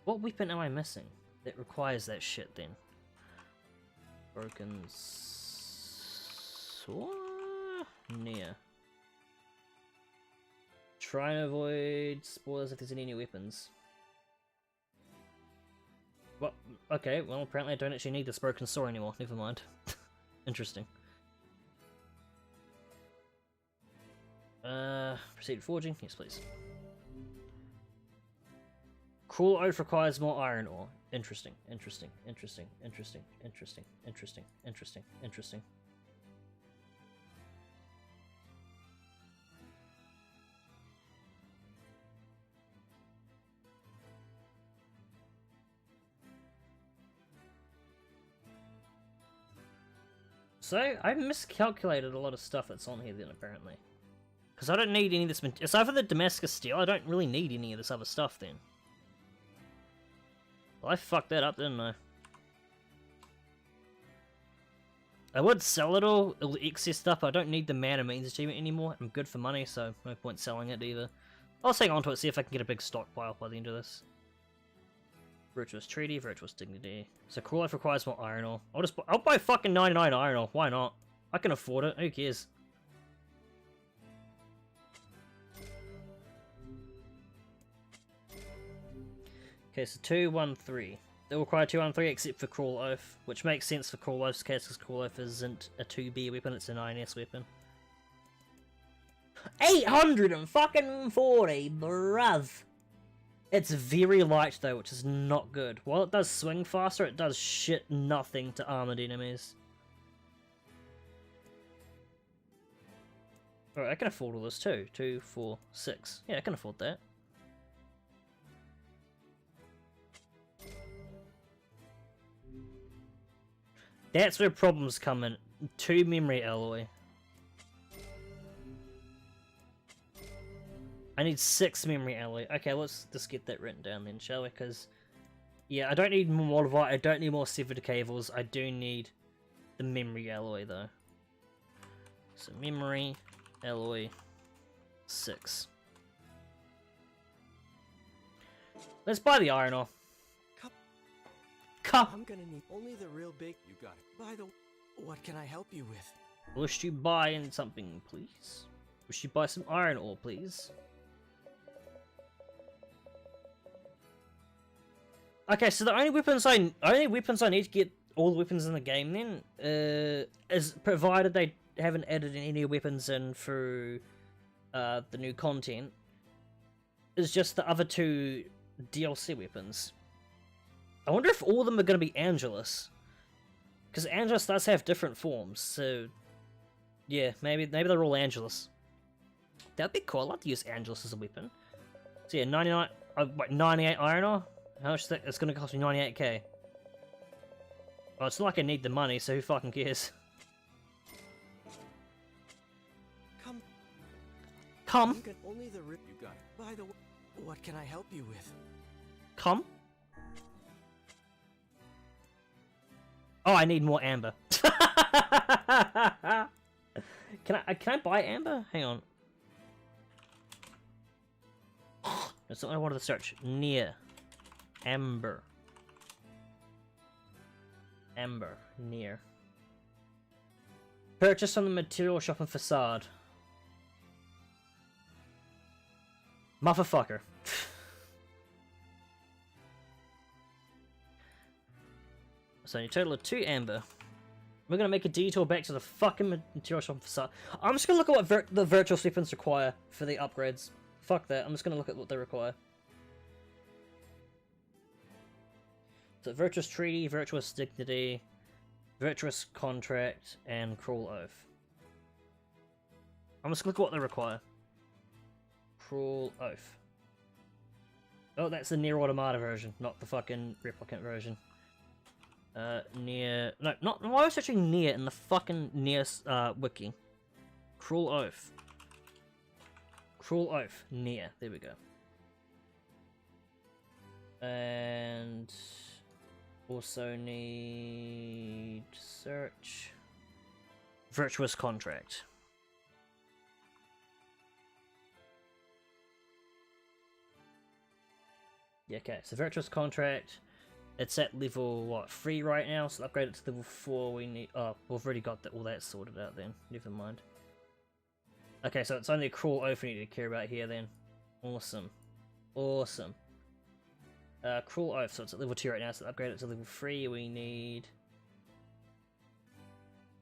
What weapon am I missing that requires that shit then? Broken sword? Near. Try and avoid spoilers if there's any new weapons. Well, okay, well apparently I don't actually need this broken sword anymore, never mind. Interesting. Proceed forging? Yes, please. Cruel Oath requires more iron ore. Interesting, interesting, interesting, interesting, interesting, interesting, interesting, interesting. So, I miscalculated a lot of stuff that's on here then, apparently. Because I don't need any of this... Aside from the Damascus steel, I don't really need any of this other stuff then. Well, I fucked that up, didn't I? I would sell it all the excess stuff, but I don't need the Man of Means achievement anymore. I'm good for money, so no point selling it either. I'll hang on to it, see if I can get a big stockpile by the end of this. Virtuous Treaty, Virtuous Dignity. So Cruel Life requires more iron ore. I'll buy fucking 99 iron ore. Why not? I can afford it. Who cares? Okay, so 213. They require 213 except for Cruel Oath, which makes sense for Cruel Oath's case because Cruel Oath isn't a 2B weapon, it's an 9S weapon. 840, bruv! It's very light though, which is not good. While it does swing faster, it does shit nothing to armored enemies. Alright, I can afford all this too. 2, 4, 6. Yeah, I can afford that. That's where problems come in. 2 memory alloy. I need 6 memory alloy. Okay, let's just get that written down then, shall we? Because, yeah, I don't need more Molivite, I don't need more severed cables, I do need the memory alloy though. So memory alloy 6. Let's buy the iron ore. I'm gonna need only the real big. You got it. By the, what can I help you with? Wish you buy in something, please? Wish you buy some iron ore, please? Okay, so the only weapons I need to get all the weapons in the game then is provided they haven't added any weapons in through the new content, is just the other 2 DLC weapons. I wonder if all of them are going to be Angelus, because Angelus does have different forms. So yeah, maybe they're all Angelus. That'd be cool. I'd like to use Angelus as a weapon. So yeah, 98 iron ore. How much is that? It's going to cost me 98k. Well, it's not like I need the money, so who fucking cares? Come. Only the you got it. By the way, what can I help you with? Come. Oh, I need more amber. Can I buy amber? Hang on. That's not what I wanted to search. Near. Amber. Amber. Near. Purchase from the material shop and facade. Motherfucker. So a total of 2 amber. We're gonna make a detour back to the fucking material shop and facade. I'm just gonna look at what the virtual weapons require for the upgrades. Fuck that, I'm just gonna look at what they require. So Virtuous Treaty, Virtuous Dignity, Virtuous Contract, and Cruel Oath. I'm just gonna look at what they require. Cruel Oath. Oh, that's the Nier Automata version, not the fucking replicant version. Nier... No, not... Why was I searching Nier in the fucking Nier, wiki? Cruel Oath. Cruel Oath. Nier. There we go. And... also need... search... Virtuous Contract. Yeah, okay, so Virtuous Contract, it's at level, what, 3 right now, so upgrade it to level 4, we need, oh, we've already got all that sorted out then, never mind. Okay, so it's only a Cruel Oath we need to care about here then. Awesome. Awesome. Cruel Oath, so it's at level 2 right now, so upgrade it to level 3, we need...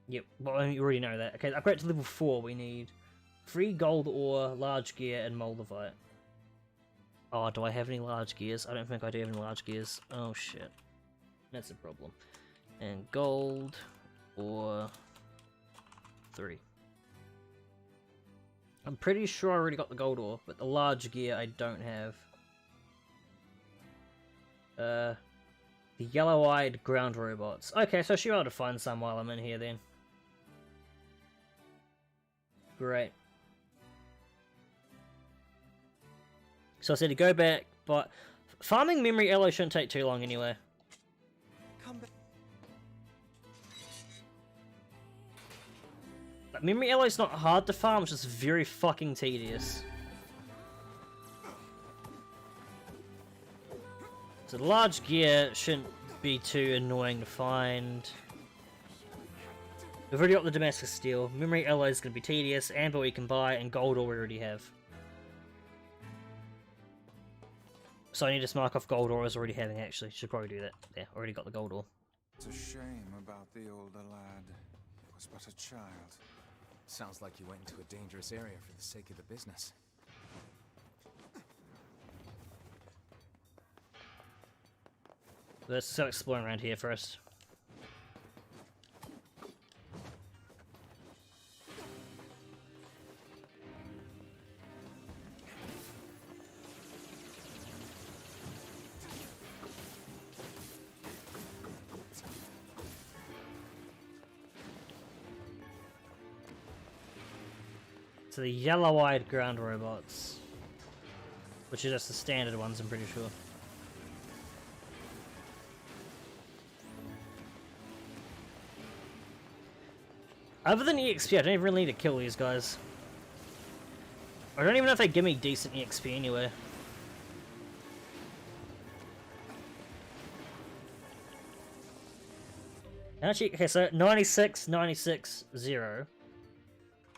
Yep, well, you already know that. Okay, upgrade it to level 4, we need 3 gold ore, large gear, and moldavite. Oh, do I have any large gears? I don't think I do have any large gears. Oh shit. That's a problem. And gold, or 3. I'm pretty sure I already got the gold ore, but the large gear I don't have. The yellow-eyed ground robots. Okay, so I should be able to find some while I'm in here then. Great. So I said to go back, but farming memory alloy shouldn't take too long anyway. Come back. Like, memory alloy's not hard to farm, it's just very fucking tedious. So the large gear shouldn't be too annoying to find. We've already got the Damascus steel. Memory alloy is going to be tedious. Amber we can buy, and gold ore we already have. So I need to mark off gold ore as already having, actually. Should probably do that. Yeah, already got the gold ore. It's a shame about the older lad. He was but a child. Sounds like you went into a dangerous area for the sake of the business. Let's start exploring around here first. So the yellow-eyed ground robots, which are just the standard ones, I'm pretty sure. Other than EXP, I don't even really need to kill these guys. I don't even know if they give me decent EXP anyway. Actually, okay, so 96, 96, 0.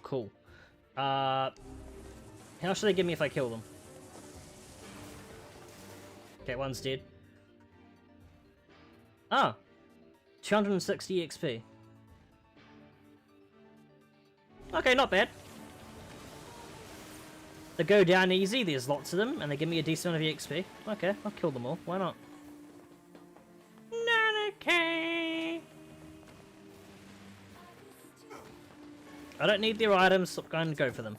Cool. How should they give me if I kill them? Okay, one's dead. Ah! 260 XP. Okay, not bad. They go down easy, there's lots of them, and they give me a decent amount of XP. Okay, I'll kill them all, why not? Okay. I don't need their items, so I'm going to go for them.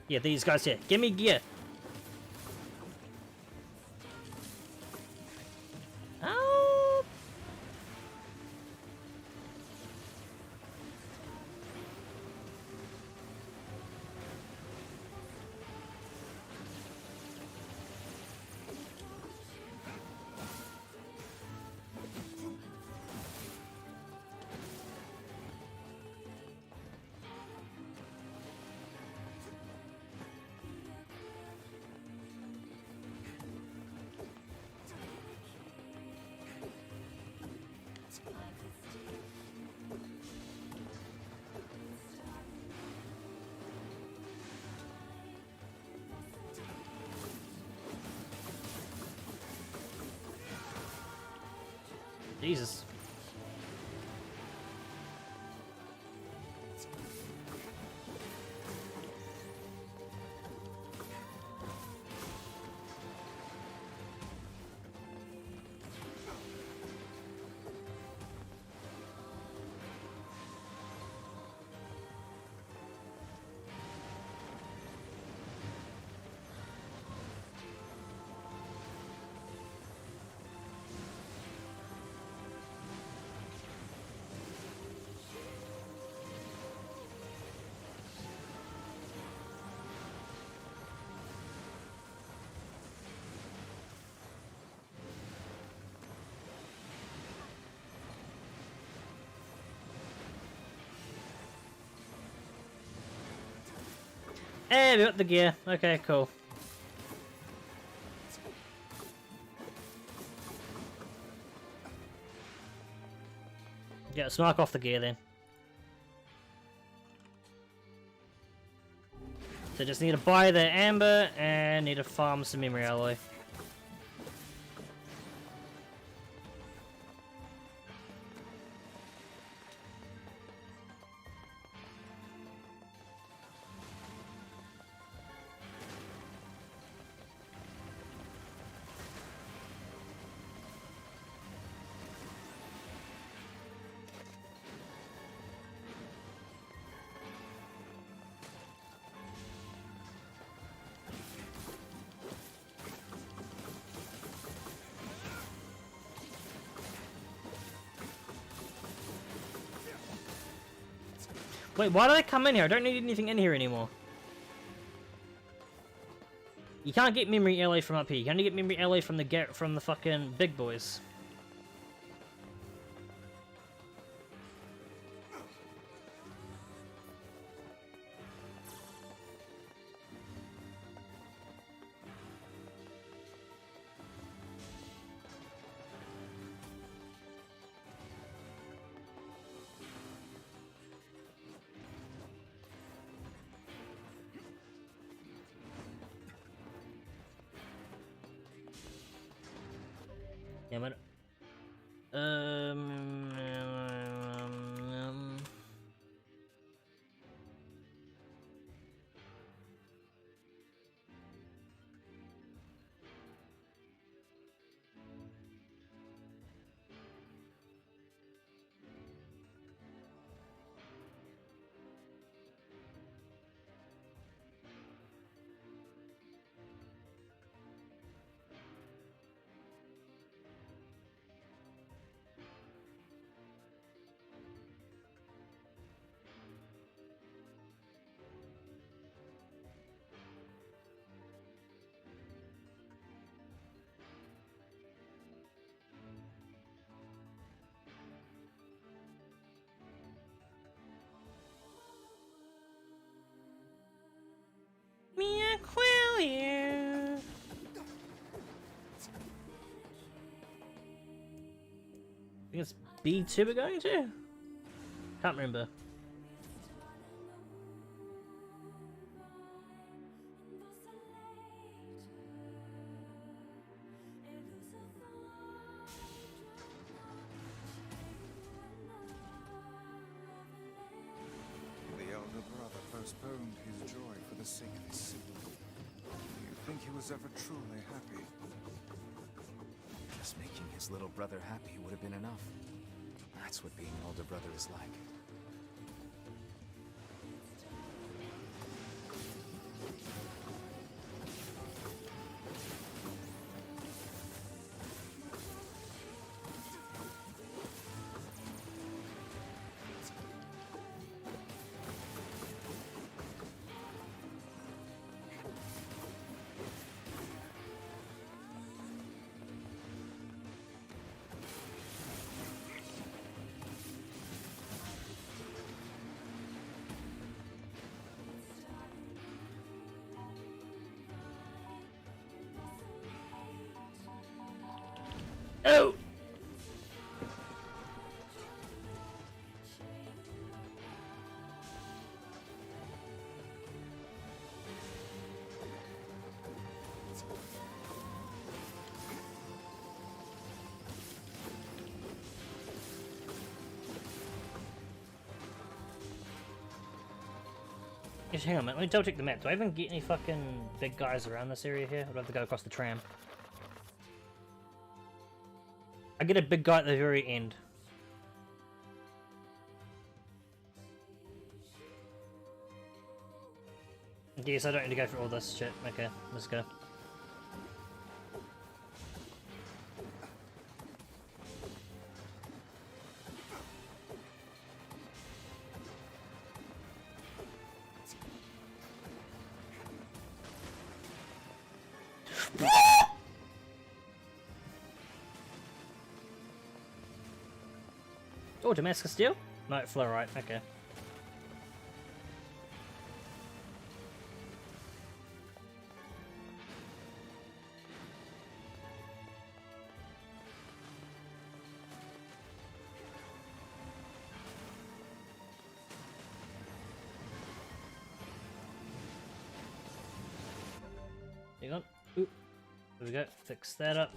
Yeah, these guys here. Give me gear. Help! Jesus. Hey, we got the gear. Okay, cool. Yeah, let's mark off the gear then. So just need to buy the amber and need to farm some memory alloy. Wait, why do they come in here? I don't need anything in here anymore. You can't get memory alloy from up here. You can only get memory alloy from the fucking big boys. Yeah, but me a quill here. I think it's B2 we're going to? Can't remember. The elder brother postponed his joy for the sake of his sin. Do you think he was ever truly happy? Just making his little brother happy would have been enough. That's what being an older brother is like. Oh! Just hang on a minute, let me double check the map. Do I even get any fucking big guys around this area here? Or do I have to go across the tram? I get a big guy at the very end. Yes, I don't need to go through all this shit. Okay, let's go. Oh, Damascus steel? No, fluorite, okay. There we go. Fix that up.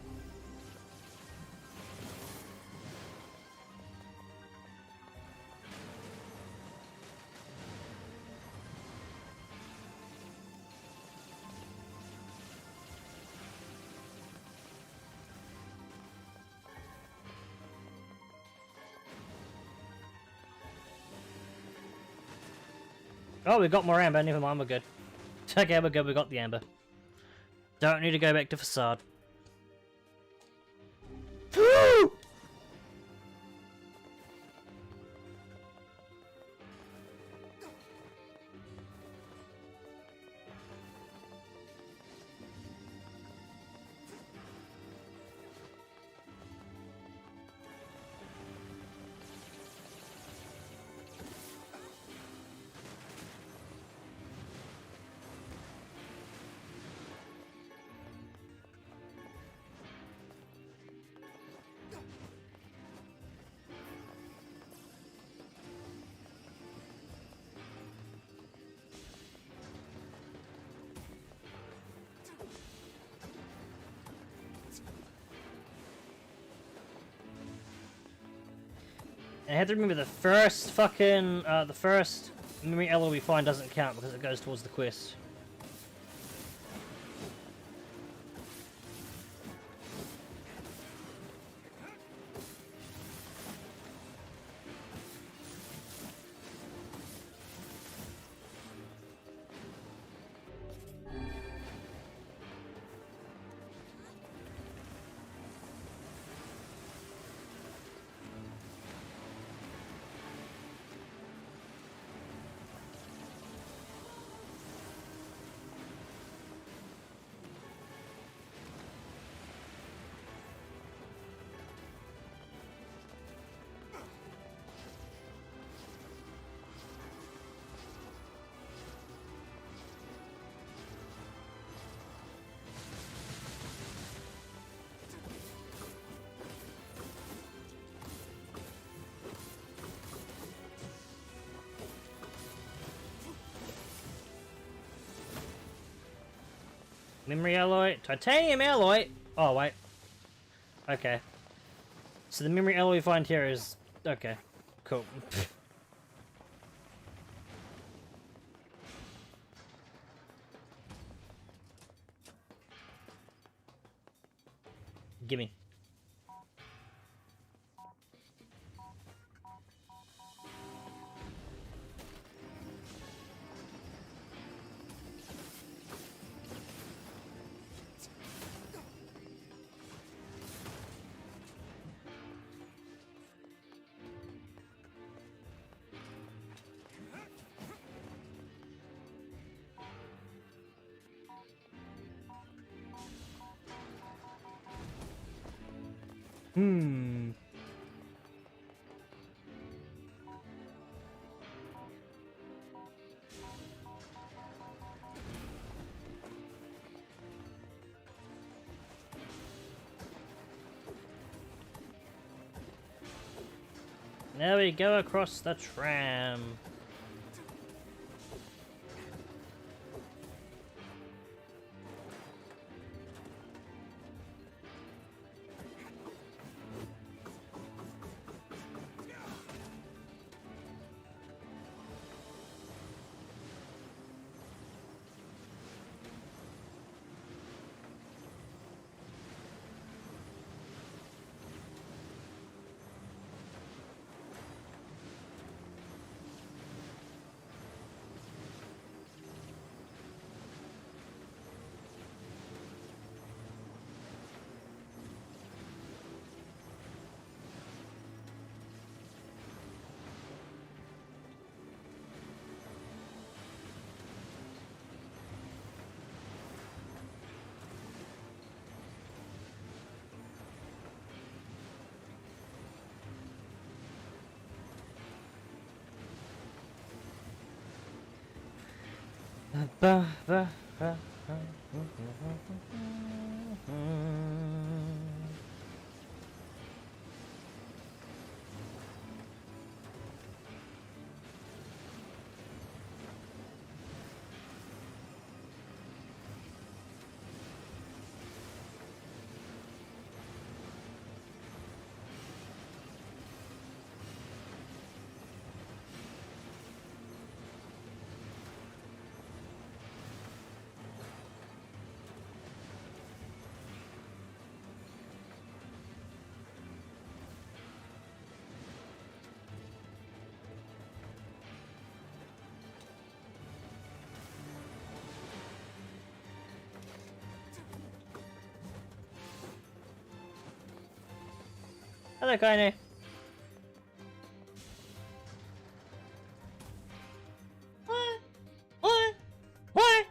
Oh, we got more amber. Never mind, we're good. Okay, we're good. We got the amber. Don't need to go back to facade. And I have to remember the first fucking, the first memory alloy we find doesn't count because it goes towards the quest. Memory alloy, titanium alloy. Oh wait. Okay. So the memory alloy we find here is okay. Cool. Gimme. Now we go across the tram. Hello, Kainu. What? What? What?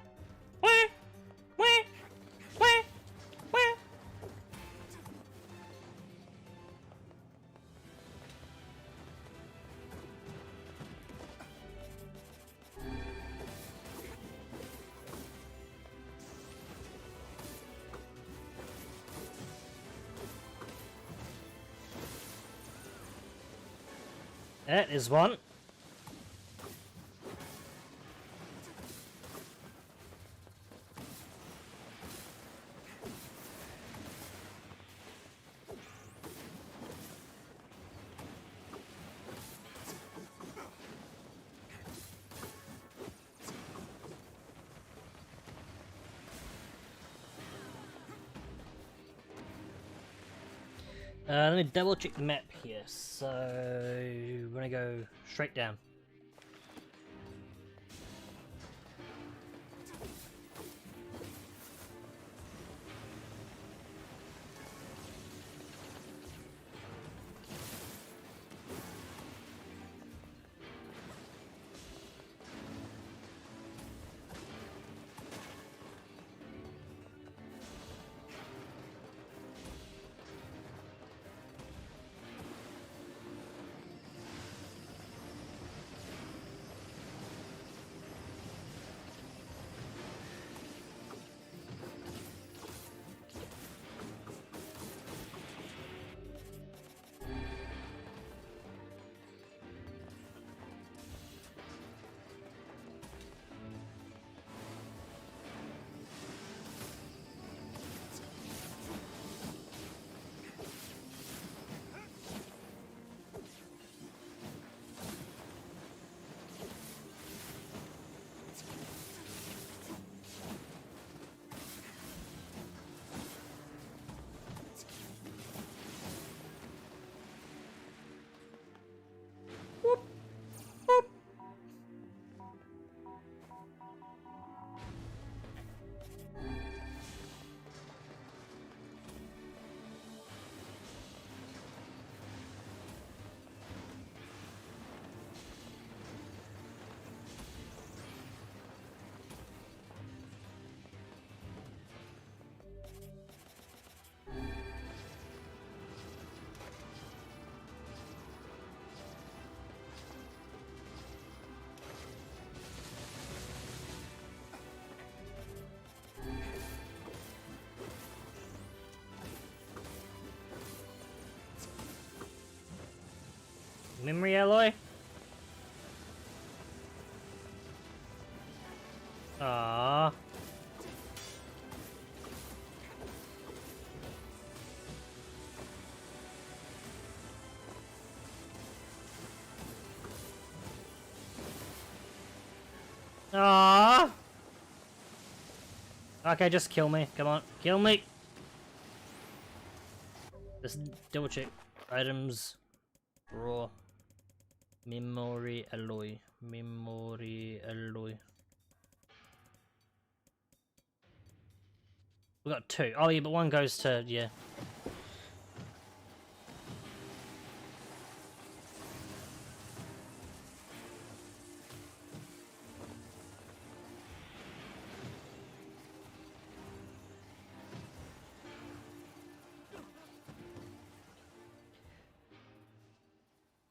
What? What? What? What? That is one. Let me double check the map here. So we're gonna go straight down. Memory alloy? Ah. Ah. Okay, just kill me. Come on, kill me. Just double check items. Raw. Memory alloy. Memory alloy. We got two. Oh yeah, but one goes to yeah.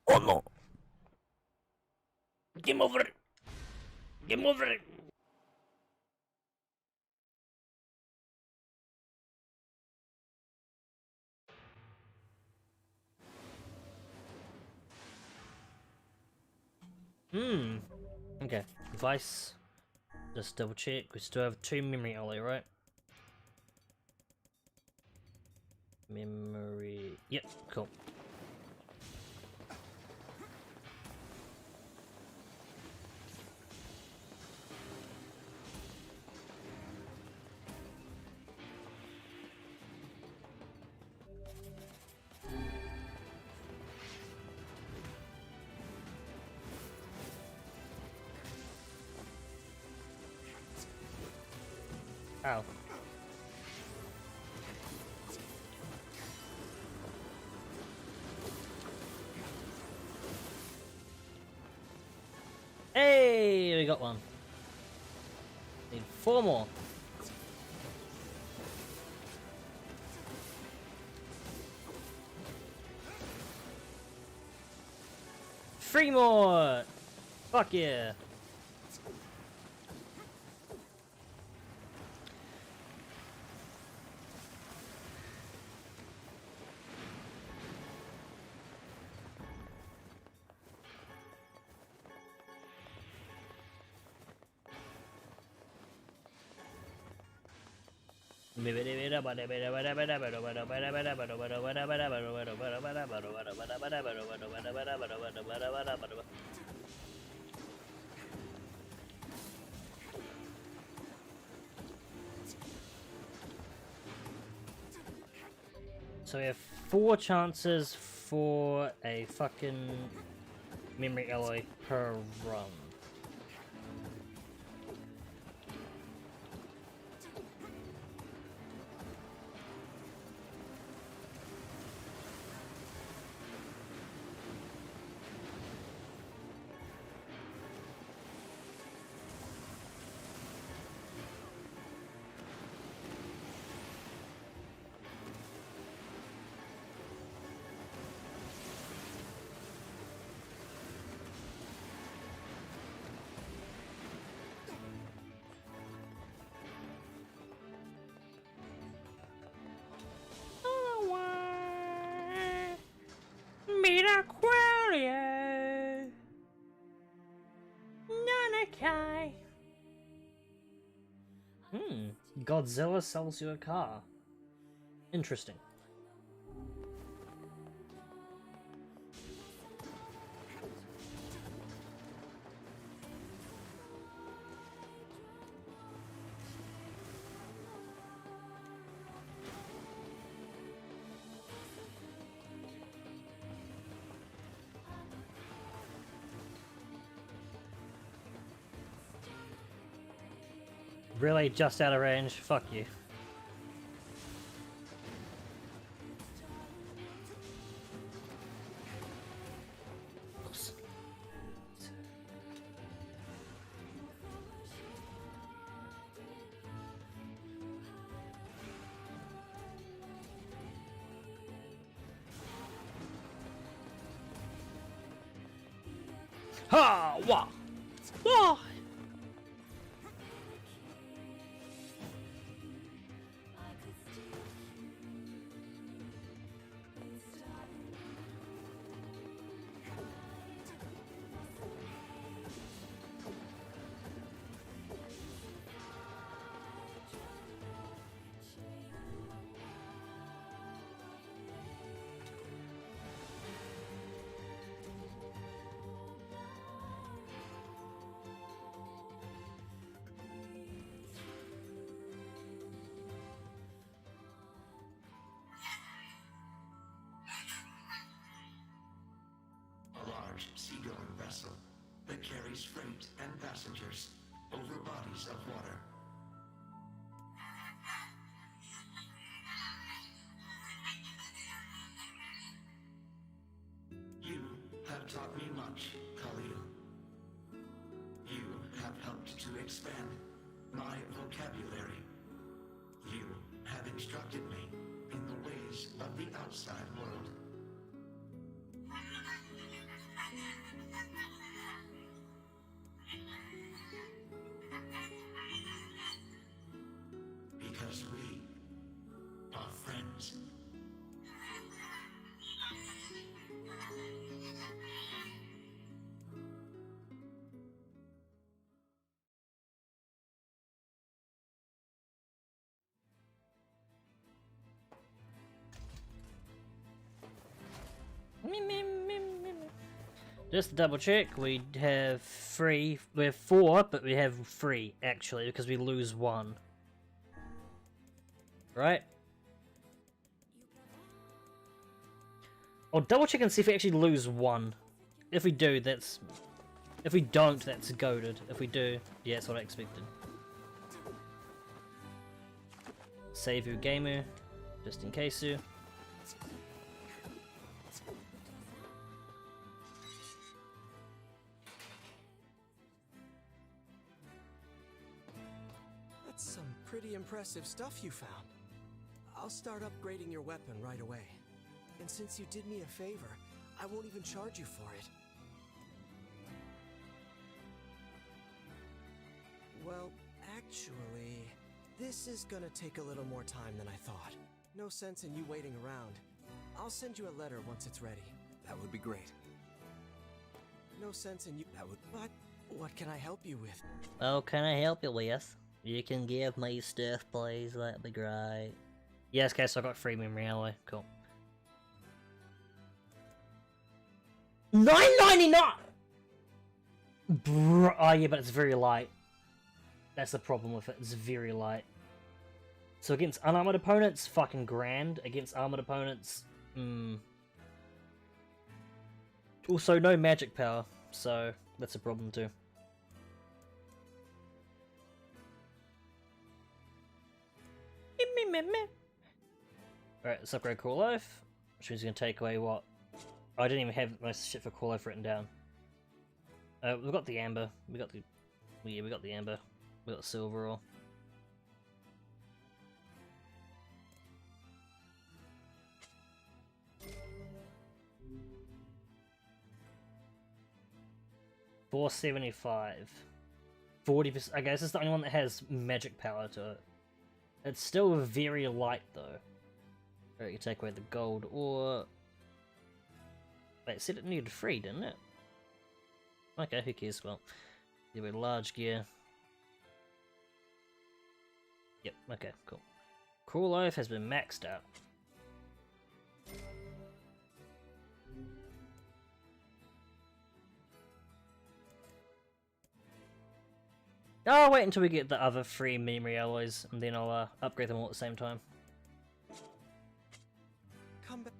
Oh no! Game over! Game over! Okay. Device. Just double check. We still have two memory alloy, right? Memory. Yep, cool. Ow. we got one. Need 4 more. Three more! Fuck yeah! So we have 4 chances for a fucking memory alloy per run. Godzilla sells you a car. Interesting. Really, just out of range? Fuck you. Ha! Wah! Wah! Seagoing vessel that carries freight and passengers over bodies of water. You have taught me much, Khalil. You have helped to expand my vocabulary. You have instructed me in the ways of the outside world. Because we are friends. Just to double check, we have 3, we have 4, but we have 3 actually, because we lose 1. Right? I'll double check and see if we actually lose 1. If we do, that's... If we don't, that's goated. If we do, yeah, that's what I expected. Save you gamer, just in case you. pretty impressive stuff you found. I'll start upgrading your weapon right away. And since you did me a favor, I won't even charge you for it. Well, actually, this is gonna take a little more time than I thought. No sense in you waiting around. I'll send you a letter once it's ready. That would be great. No sense in you. That would. What can I help you with? Oh, can I help you with? You can give me stuff, please. That'd be great. Yes, okay, so I got free memory alloy. Cool. $9.99. Oh yeah, but it's very light. That's the problem with it. It's very light. So against unarmored opponents, fucking grand. Against armored opponents, Also, no magic power, so that's a problem too. Alright, let's upgrade Cool Life, which means we're gonna take away what? I didn't even have my shit for Cool Life written down. We've got the Amber. We got the Amber. We got the Silver Ore. $475. 40%. I guess this is the only one that has magic power to it. It's still very light though. Alright, you take away the gold ore. Wait, it said it needed 3, didn't it? Okay, who cares? Well, give it large gear. Yep, okay, cool. Cool Life has been maxed out. I'll wait until we get the other 3 memory alloys, and then I'll upgrade them all at the same time. Come back.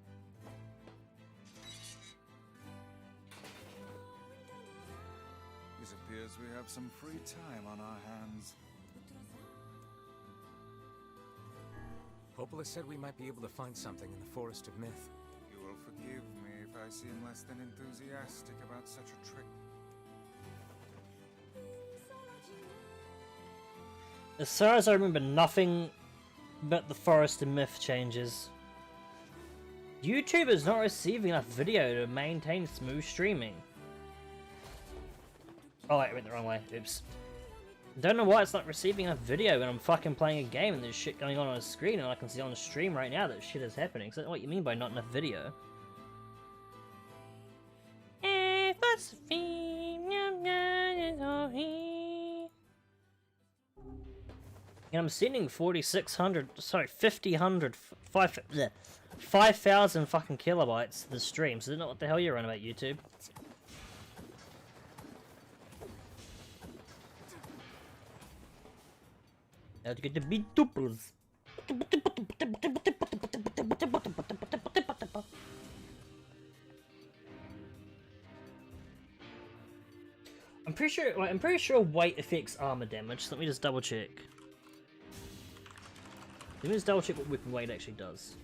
It appears we have some free time on our hands. Popola said we might be able to find something in the Forest of Myth. You will forgive me if I seem less than enthusiastic about such a trip. As far as I remember, nothing but the Forest of Myth changes. YouTube is not receiving enough video to maintain smooth streaming. Oh wait, I went the wrong way. Oops. Don't know why it's not receiving enough video when I'm fucking playing a game and there's shit going on the screen and I can see on the stream right now that shit is happening. So I don't know what you mean by not enough video. And I'm sending 5,000 fucking kilobytes to the stream, so I don't know what the hell you're on about, YouTube. How'd you get to be duples? I'm pretty sure weight affects armor damage, so let me just double check. Let me just double check what weapon weight actually does.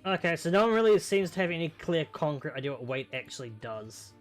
Okay, so no one really seems to have any clear, concrete idea what weight actually does.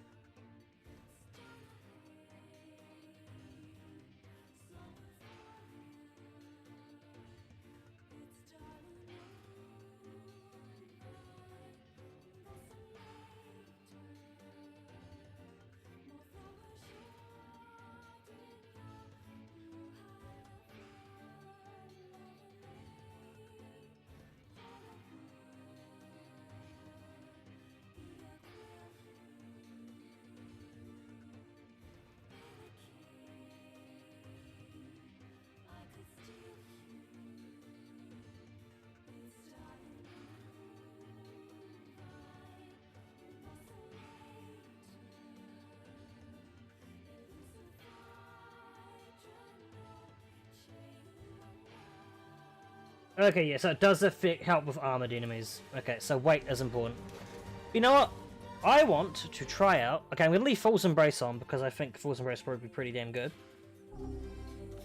Okay, yeah, so it does help with armored enemies. Okay, so weight is important. You know what? I want to try out... Okay, I'm going to leave Fool's Embrace on because I think Fool's Embrace will probably be pretty damn good.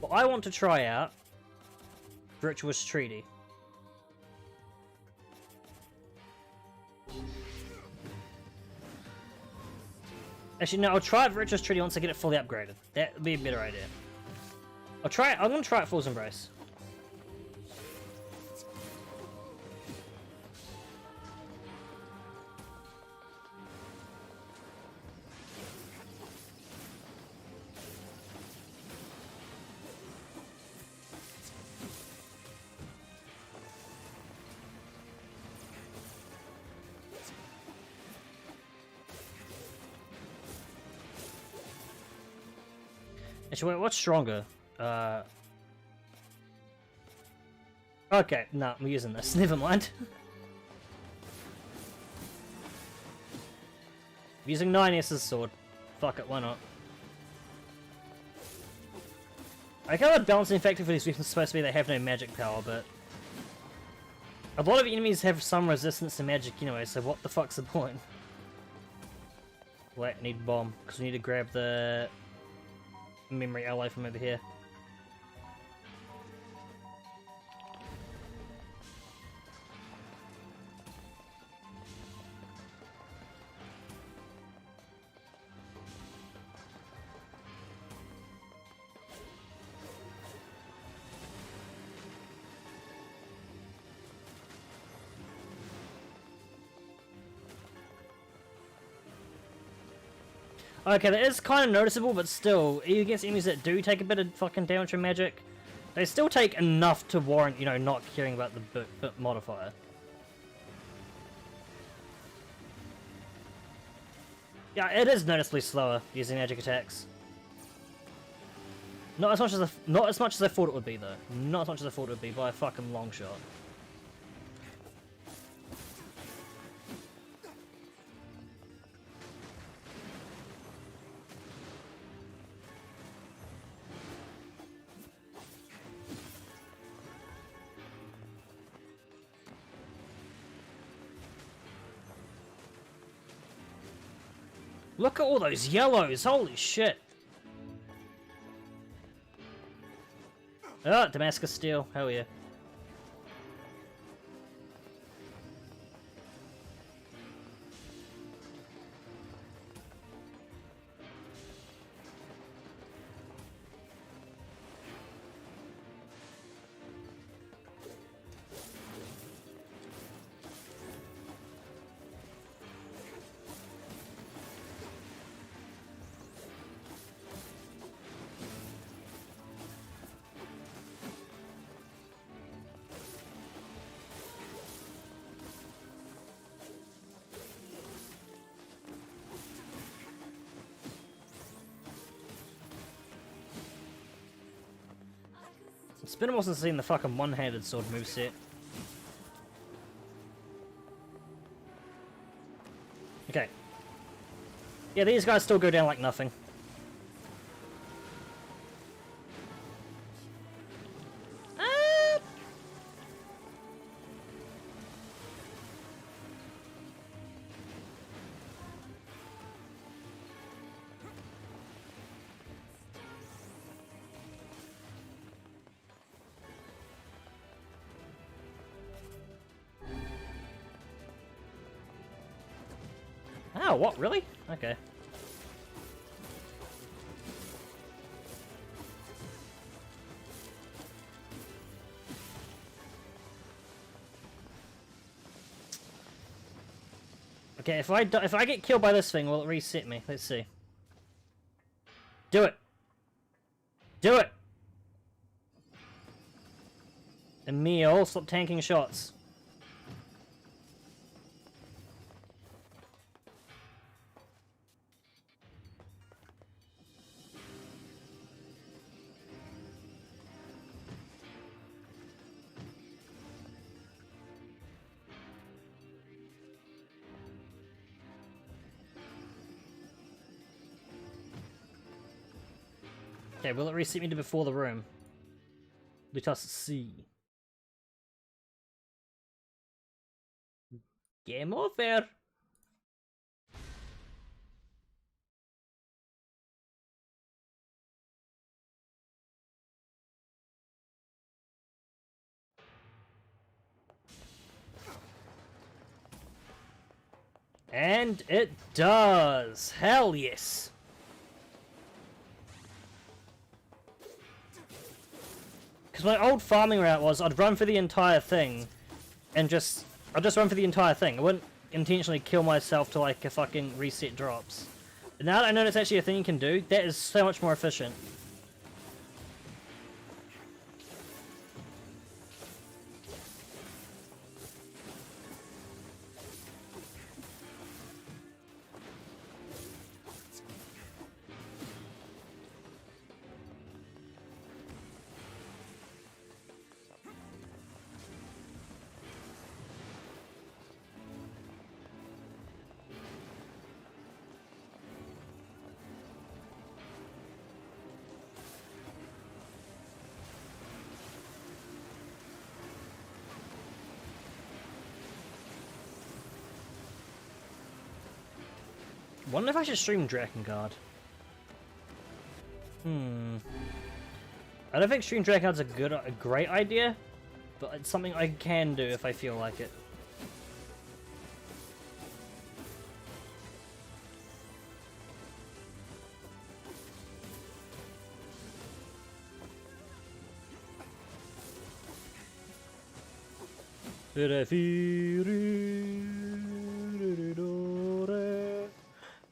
But I want to try out Virtuous Treaty. Actually, no, I'll try it Virtuous Treaty once I get it fully upgraded. That would be a better idea. I'll try it. I'm going to try it Fool's Embrace. Actually, wait, what's stronger? Okay, no, I'm using this. Never mind. I'm using 9S's sword. Fuck it, why not? I kind of balancing factor for these weapons is supposed to be they have no magic power, but a lot of enemies have some resistance to magic anyway, so what the fuck's the point? Wait, I need bomb, because we need to grab the memory alloy from over here. Okay, that is kind of noticeable, but still, even against enemies that do take a bit of fucking damage from magic, they still take enough to warrant, you know, not caring about the bit modifier. Yeah, it is noticeably slower using magic attacks. Not as much as I thought it would be, though. Not as much as I thought it would be by a fucking long shot. Look at all those yellows, holy shit! Ah, Damascus Steel, hell yeah. It's been a while since I've seen the fucking one-handed sword moveset. Okay. Yeah, these guys still go down like nothing. Oh, what? Really? Okay. Okay, if I get killed by this thing, will it reset me? Let's see. Do it. Do it. Emil, stop tanking shots. Okay, will it reset me to before the room? Let us see. Game over. And it does! Hell yes! Because my old farming route was I'd run for the entire thing, and I'd just run for the entire thing. I wouldn't intentionally kill myself to like a fucking reset drops. But now that I know it's actually a thing you can do, that is so much more efficient. Wonder if I should stream Drakengard. I don't think stream Drakengard's a great idea, but it's something I can do if I feel like it.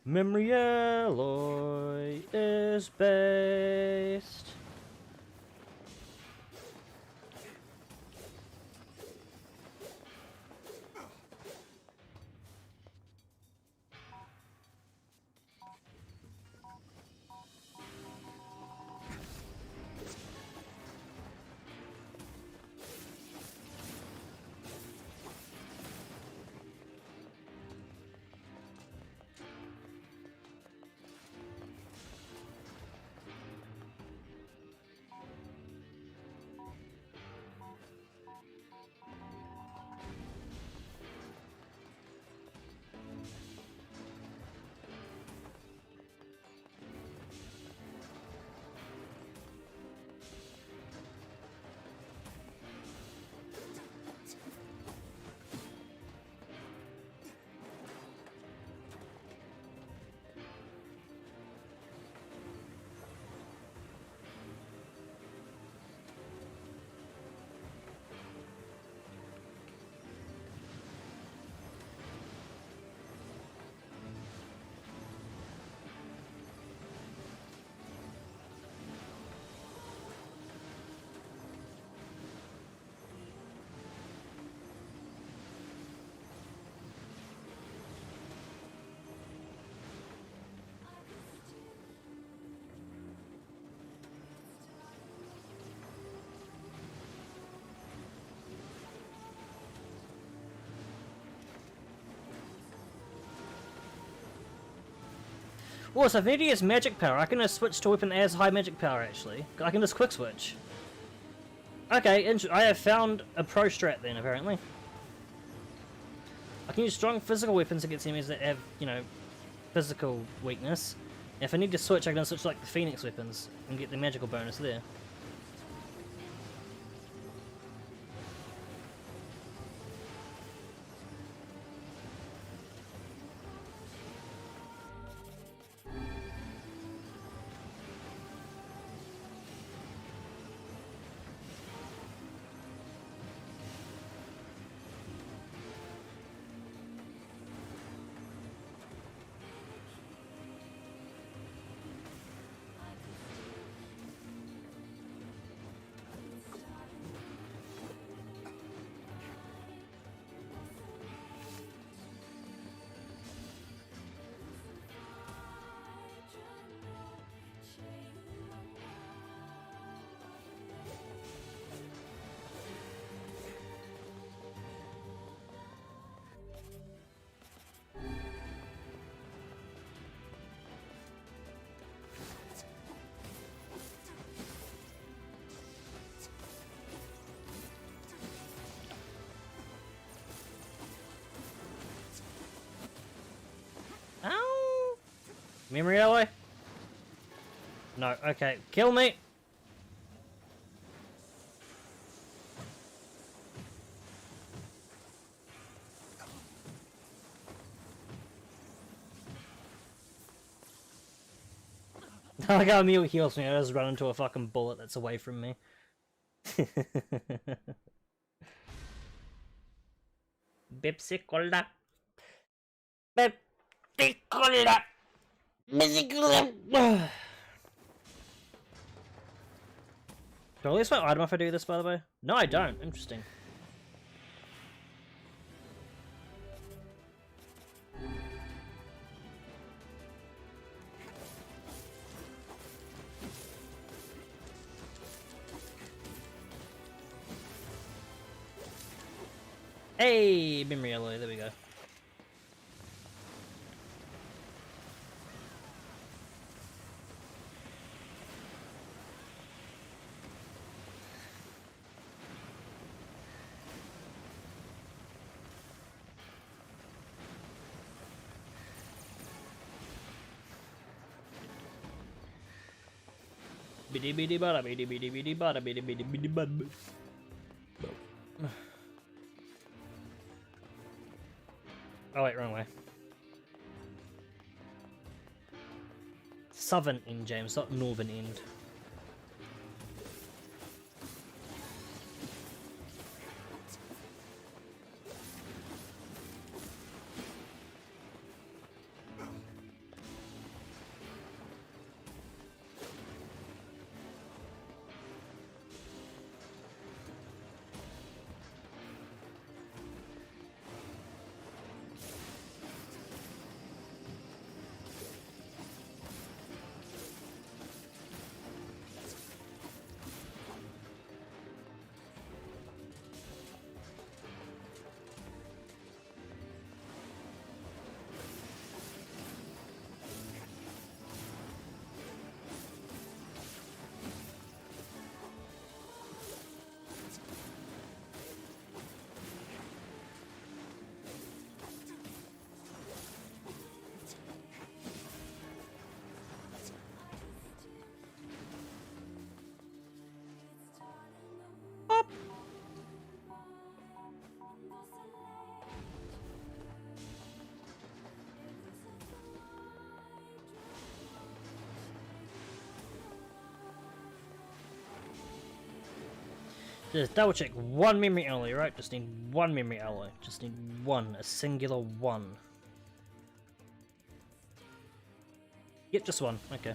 Memory alloy is based. Oh, so if I need to use magic power, I can just switch to a weapon that has high magic power, actually. I can just quick switch. Okay, I have found a pro strat then, apparently. I can use strong physical weapons against enemies that have, you know, physical weakness. And if I need to switch, I can switch to, like, the Phoenix weapons and get the magical bonus there. Memory alloy? No, okay. Kill me! I got a mule heals me, I just run into a fucking bullet that's away from me. Pepsi Cola. Pepsi Cola. Pepsi Cola. Do I lose my item if I do this, by the way? No, I don't. Interesting. Hey, memory alloy, there we go. Biddy biddy bada biddy biddy biddy bada biddy biddy biddy bada. Oh wait, wrong way. Southern end, James, not northern end. Just double check one memory alloy, right? Just need one memory alloy. Just need one, a singular one. Yep, just one. Okay.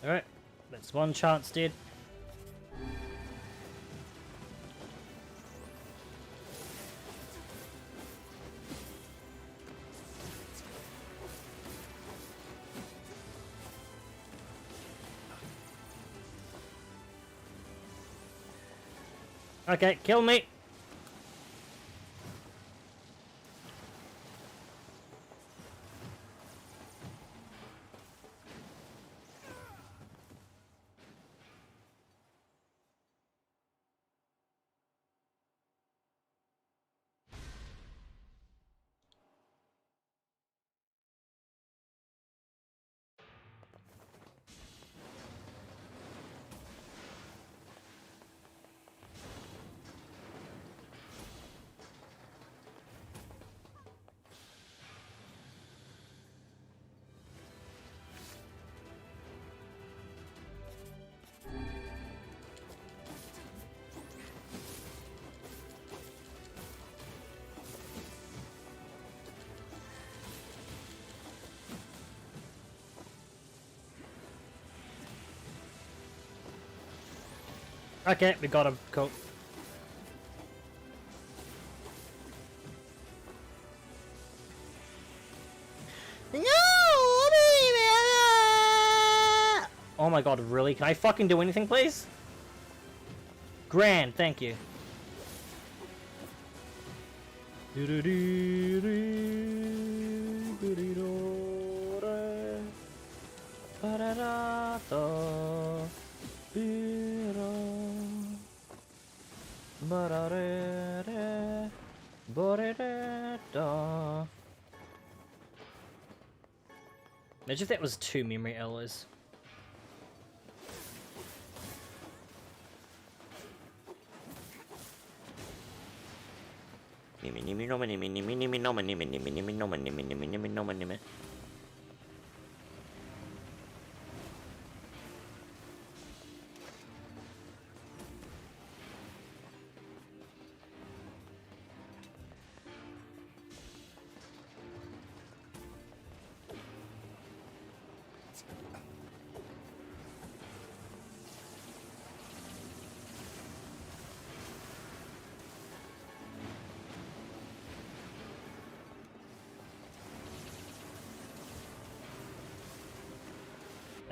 Alright, that's one chance, dude. Okay, kill me! Okay, we got him. Cool. No! Oh my god, really? Can I fucking do anything, please? Grand, thank you. Imagine if that was 2 memory alloys.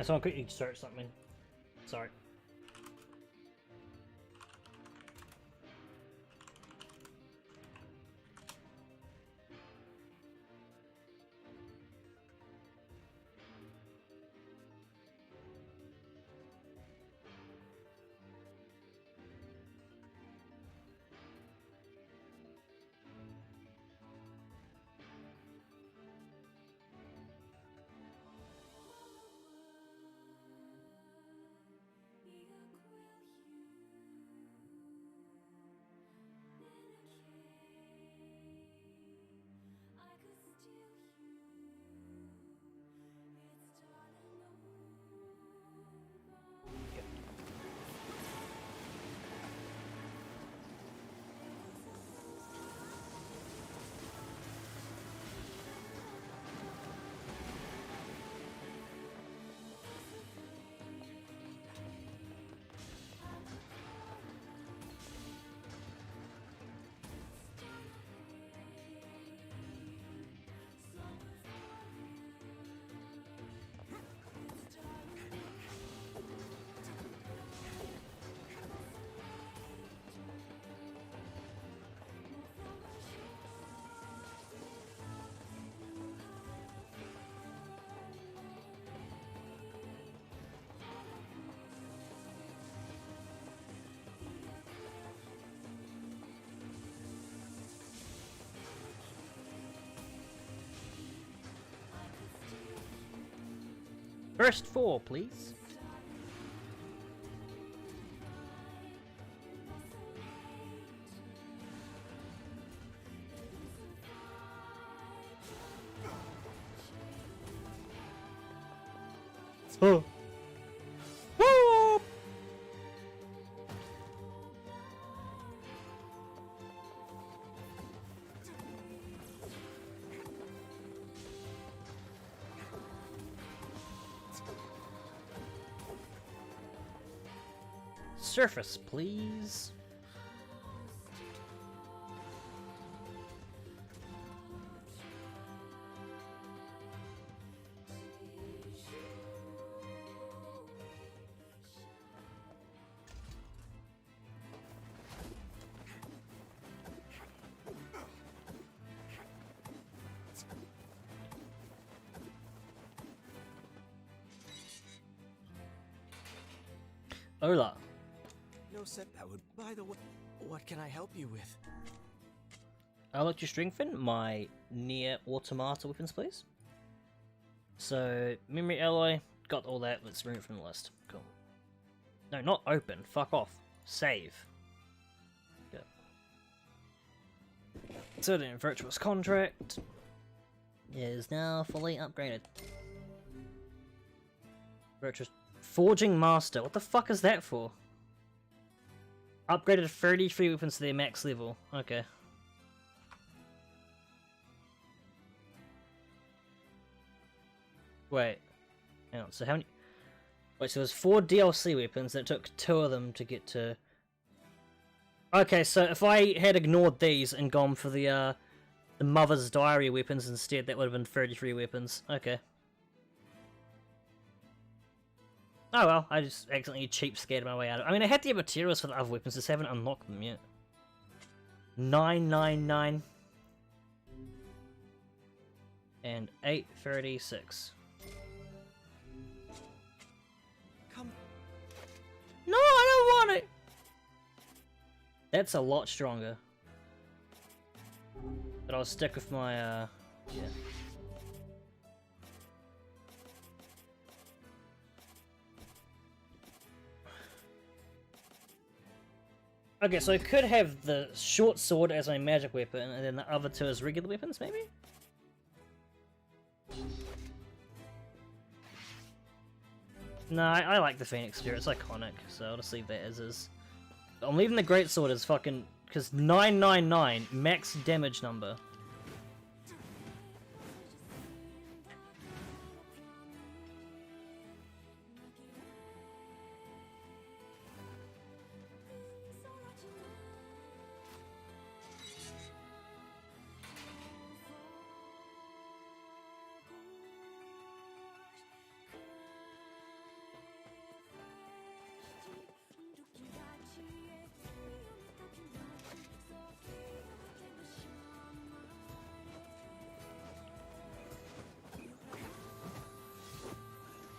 Someone quickly search something. Sorry. First 4, please. Oh. Woo! Surface, please. Hola. No set that would. By the way, what can I help you with? I'd like to strengthen my near automata weapons, please. So, memory alloy, got all that, let's remove it from the list. Cool. No, not open, fuck off. Save. Good. Certain virtuous contract is now fully upgraded. Virtuous Forging Master, what the fuck is that for? Upgraded 33 weapons to their max level, okay. Wait, hang on, so how many... Wait, so there's 4 DLC weapons, and it took 2 of them to get to... Okay, so if I had ignored these and gone for the Mother's Diary weapons instead, that would have been 33 weapons, okay. Oh well, I just accidentally cheapskated my way out of it. I mean, I had to get materials for the other weapons, just haven't unlocked them yet. 999 and 836. Come. No, I don't want it! That's a lot stronger. But I'll stick with my, yeah. Okay, so I could have the short sword as my magic weapon, and then the other two as regular weapons, maybe? No, I like the Phoenix Spear, it's iconic, so I'll just leave that as is. I'm leaving the Great Sword as fucking... because 999, max damage number.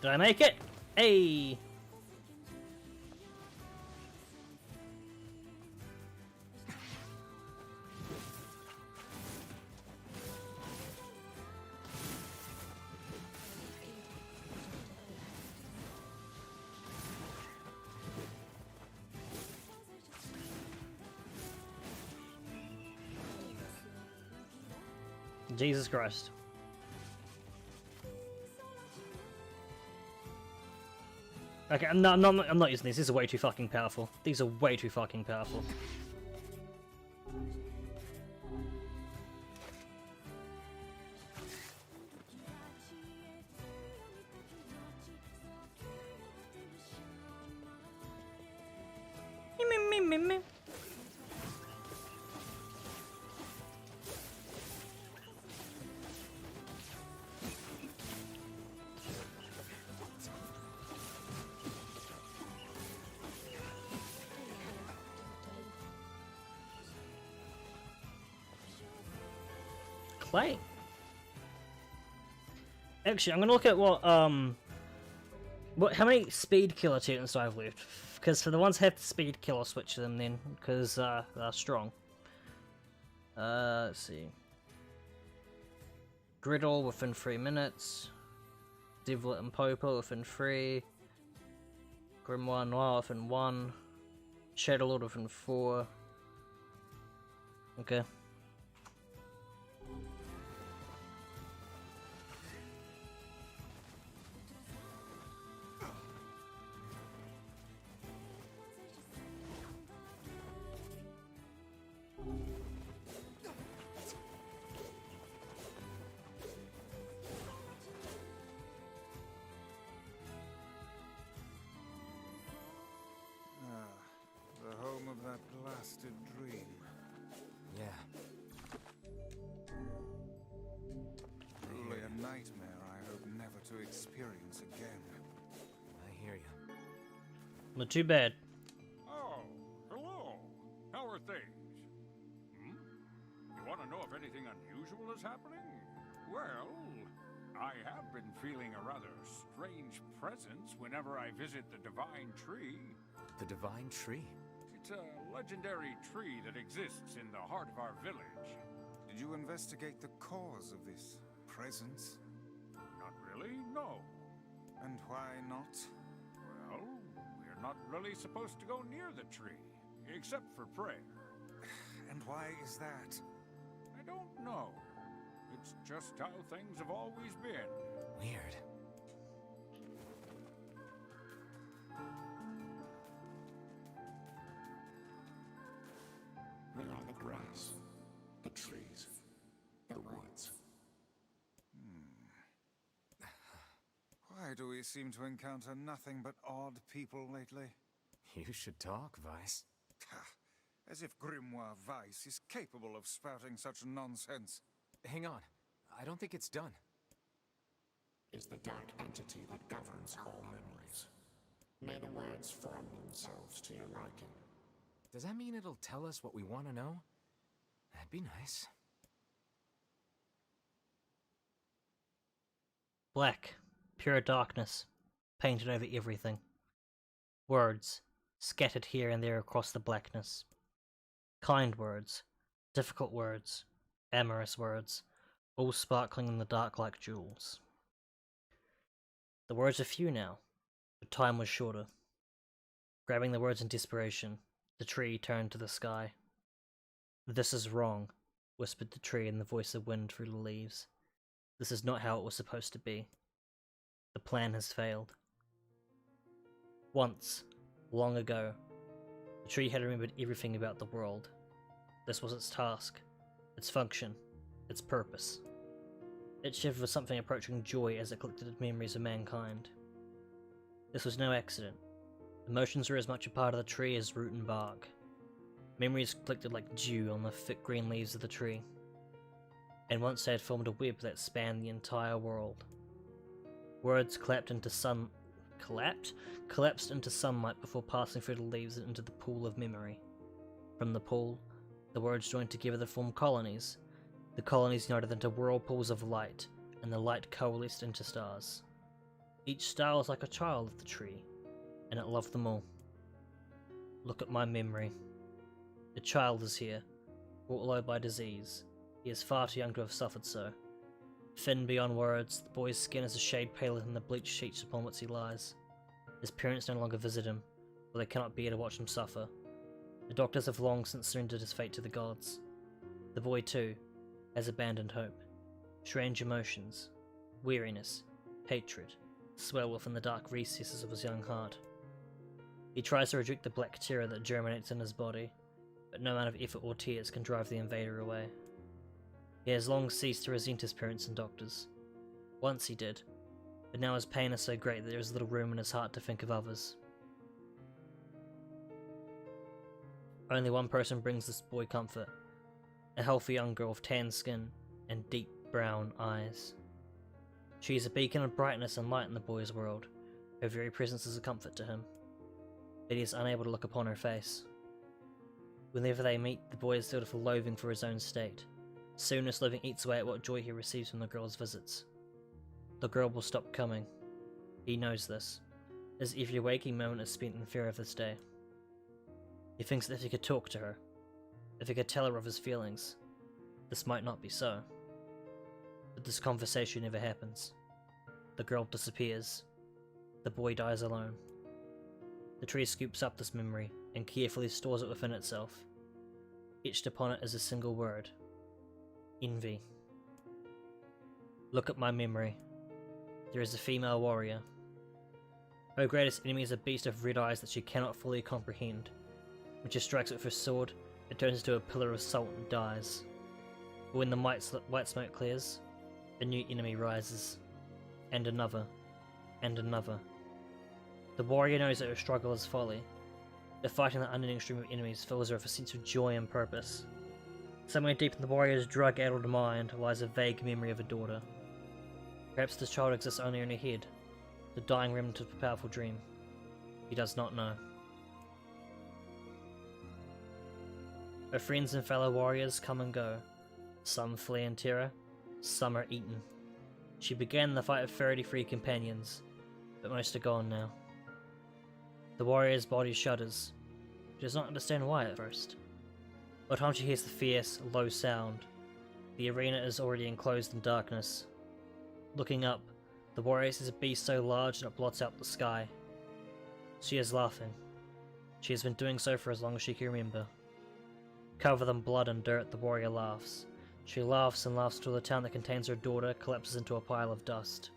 Did I make it? Hey! Jesus Christ. Okay, I'm not using these. These are way too fucking powerful. These are way too fucking powerful. Clay. Actually, I'm gonna look at what how many speed killer achievements do I have left? Because for the ones that have speed kill, I'll switch them then, because they're strong. Let's see. Griddle within 3 minutes. Devlet and Popo within 3. Grimoire Noir within 1. Shadowlord within 4. Okay. The home of that blasted dream. Yeah. Truly a nightmare I hope never to experience again. I hear you. Not too bad. Oh, hello. How are things? Hmm? You want to know if anything unusual is happening? Well, I have been feeling a rather strange presence whenever I visit the Divine Tree. The Divine Tree? It's a legendary tree that exists in the heart of our village. Did you investigate the cause of this presence? Not really, no. And why not? Well, we're not really supposed to go near the tree, except for prayer. And why is that? I don't know. It's just how things have always been. Weird. We are the grass, the trees, the woods. Why do we seem to encounter nothing but odd people lately? You should talk, Vice. As if Grimoire Vice is capable of spouting such nonsense. Hang on. I don't think it's done. Is the dark entity that governs all memories. May the words form themselves to your liking. Does that mean it'll tell us what we want to know? That'd be nice. Black, pure darkness, painted over everything. Words, scattered here and there across the blackness. Kind words, difficult words, amorous words, all sparkling in the dark like jewels. The words are few now, but time was shorter. Grabbing the words in desperation, the tree turned to the sky. "This is wrong," whispered the tree in the voice of wind through the leaves. "This is not how it was supposed to be. The plan has failed." Once, long ago, the tree had remembered everything about the world. This was its task, its function, its purpose. It shivered with something approaching joy as it collected its memories of mankind. This was no accident. Emotions were as much a part of the tree as root and bark. Memories collected like dew on the thick green leaves of the tree. And once they had formed a web that spanned the entire world. Words collapsed into sunlight before passing through the leaves and into the pool of memory. From the pool, the words joined together to form colonies. The colonies united into whirlpools of light, and the light coalesced into stars. Each star was like a child of the tree, and it loved them all. Look at my memory. The child is here, brought low by disease. He is far too young to have suffered so. Thin beyond words, the boy's skin is a shade paler than the bleached sheets upon which he lies. His parents no longer visit him, for they cannot bear to watch him suffer. The doctors have long since surrendered his fate to the gods. The boy, too, has abandoned hope. Strange emotions, weariness, hatred, swell within the dark recesses of his young heart. He tries to reject the black terror that germinates in his body, but no amount of effort or tears can drive the invader away. He has long ceased to resent his parents and doctors. Once he did, but now his pain is so great that there is little room in his heart to think of others. Only one person brings this boy comfort, a healthy young girl with tan skin and deep brown eyes. She is a beacon of brightness and light in the boy's world. Her very presence is a comfort to him, but he is unable to look upon her face. Whenever they meet, the boy is filled with loathing for his own state. Soon this loathing eats away at what joy he receives from the girl's visits. The girl will stop coming. He knows this. His every waking moment is spent in fear of this day. He thinks that if he could talk to her, if he could tell her of his feelings, this might not be so. But this conversation never happens. The girl disappears. The boy dies alone. The tree scoops up this memory and carefully stores it within itself. Etched upon it is a single word: envy. Look at my memory. There is a female warrior. Her greatest enemy is a beast of red eyes that she cannot fully comprehend. When she strikes it with her sword, it turns into a pillar of salt and dies. But when the white smoke clears, a new enemy rises. And another. And another. The warrior knows that her struggle is folly. The fighting the unending stream of enemies fills her with a sense of joy and purpose. Somewhere deep in the warrior's drug-addled mind lies a vague memory of a daughter. Perhaps this child exists only in her head, the dying remnant of a powerful dream. He does not know. Her friends and fellow warriors come and go. Some flee in terror, some are eaten. She began the fight with 33 companions, but most are gone now. The warrior's body shudders. She does not understand why at first. By the time she hears the fierce, low sound, the arena is already enclosed in darkness. Looking up, the warrior sees a beast so large that it blots out the sky. She is laughing. She has been doing so for as long as she can remember. Covered in blood and dirt, the warrior laughs. She laughs and laughs till the town that contains her daughter collapses into a pile of dust.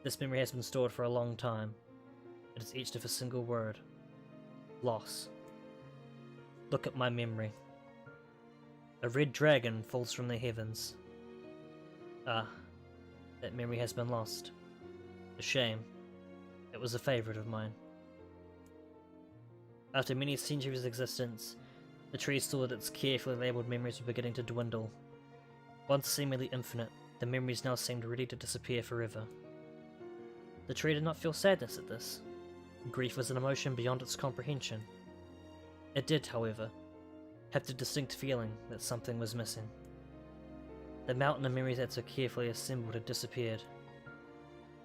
This memory has been stored for a long time. It is etched with a single word: loss. Look at my memory. A red dragon falls from the heavens. Ah, that memory has been lost. A shame. It was a favourite of mine. After many centuries of existence, the tree saw that its carefully labelled memories were beginning to dwindle. Once seemingly infinite, the memories now seemed ready to disappear forever. The tree did not feel sadness at this. Grief was an emotion beyond its comprehension. It did, however, have the distinct feeling that something was missing. The mountain of memories that so carefully assembled had disappeared.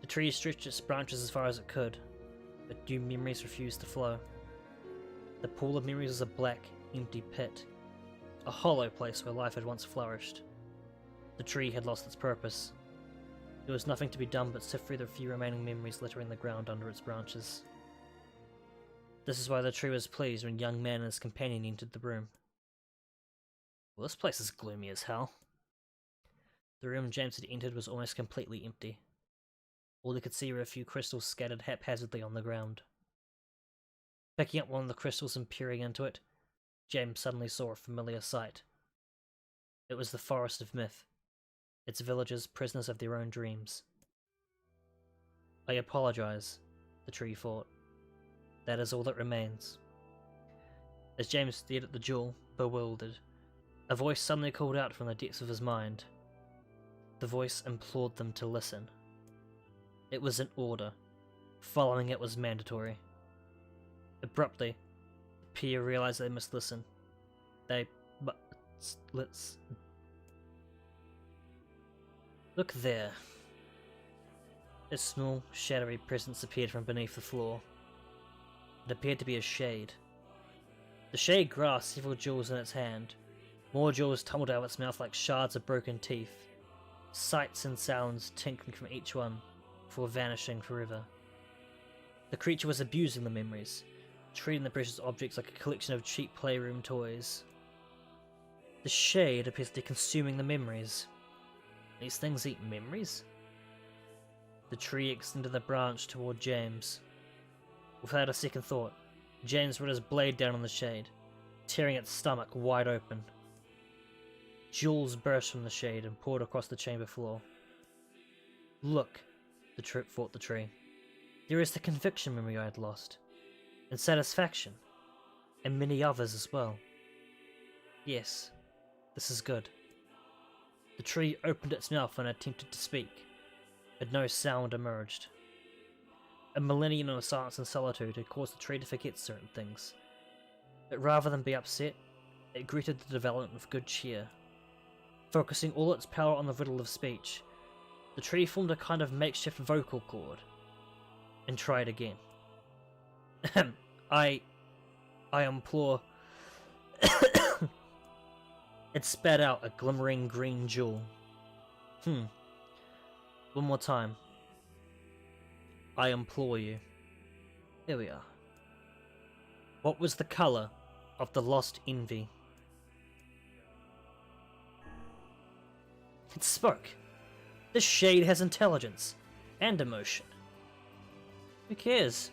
The tree stretched its branches as far as it could, but new memories refused to flow. The pool of memories was a black, empty pit, a hollow place where life had once flourished. The tree had lost its purpose. There was nothing to be done but sift through the few remaining memories littering the ground under its branches. This is why the tree was pleased when young man and his companion entered the room. Well, this place is gloomy as hell. The room James had entered was almost completely empty. All he could see were a few crystals scattered haphazardly on the ground. Picking up one of the crystals and peering into it, James suddenly saw a familiar sight. It was the Forest of Myth, its villagers prisoners of their own dreams. I apologize, the tree thought. That is all that remains. As James stared at the jewel, bewildered, a voice suddenly called out from the depths of his mind. The voice implored them to listen. It was an order. Following it was mandatory. Abruptly, the pair realized they must listen. Let's... Look there. A small, shadowy presence appeared from beneath the floor. It appeared to be a shade. The shade grasped several jewels in its hand. More jewels tumbled out of its mouth like shards of broken teeth. Sights and sounds tinkling from each one, before vanishing forever. The creature was abusing the memories, treating the precious objects like a collection of cheap playroom toys. The shade appears to be consuming the memories. These things eat memories? The tree extended the branch toward James. Without a second thought, James brought his blade down on the shade, tearing its stomach wide open. Jewels burst from the shade and poured across the chamber floor. Look, thought the tree. There is the conviction memory I had lost, and satisfaction, and many others as well. Yes, this is good. The tree opened its mouth and attempted to speak, but no sound emerged. A millennium of silence and solitude had caused the tree to forget certain things, but rather than be upset, it greeted the development with good cheer. Focusing all its power on the riddle of speech, the tree formed a kind of makeshift vocal cord, and tried again. I implore... It spat out a glimmering green jewel. One more time. I implore you. Here we are. What was the colour of the lost envy? It spoke. This shade has intelligence and emotion. Who cares?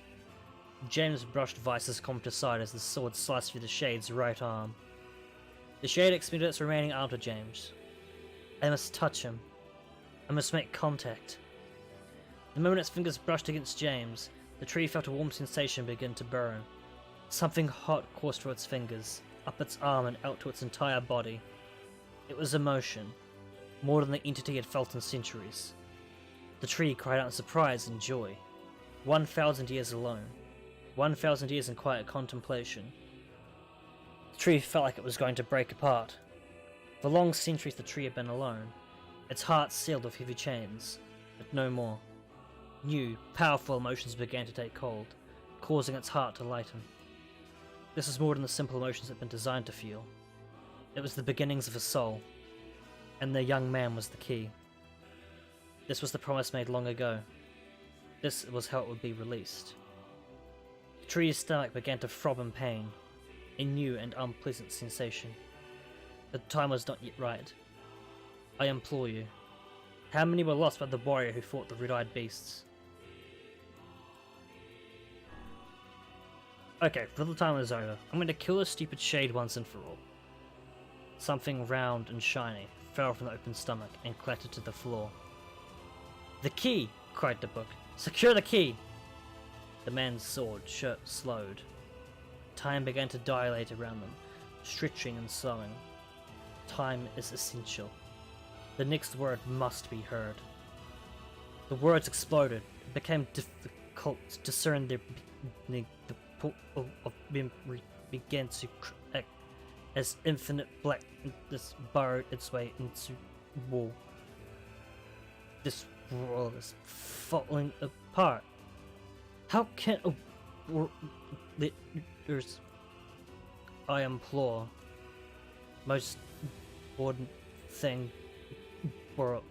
James brushed Vice's comment aside as the sword sliced through the shade's right arm. The shade extended its remaining arm to James. I must touch him. I must make contact. The moment its fingers brushed against James, the tree felt a warm sensation begin to burn. Something hot coursed through its fingers, up its arm and out to its entire body. It was emotion, more than the entity had felt in centuries. The tree cried out in surprise and joy. 1,000 years alone. 1,000 years in quiet contemplation. The tree felt like it was going to break apart. For long centuries the tree had been alone, its heart sealed with heavy chains, but no more. New, powerful emotions began to take hold, causing its heart to lighten. This was more than the simple emotions it had been designed to feel. It was the beginnings of a soul, and the young man was the key. This was the promise made long ago. This was how it would be released. The tree's stomach began to throb in pain, a new and unpleasant sensation. But the time was not yet right. I implore you. How many were lost by the warrior who fought the red-eyed beasts? Okay, for the time is over. I'm going to kill this stupid shade once and for all. Something round and shiny fell from the open stomach and clattered to the floor. The key! Cried the book. Secure the key! The man's sword slowed. Time began to dilate around them, stretching and slowing. Time is essential. The next word must be heard. The words exploded. It became difficult to discern their the portal of memory began to crack as infinite blackness burrowed its way into the wall. This world is falling apart. How can a world leaders, I implore, most important thing, world?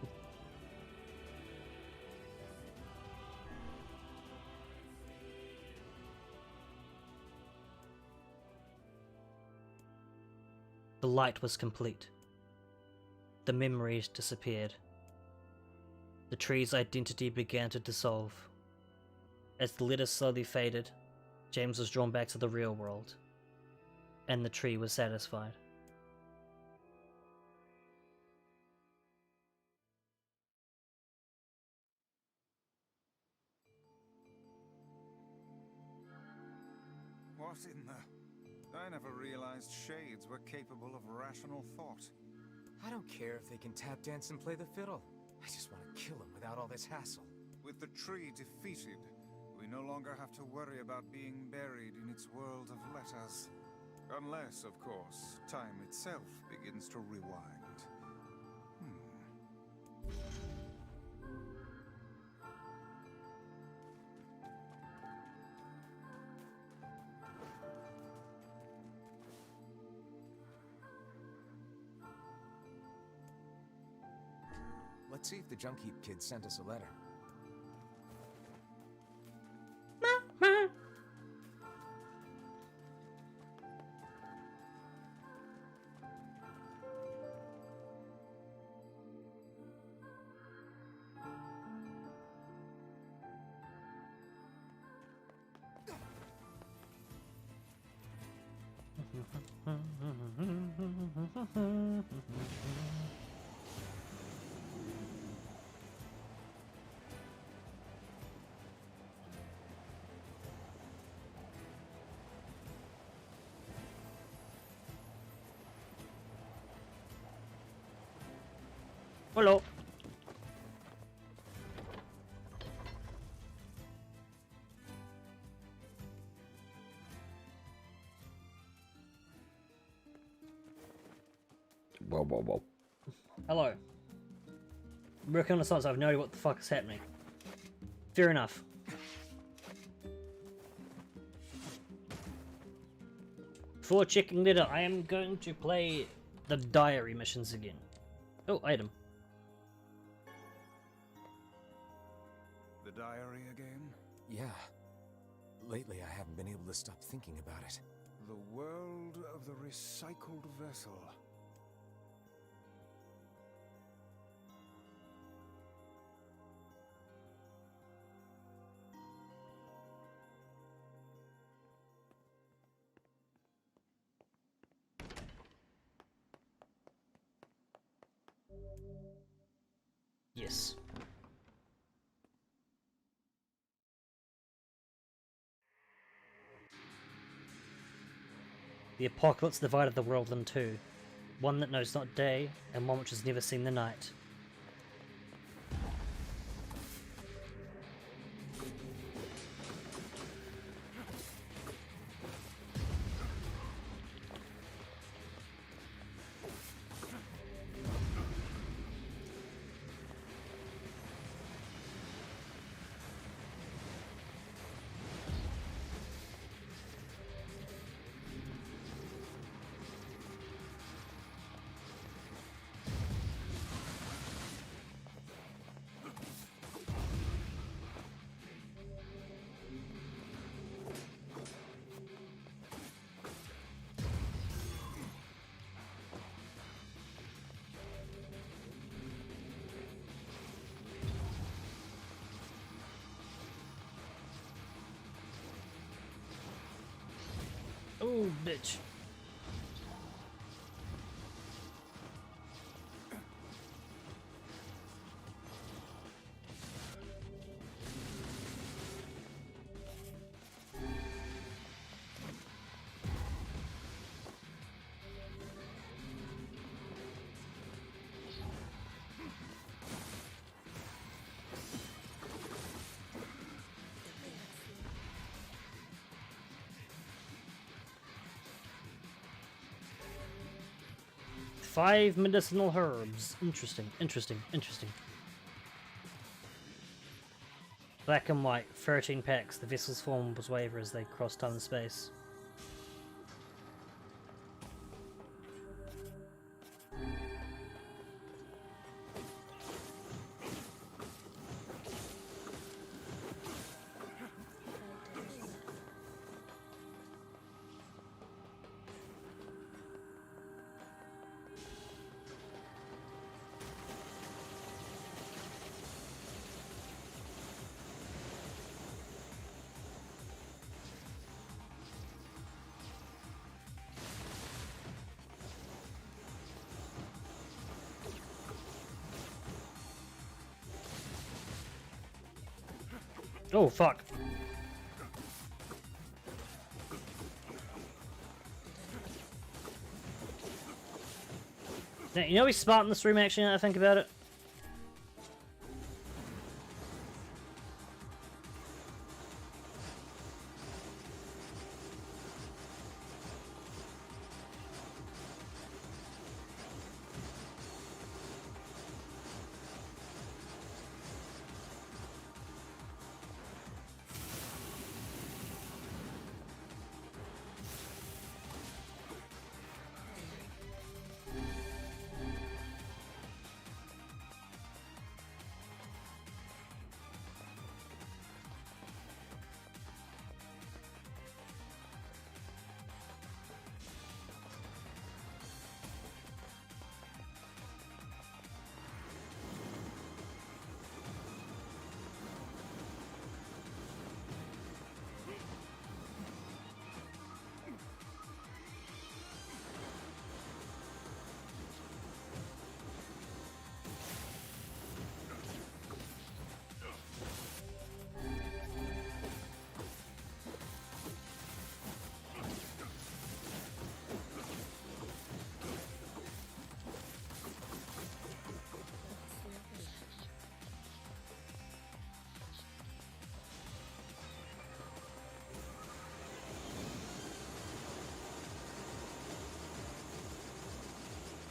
The light was complete. The memories disappeared. The tree's identity began to dissolve. As the letters slowly faded, James was drawn back to the real world, and the tree was satisfied. What in the... I never realized shades were capable of rational thought. I don't care if they can tap dance and play the fiddle. I just want to kill them without all this hassle. With the tree defeated, we no longer have to worry about being buried in its world of letters. Unless, of course, time itself begins to rewind. Let's see if the Junk Heap kid sent us a letter. Hello. Whoa. Hello. I'm working on the site, so I have no idea what the fuck is happening. Fair enough. Before checking later, I am going to play the diary missions again. Oh, item. The diary again? Yeah. Lately, I haven't been able to stop thinking about it. The world of the recycled vessel. Yes. The apocalypse divided the world in two. One that knows not day, and one which has never seen the night. Oh, bitch. 5 medicinal herbs. Interesting, interesting, interesting. Black and white, 13 packs. The vessel's form was waver as they crossed time and space. Oh, fuck. Now, you know he's smart in this room, actually, now that I think about it?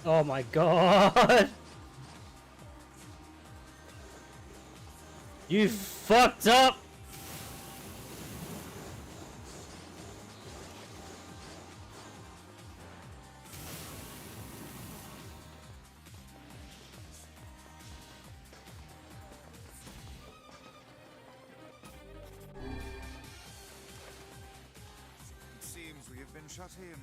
Oh my god! You fucked up! It seems we have been shut in.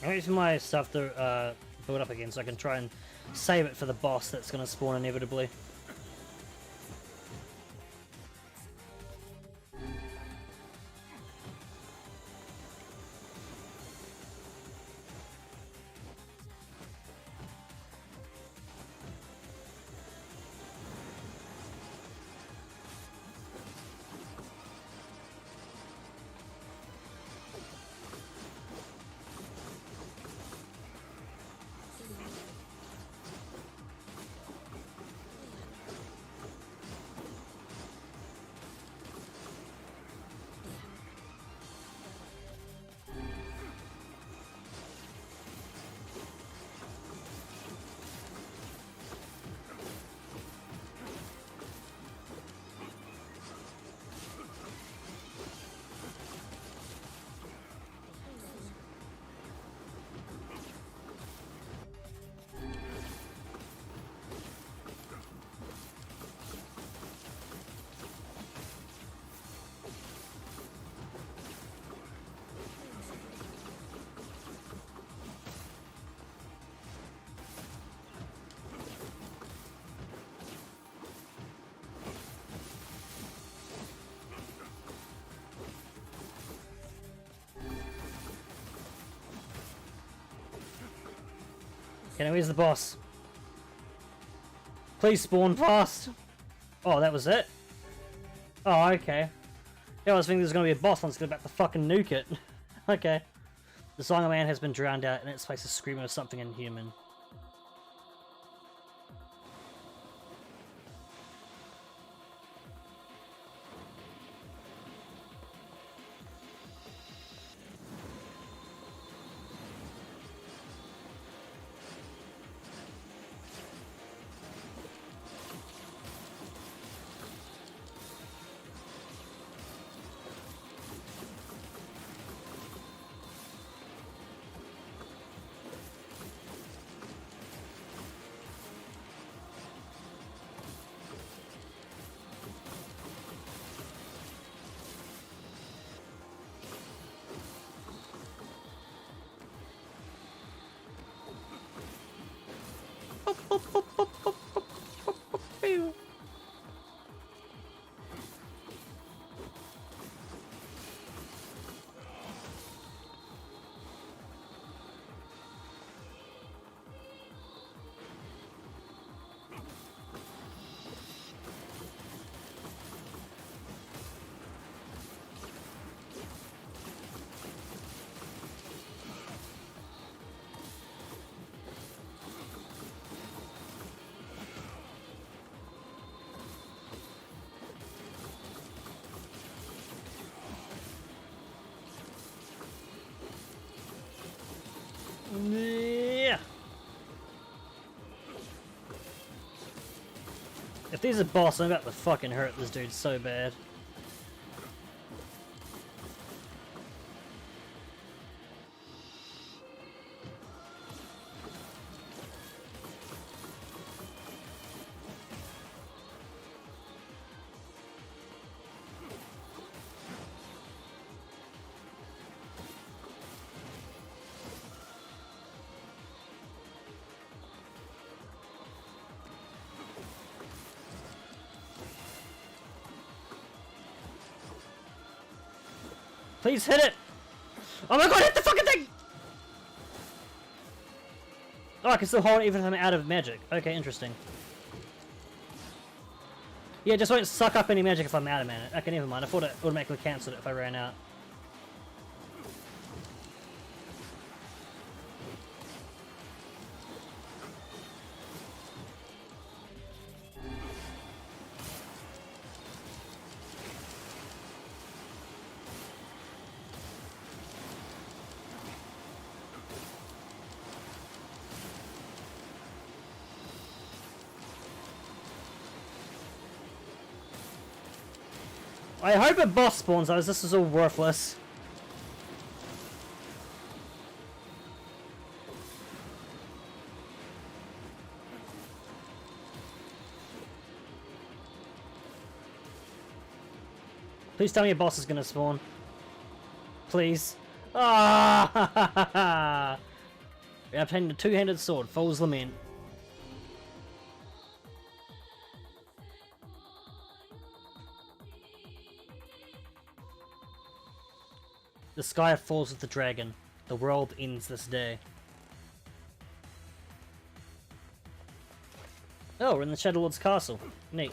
I'm waiting for my stuff to build up again so I can try and save it for the boss that's going to spawn inevitably. Okay, now here's the boss. Please spawn fast. Oh, that was it? Oh, okay. Yeah, I was thinking there's gonna be a boss and it's about to fucking nuke it. Okay. The Song of Man has been drowned out and its place is screaming of something inhuman. Yeah. If there's a boss, I'm about to fucking hurt this dude so bad. Please hit it! Oh my god, hit the fucking thing! Oh, I can still hold it even if I'm out of magic. Okay, interesting. Yeah, just won't suck up any magic if I'm out of mana. Okay, never mind. I thought it automatically cancelled it if I ran out. I hope a boss spawns, otherwise this is all worthless. Please tell me a boss is gonna spawn. Please. Ah! We obtained a two-handed sword, Fool's Lament. The sky falls with the dragon. The world ends this day. Oh, we're in the Shadow Lord's castle. Neat.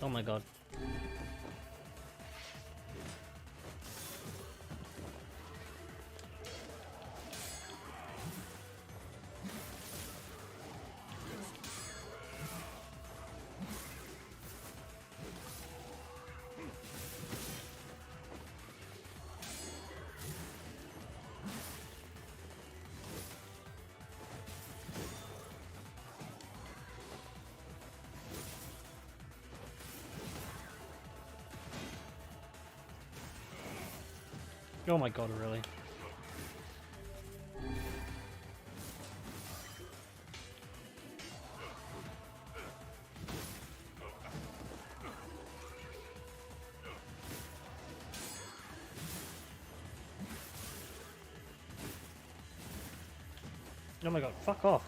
Oh my god. Oh my god, really? Oh my god, fuck off.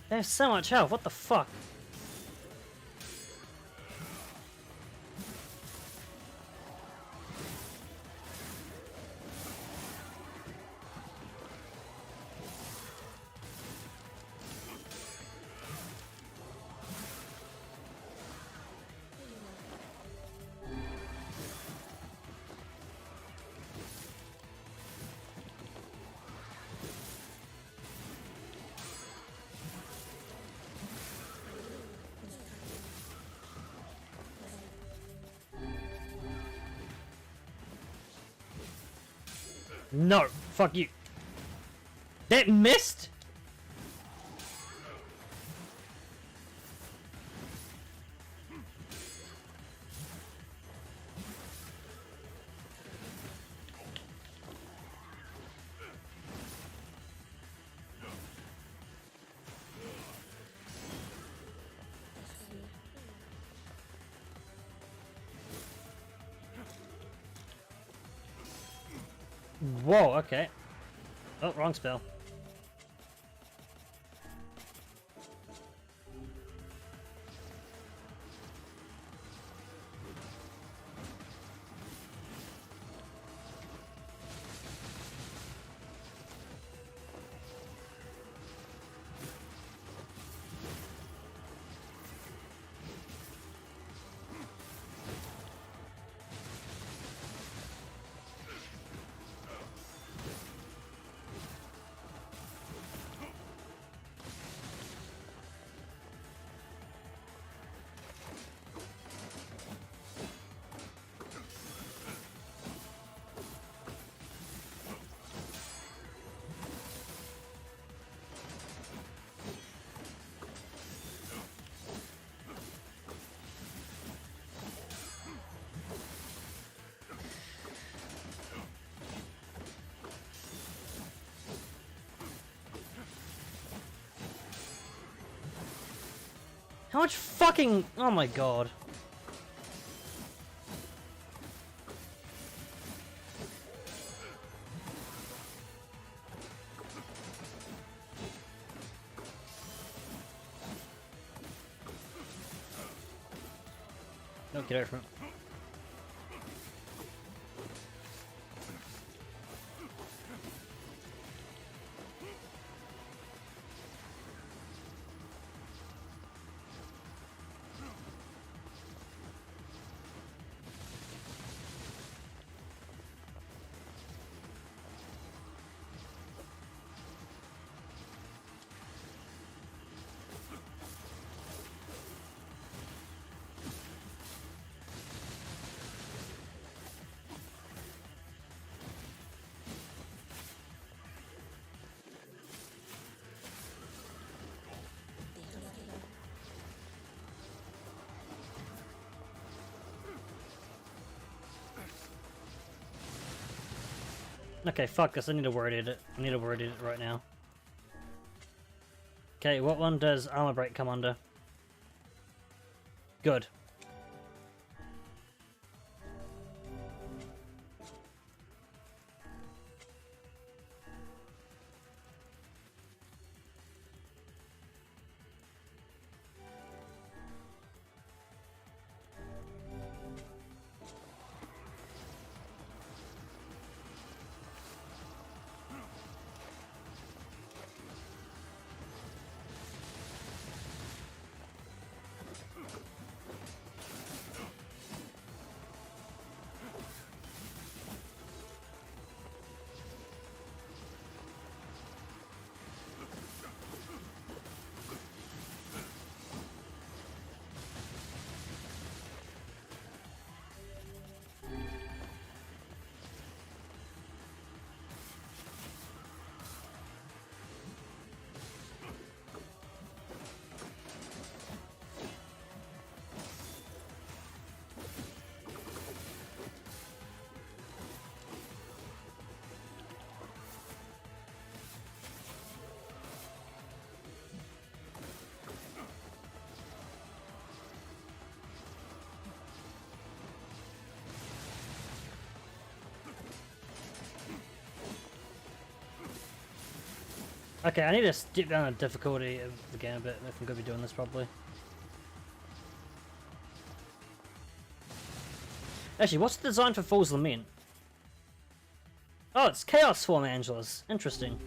There's so much health, what the fuck? No, fuck you. That missed? Whoa, okay. Oh, wrong spell. How much fucking... Oh my god. No, get out from it. Okay, fuck this. I need to word edit. I need to word edit right now. Okay, what one does armor break come under? Good. Okay, I need to step down the difficulty of the game a bit if I'm going to be doing this properly. Actually, what's the design for Fool's Lament? Oh, it's Chaos Form Angelus. Interesting.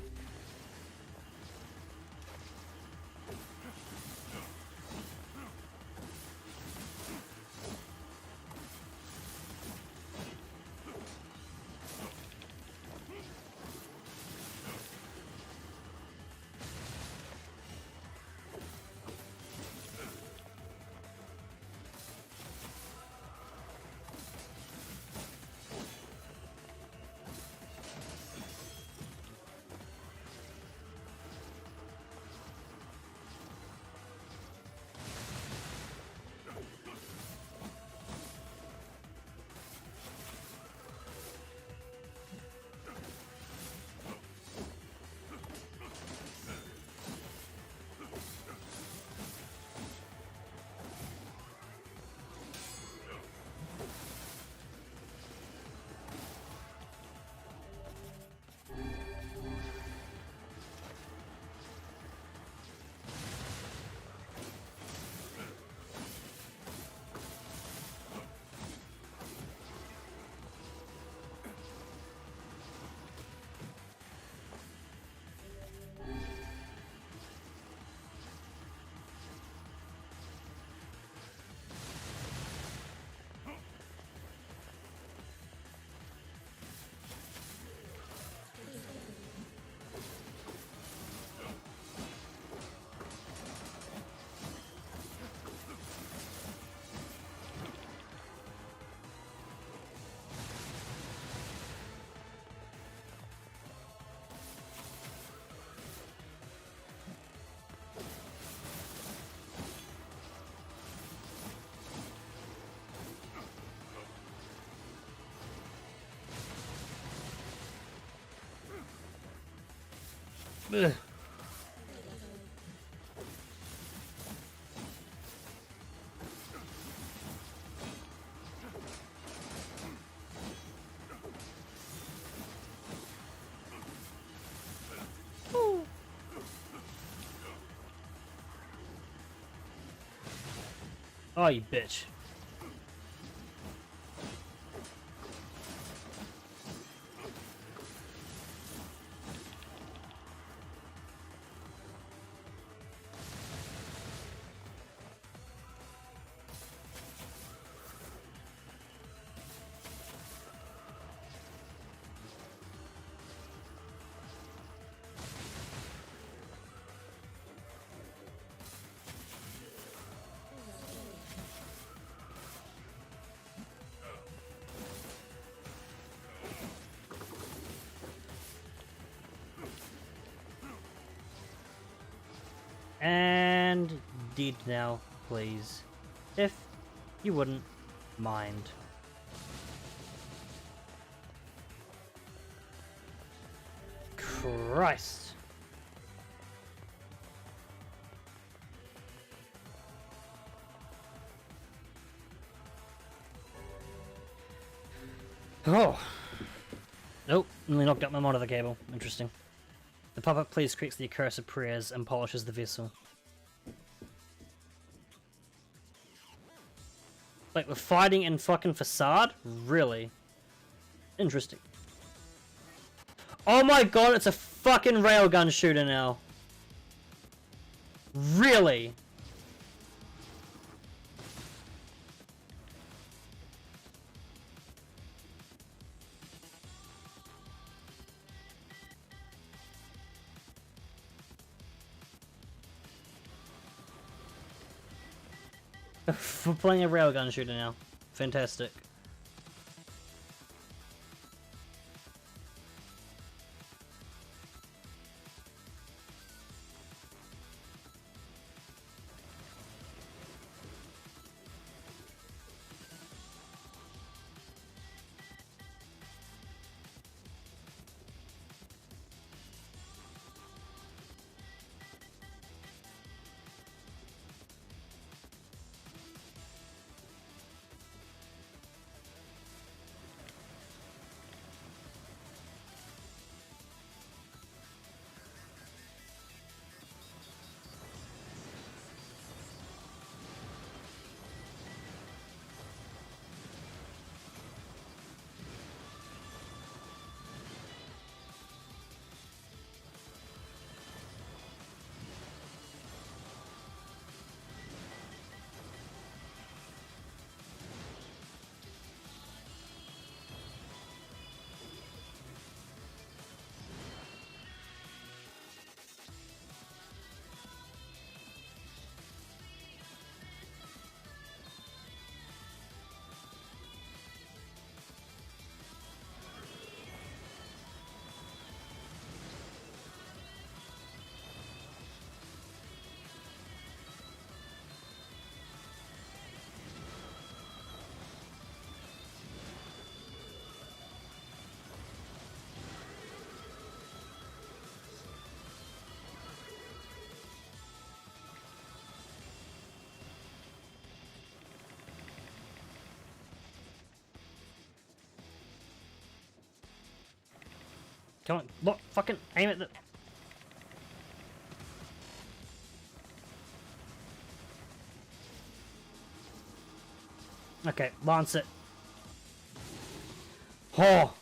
Ugh. Oh, you bitch. And deed now, please. If you wouldn't mind. Christ. Oh. Nope, nearly knocked out my monitor cable. Interesting. The pop-up please creates the accursed prayers and polishes the vessel. Like, we're fighting in fucking Facade? Really? Interesting. Oh my god, it's a fucking railgun shooter now. Really? We're playing a railgun shooter now. Fantastic. Come on, look, fucking aim at the... Okay, lance it. Oh!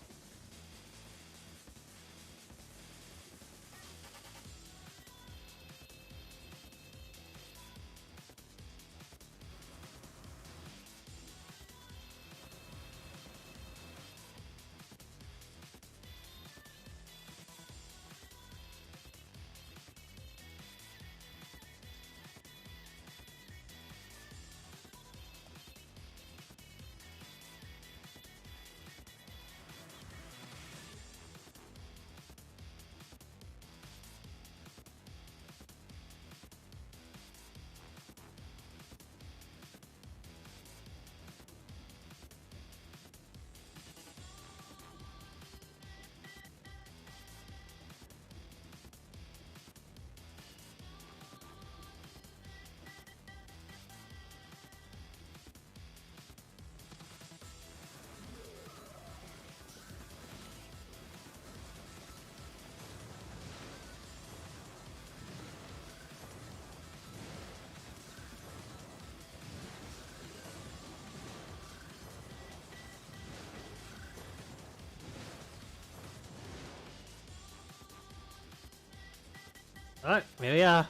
Alright, here we are.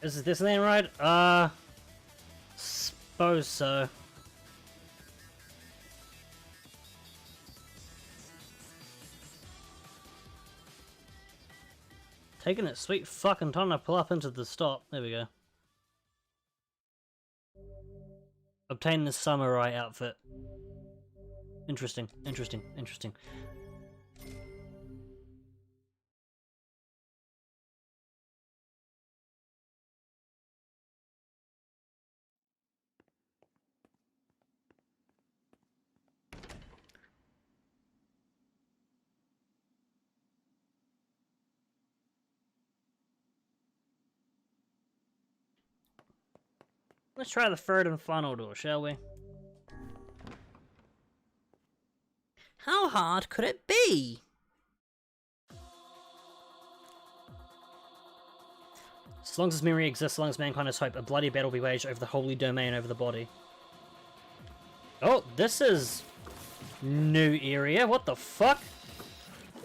Is this lane right? Suppose so. Taking its sweet fucking time to pull up into the stop. There we go. Obtain the samurai outfit. Interesting, interesting, interesting. Let's try the third and final door, shall we? How hard could it be? As long as memory exists, as long as mankind has hope, a bloody battle will be waged over the holy domain over the body. Oh, this is... new area, what the fuck?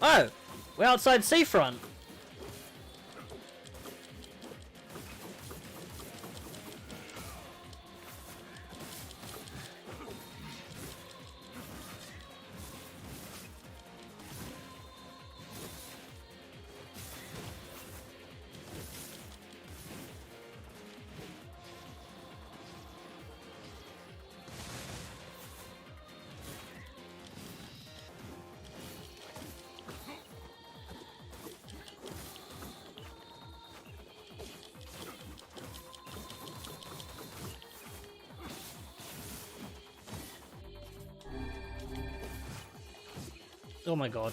Oh, we're outside seafront. Oh my god.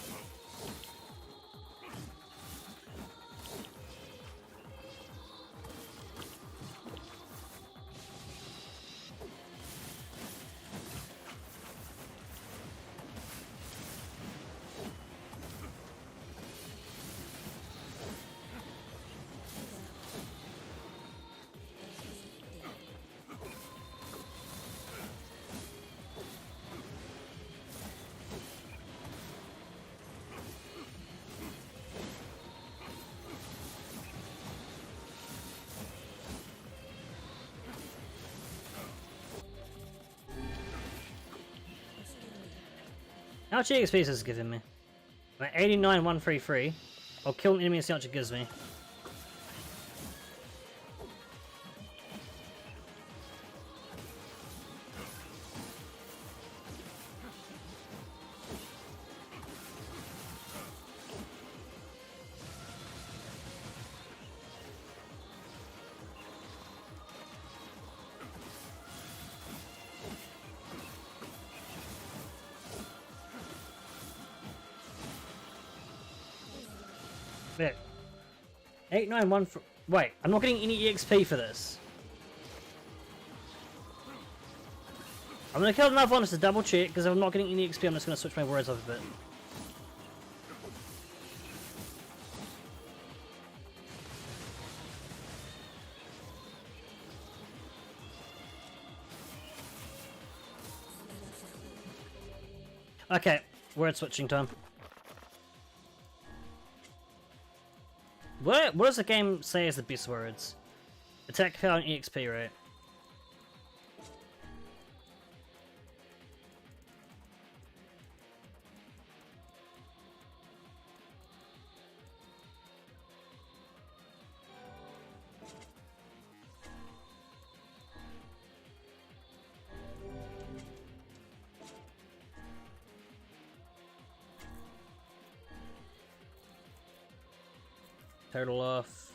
How much EXP is this giving me? 89,133. I'll kill an enemy and see how much it gives me. Wait. 891 for... Wait, I'm not getting any EXP for this. I'm gonna kill another one just to double check, because if I'm not getting any XP, I'm just gonna switch my words up a bit. Okay, word switching time. What does the game say is the best words? Attack power and EXP, right? Total off.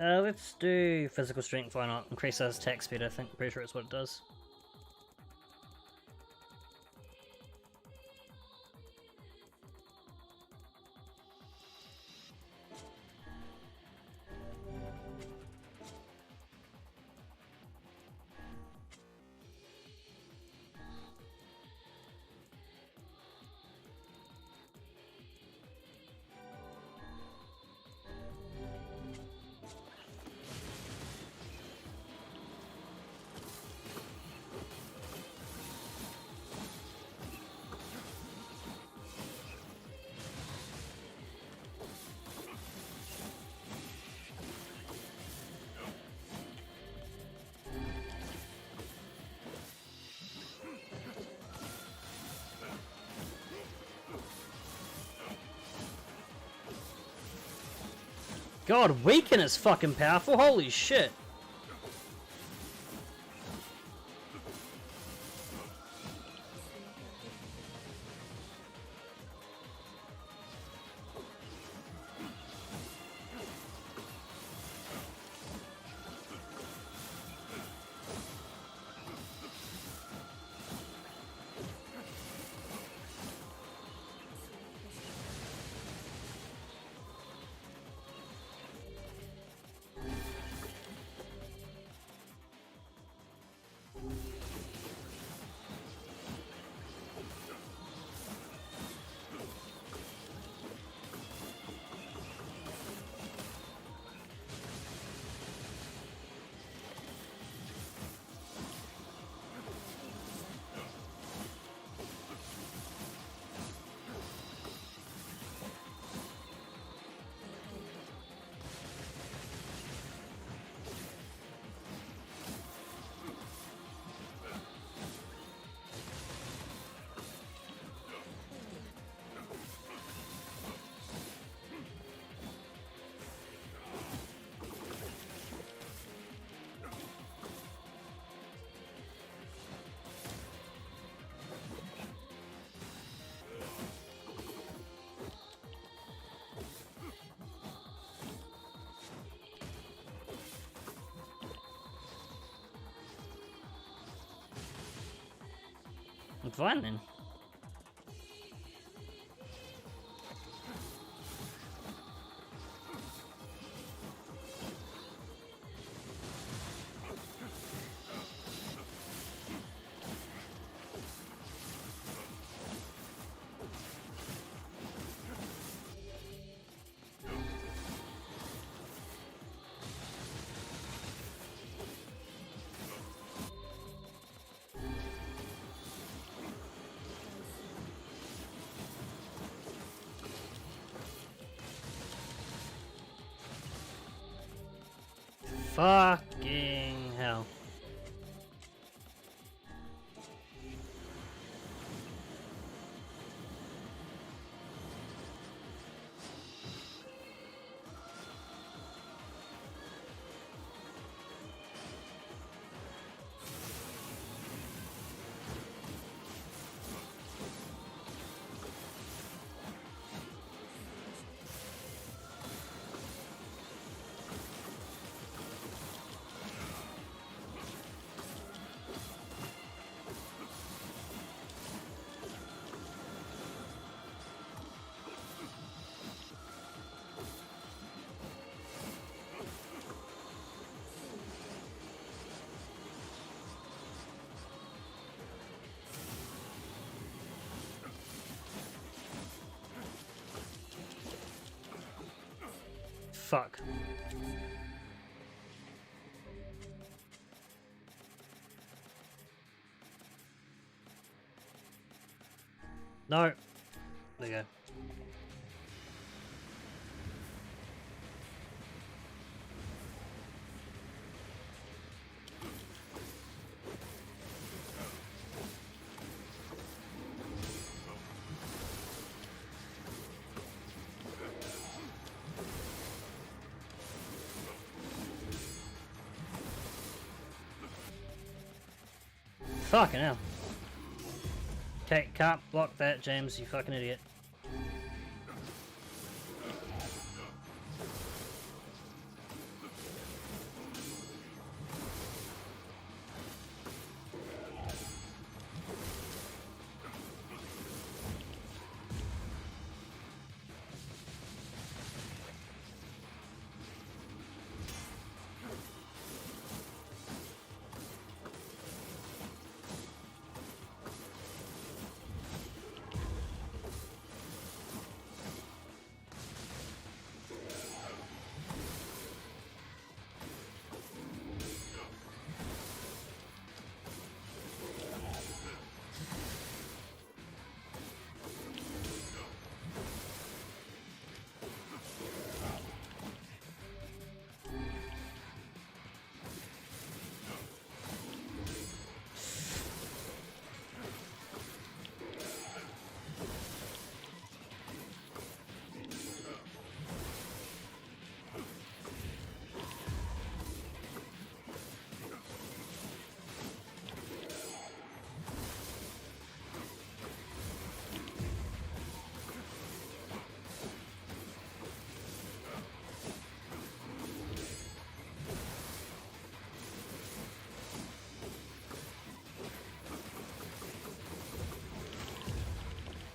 Let's do physical strength, why not? Increase our attack speed, I think. Pretty sure it's what it does. God, Weaken is fucking powerful, holy shit! I'm fine then. Fucking hell. fuck. No. There you go. Fucking hell. Okay, can't block that, James, you fucking idiot.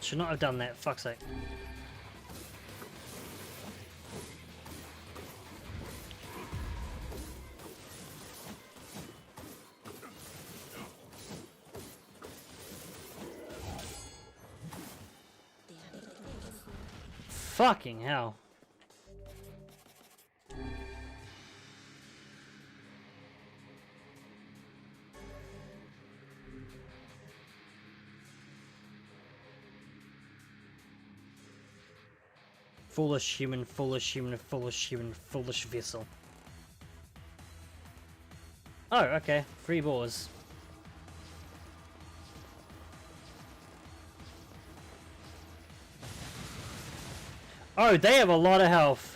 Should not have done that, fuck's sake. Fucking hell. Foolish human, foolish human, foolish human, foolish vessel. Oh, okay. 3 boars. Oh, they have a lot of health.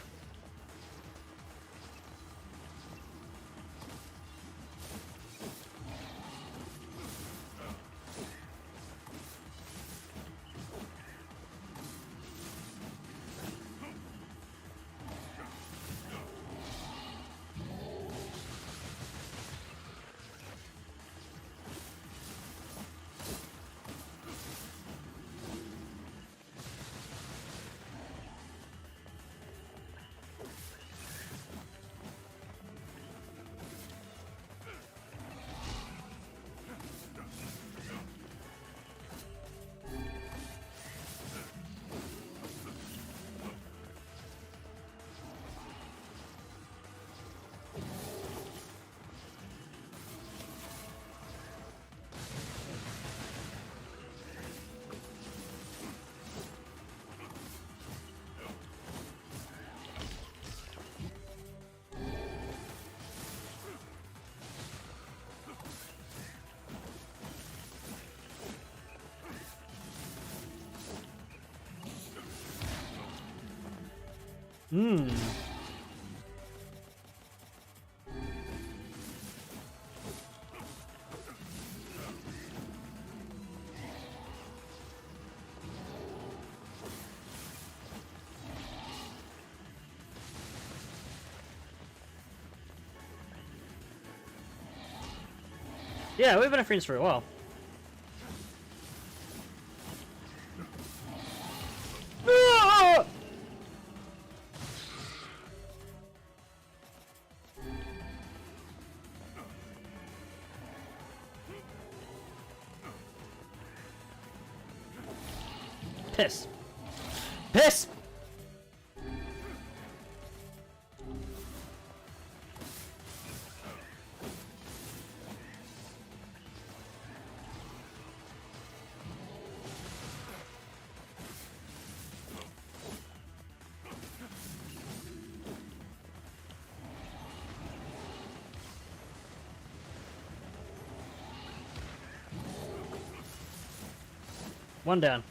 Hmm. Yeah, we've been friends for a while. Ah! Piss. Piss! One down.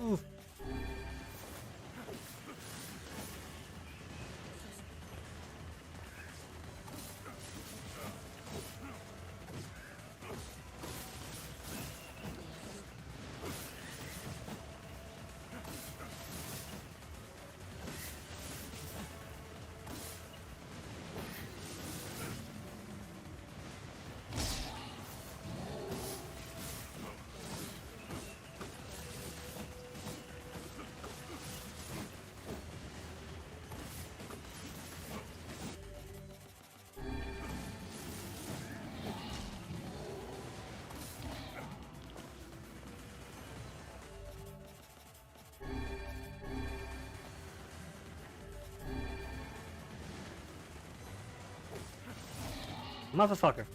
Ooh. Motherfucker.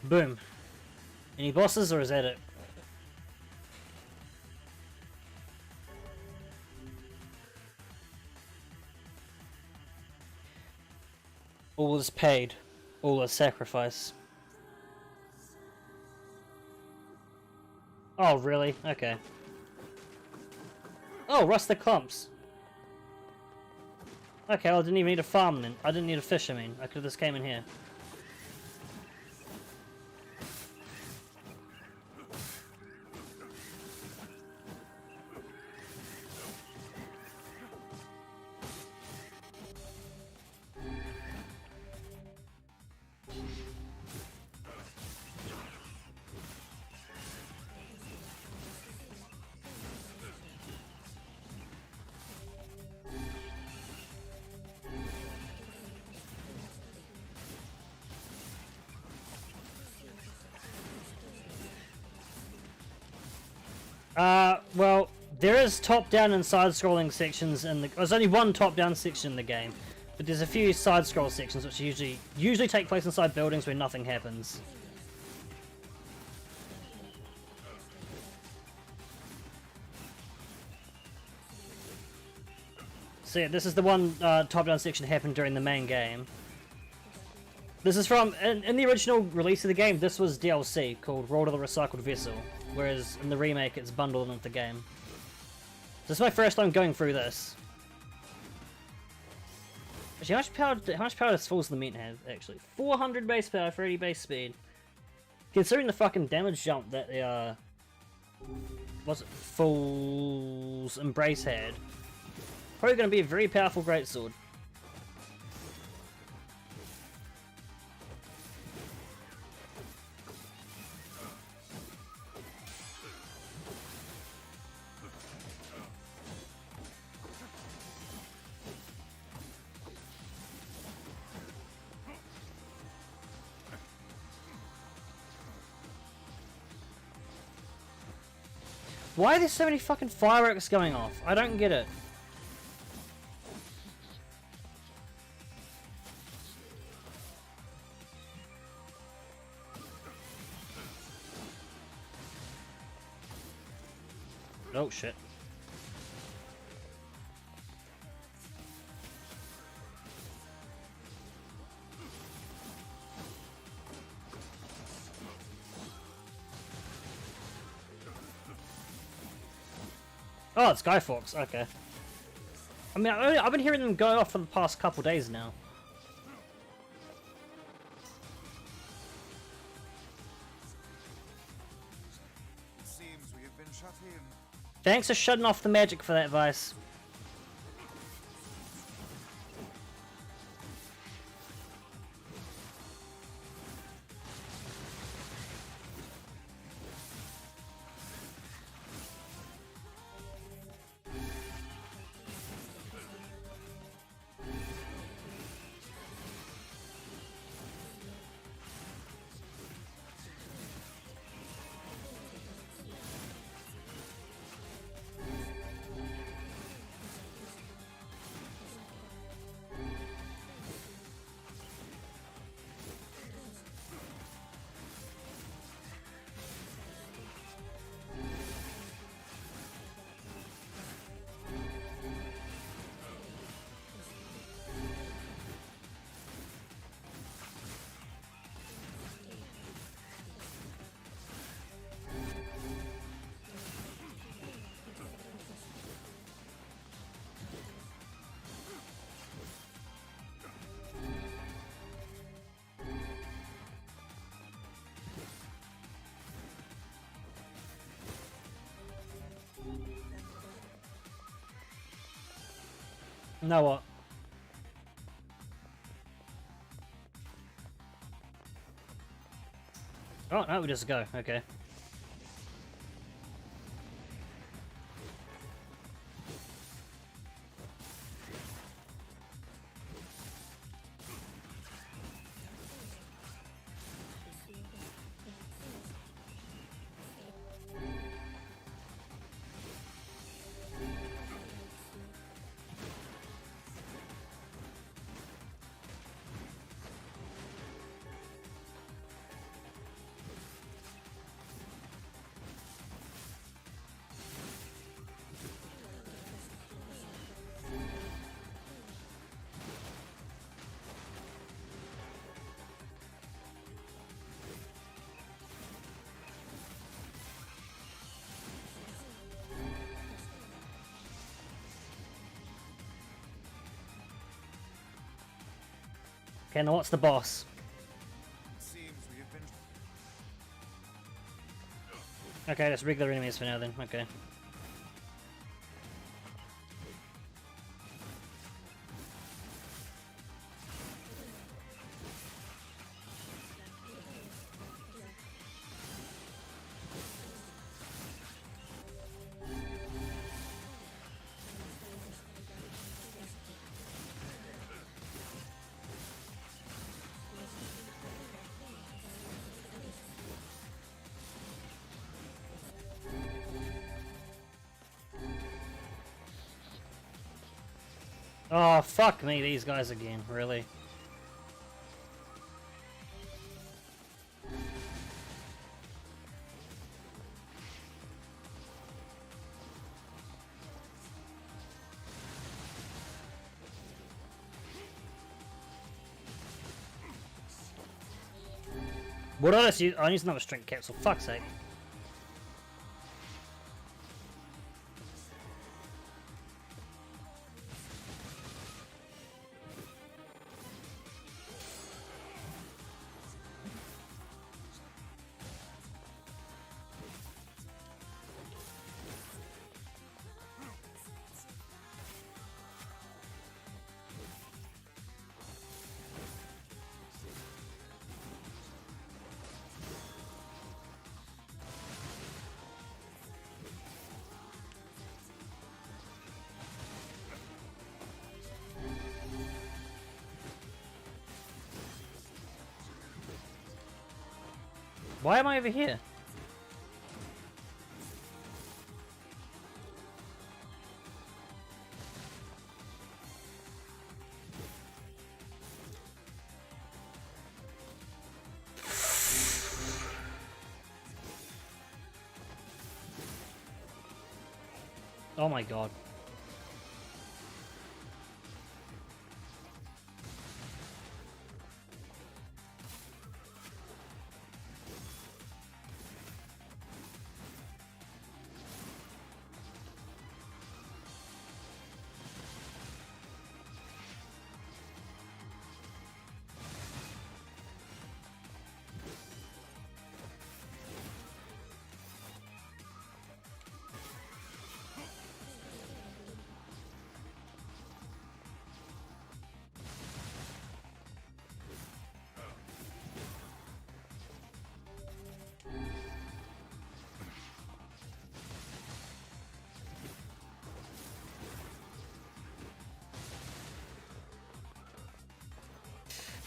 Boom. Any bosses, or is that it? All is paid. All is sacrifice. Oh, really? Okay. Oh, rustic clumps. Okay, well, I didn't even need a farm then. I didn't need a fish, I mean. I could have just came in here. Well, there is top-down and side-scrolling sections in the... There's only one top-down section in the game, but there's a few side-scroll sections which usually take place inside buildings where nothing happens. So yeah, this is the one top-down section that happened during the main game. This is from... In the original release of the game, this was DLC called Roll to the Recycled Vessel. Whereas in the remake, it's bundled into the game. This is my first time going through this. Actually, how much power does Fools of the Meat have, actually? 400 base power for 80 base speed. Considering the fucking damage jump that the, what's it, Fool's Embrace had. Probably going to be a very powerful greatsword. Why are there so many fucking fireworks going off? I don't get it. Oh shit. Oh, it's Skyfox. Okay. I mean, I've been hearing them go off for the past couple days now. It seems we have been shut in. Thanks for shutting off the magic for that, Vice. Now what? Oh, no, we just go. Okay. Okay, now what's the boss? Seems we have been. Okay, just regular enemies for now then. Okay. Oh, fuck me, these guys again, really. What did I just use? I used another strength capsule, fuck's sake. Why am I over here? Oh my god.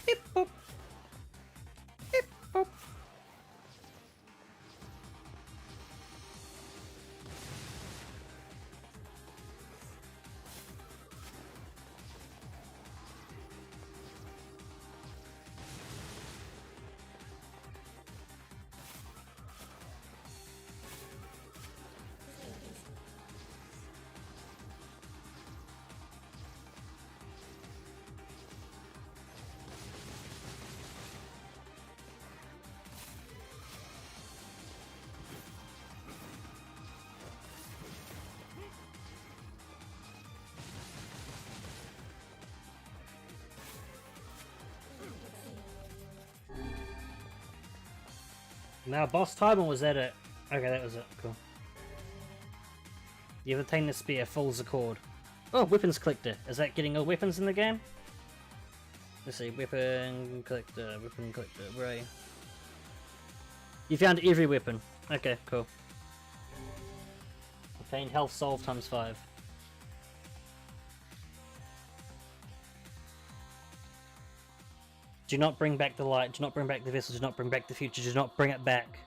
Beep boop. Beep boop. Now, boss time, or was that it? Okay, that was it. Cool. You've obtained the spear, Fool's Accord. Oh, weapons collector. Is that getting all weapons in the game? Let's see, weapon collector, where are you? You found every weapon. Okay, cool. Obtained health solve times 5. Do not bring back the light, do not bring back the vessel, do not bring back the future, do not bring it back.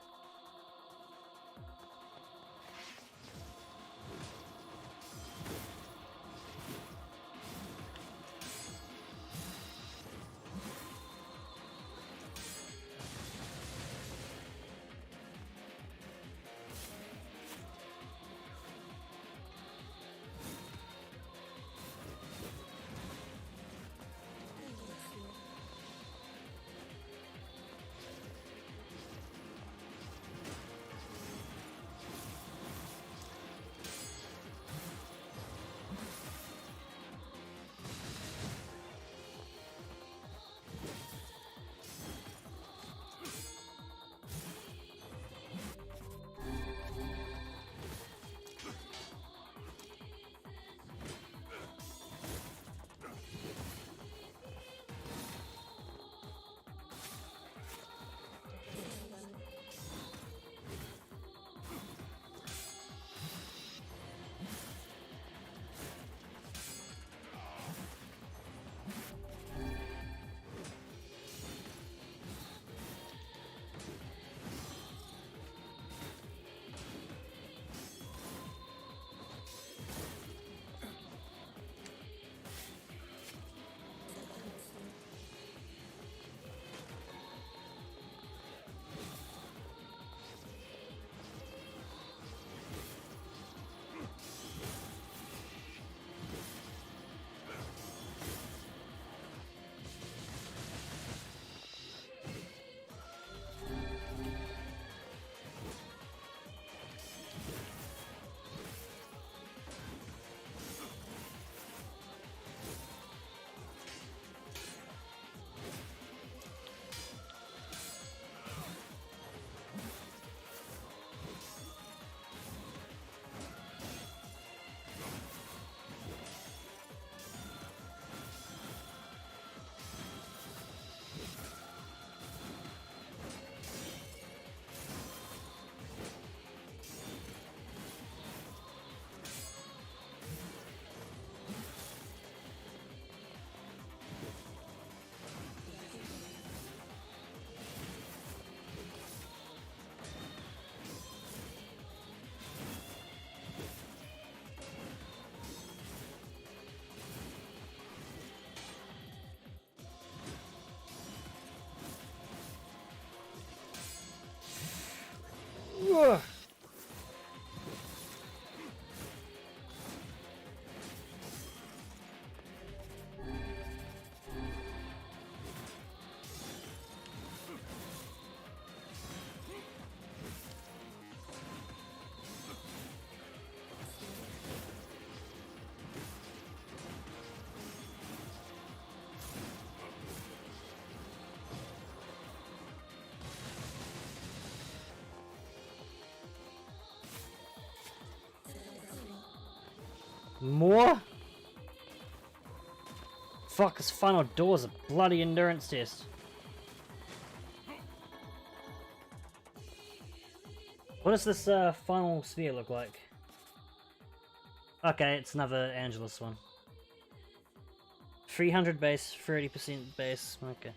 Ugh. More? Fuck, this final door's a bloody endurance test. What does this final sphere look like? Okay, it's another Angelus one. 300 base, 30% base. Okay.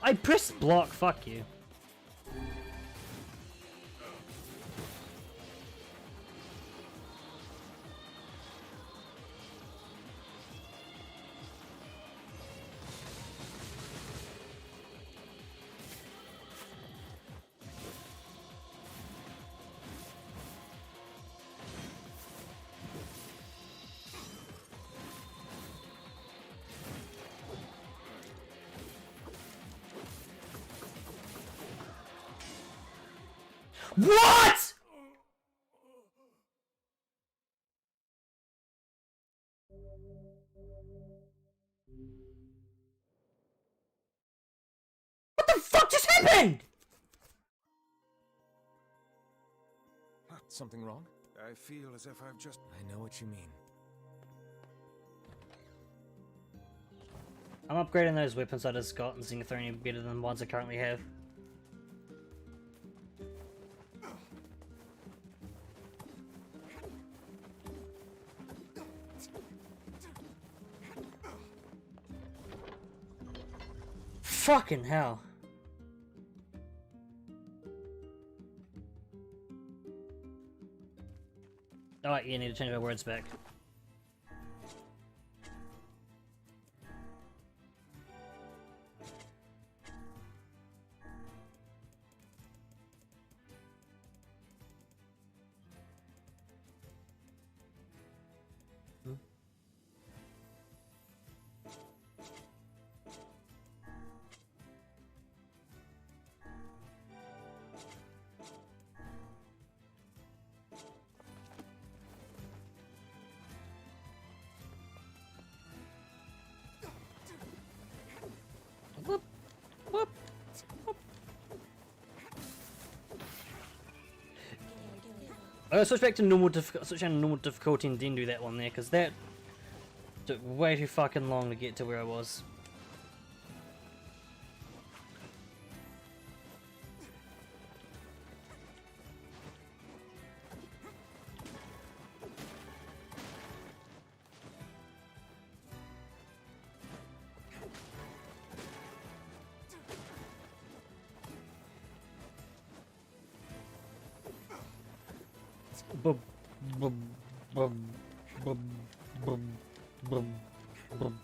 I pressed block, fuck you. What?! What the fuck just happened?! Something wrong? I feel as if I've just... I know what you mean. I'm upgrading those weapons I just got and seeing if they're any better than the ones I currently have. Fucking hell. Alright, you need to change my words back. Whoop, whoop, whoop. Switch back to normal switch down to normal difficulty and then do that one there, because that took way too fucking long to get to where I was. Bum, bum, bum, bum, bum, bum, bum.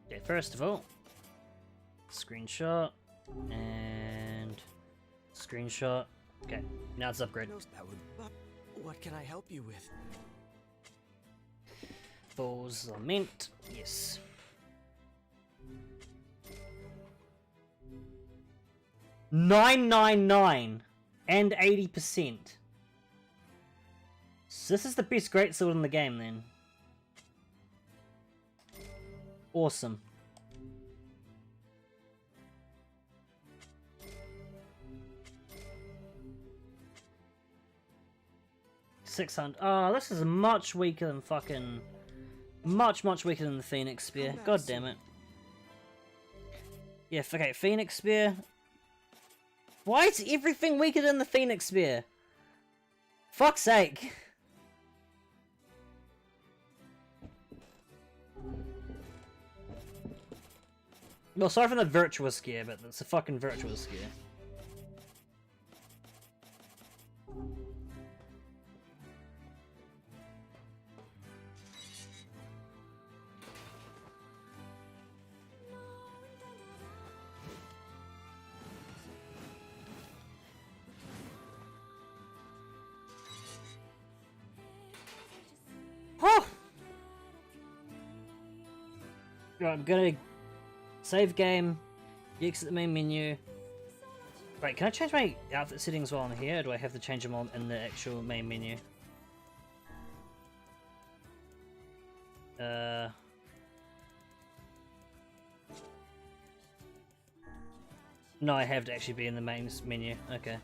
Okay, first of all, screenshot and screenshot. Okay, now it's upgrade. What can I help you with? Those are mint, yes. $9.99 and 80%. So this is the best greatsword in the game then. Awesome. 600. Oh, this is much weaker than fucking... Much weaker than the Phoenix Spear. God damn it. Yeah, okay, Phoenix Spear. Why is everything weaker than the Phoenix Spear? Fuck's sake. Well, sorry for the virtuous scare, but it's a fucking virtuous scare. Oh! Right, I'm gonna save game, exit the main menu. Right, can I change my outfit settings while I'm here, or do I have to change them all in the actual main menu? No, I have to actually be in the main menu. Okay.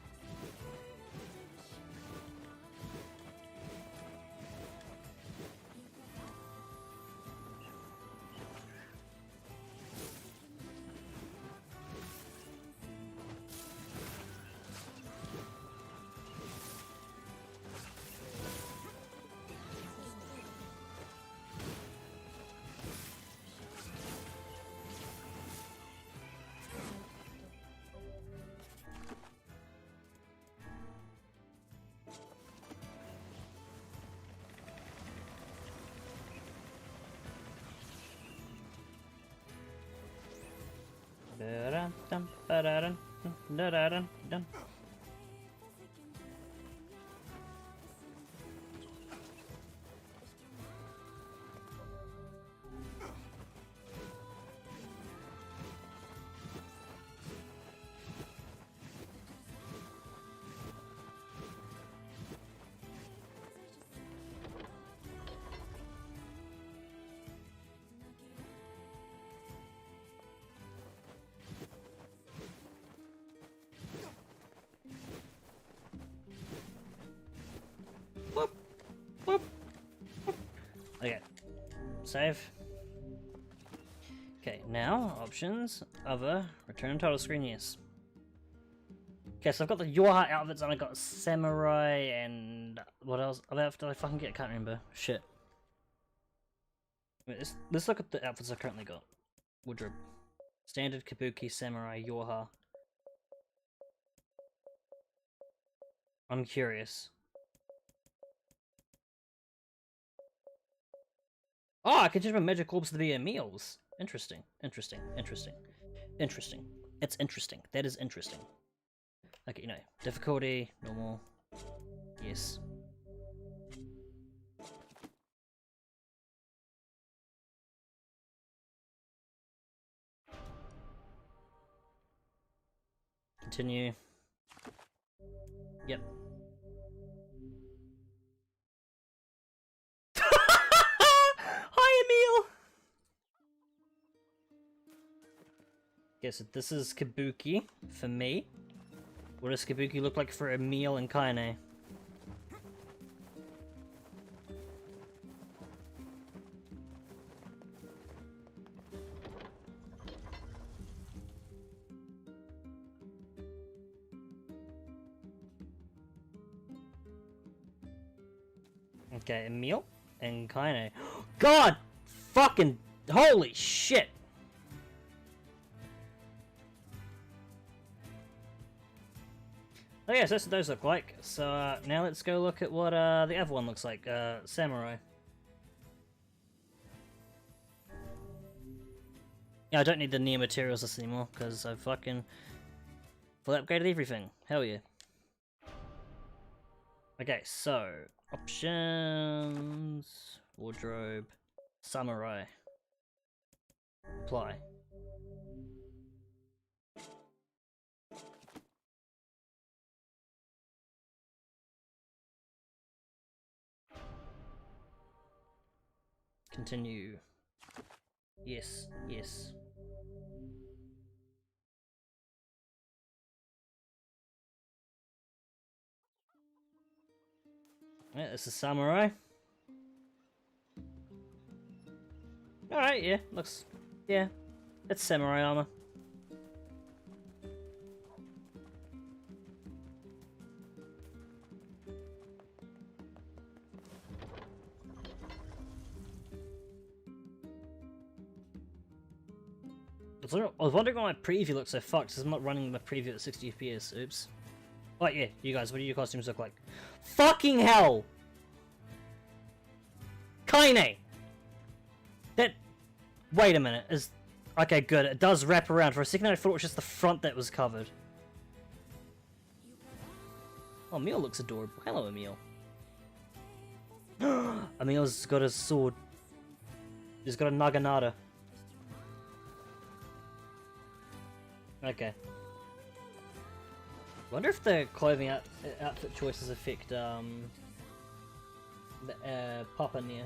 Okay, save. Okay, now options, other, return title screen, yes. Okay, so I've got the Yoha outfits and I got samurai and what else? What else did I fucking get? I can't remember. Shit. Wait, let's look at the outfits I currently got. Wardrobe. Standard, Kabuki, Samurai, Yoha. I'm curious. Oh, I can change my magic orbs to be meals. Interesting. Interesting. Interesting. Interesting. It's interesting. That is interesting. Okay, you know, difficulty, normal. Yes. Continue. Yep. Hi, Emil! Okay, so this is Kabuki for me. What does Kabuki look like for Emil and Kaine? Okay, Emil and Kaine. God! Fucking holy shit! Oh yes, that's what those look like. So now let's go look at what the other one looks like. Samurai. Yeah, I don't need the near materials list anymore because I've fucking fully upgraded everything. Hell yeah. Okay, so options, wardrobe, samurai, apply. Continue. Yes, yes. Yeah, it's a samurai. Alright, yeah, looks... yeah, it's samurai armor. I was wondering why my preview looks so fucked, because I'm not running the preview at 60 FPS, oops. Oh yeah, you guys, what do your costumes look like? Fucking hell! Kaine! That... wait a minute, is... okay, good, it does wrap around. For a second I thought it was just the front that was covered. Oh, Emil looks adorable. Hello, Emil. Emil's got his sword. He's got a Naginata. Okay. Wonder if the clothing outfit choices affect the Papa Nier.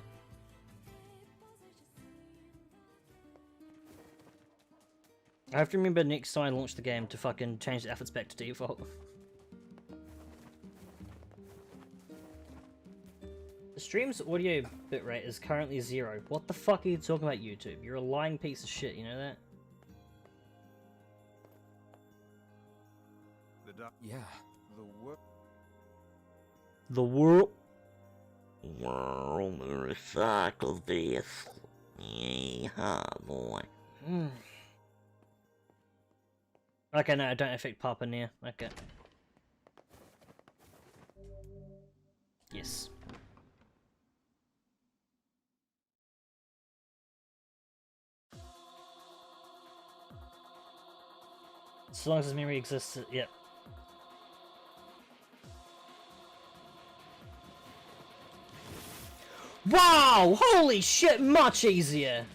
I have to remember next time I launch the game to fucking change the outfits back to default. The stream's audio bitrate is currently 0. What the fuck are you talking about, YouTube? You're a lying piece of shit, you know that? Yeah. The world. Well, recycle this. Yeah, boy. Okay, no, I don't affect Papa Nier. Okay. Yes. As long as his memory exists, yep. Wow! Holy shit, much easier!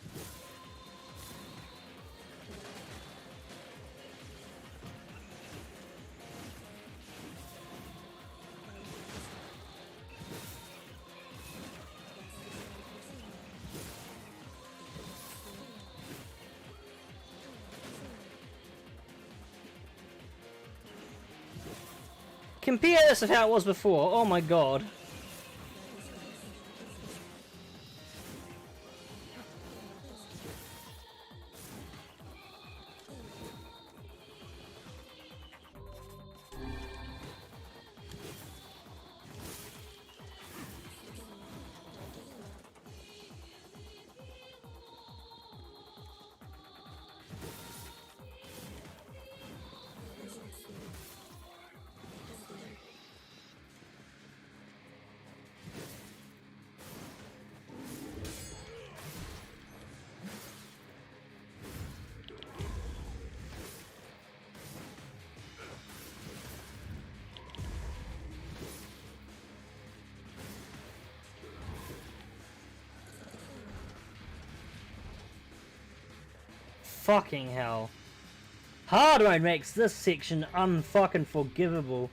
Compare this with how it was before, oh my god. Fucking hell. Hard mode makes this section unfucking forgivable.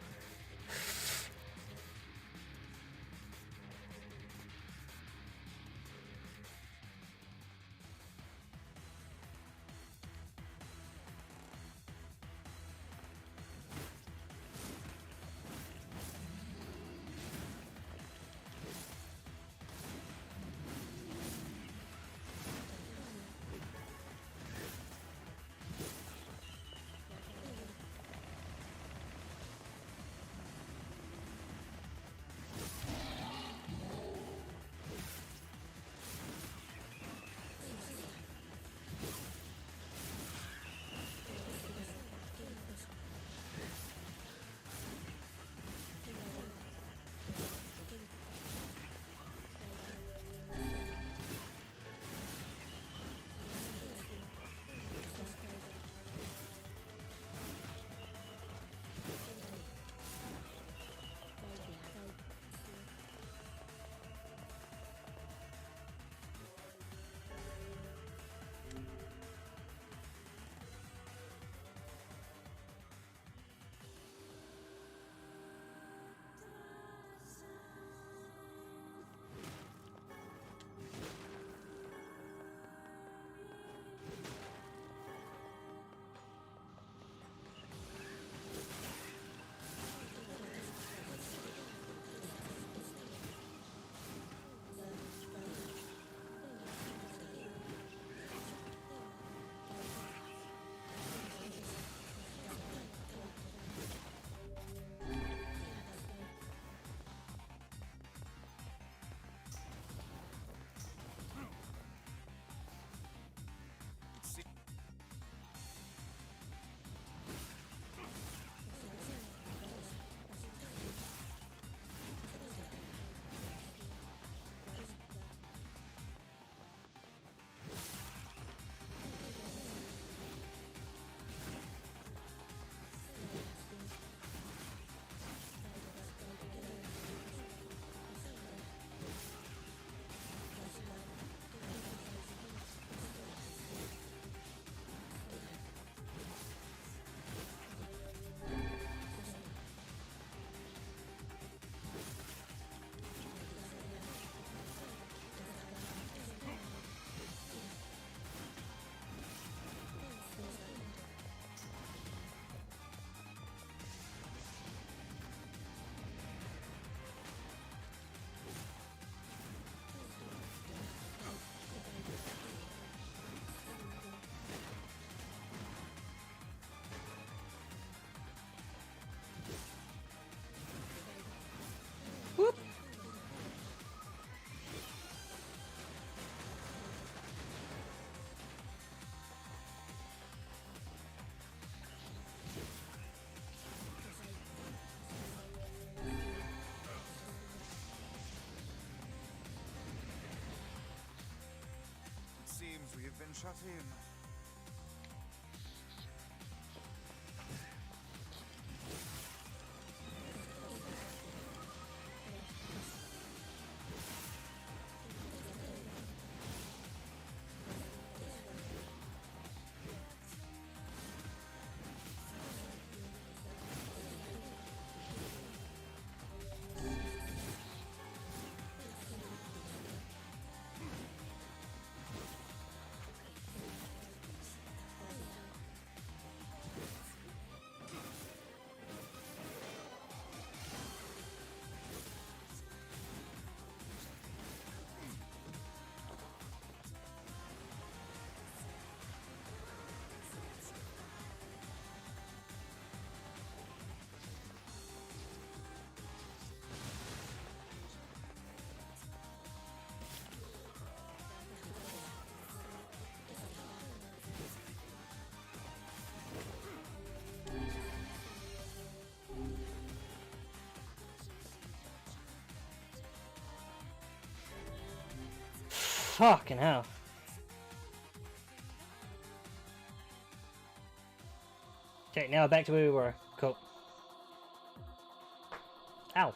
They've been shut in. Fucking hell. Okay, now back to where we were. Cool. Ow.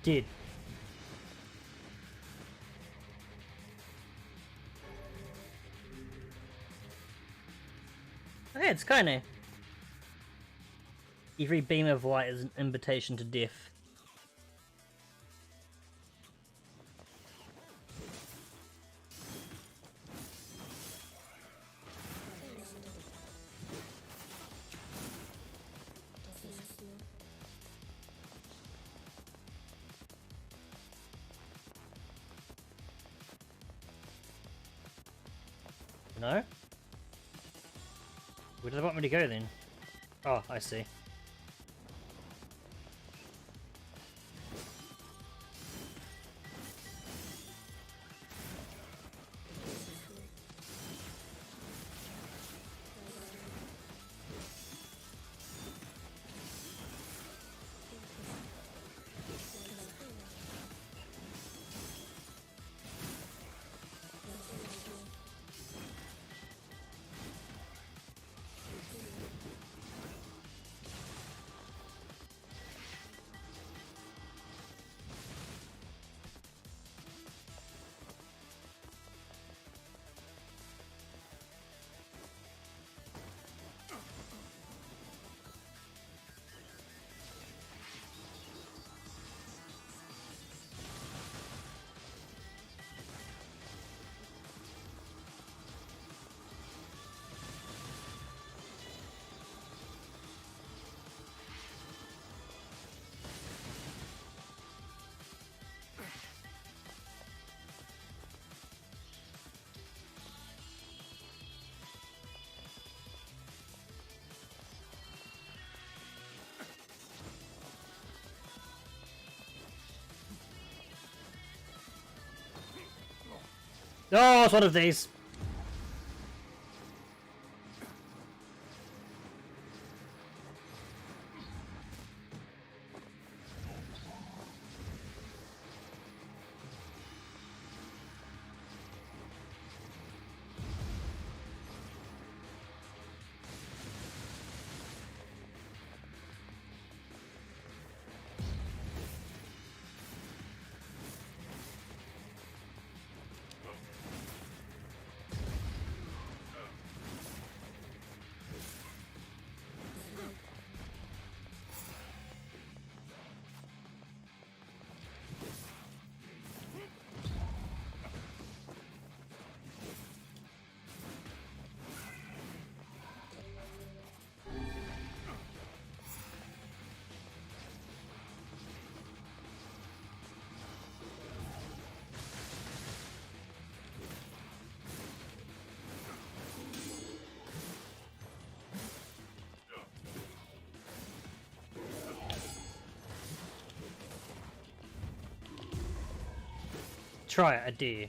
Did. Okay, it's kinda. Every beam of light is an invitation to death. No? Where do they want me to go then? Oh, I see. Oh, it's one of these. Try it, I dare.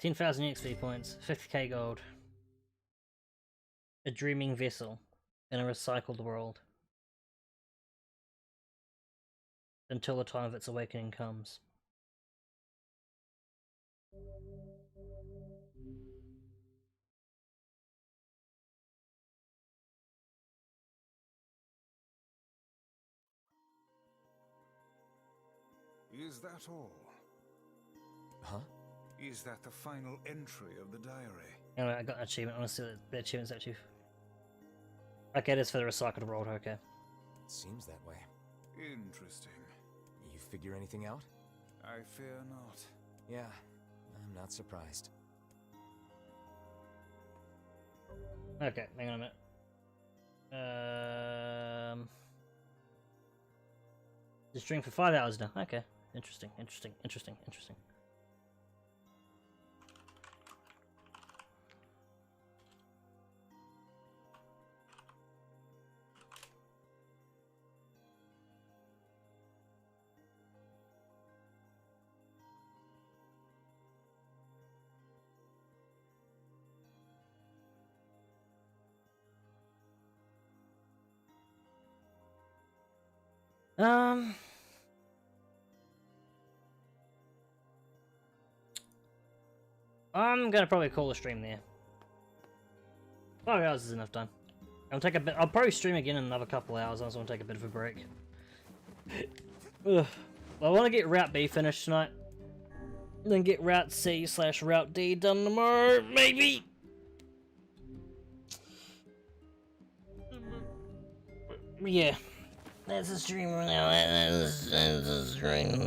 $10,000 XP points, 50k gold. A dreaming vessel in a recycled world. Until the time of its awakening comes. Is that all? Huh? Is that the final entry of the diary? Anyway, I got an achievement. I want to see what the achievement's actually. Okay, it is for the recycled world, okay. It seems that way. Interesting. You figure anything out? I fear not. Yeah, I'm not surprised. Okay, hang on a minute. Just drink for 5 hours now. Okay. Interesting. I'm gonna probably call the stream there. 5 hours is enough time. I'll probably stream again in another couple hours. I just want to take a bit of a break. Ugh. Well, I want to get Route B finished tonight. Then get Route C/Route D done tomorrow, maybe. Yeah. That's a stream now. That's a stream.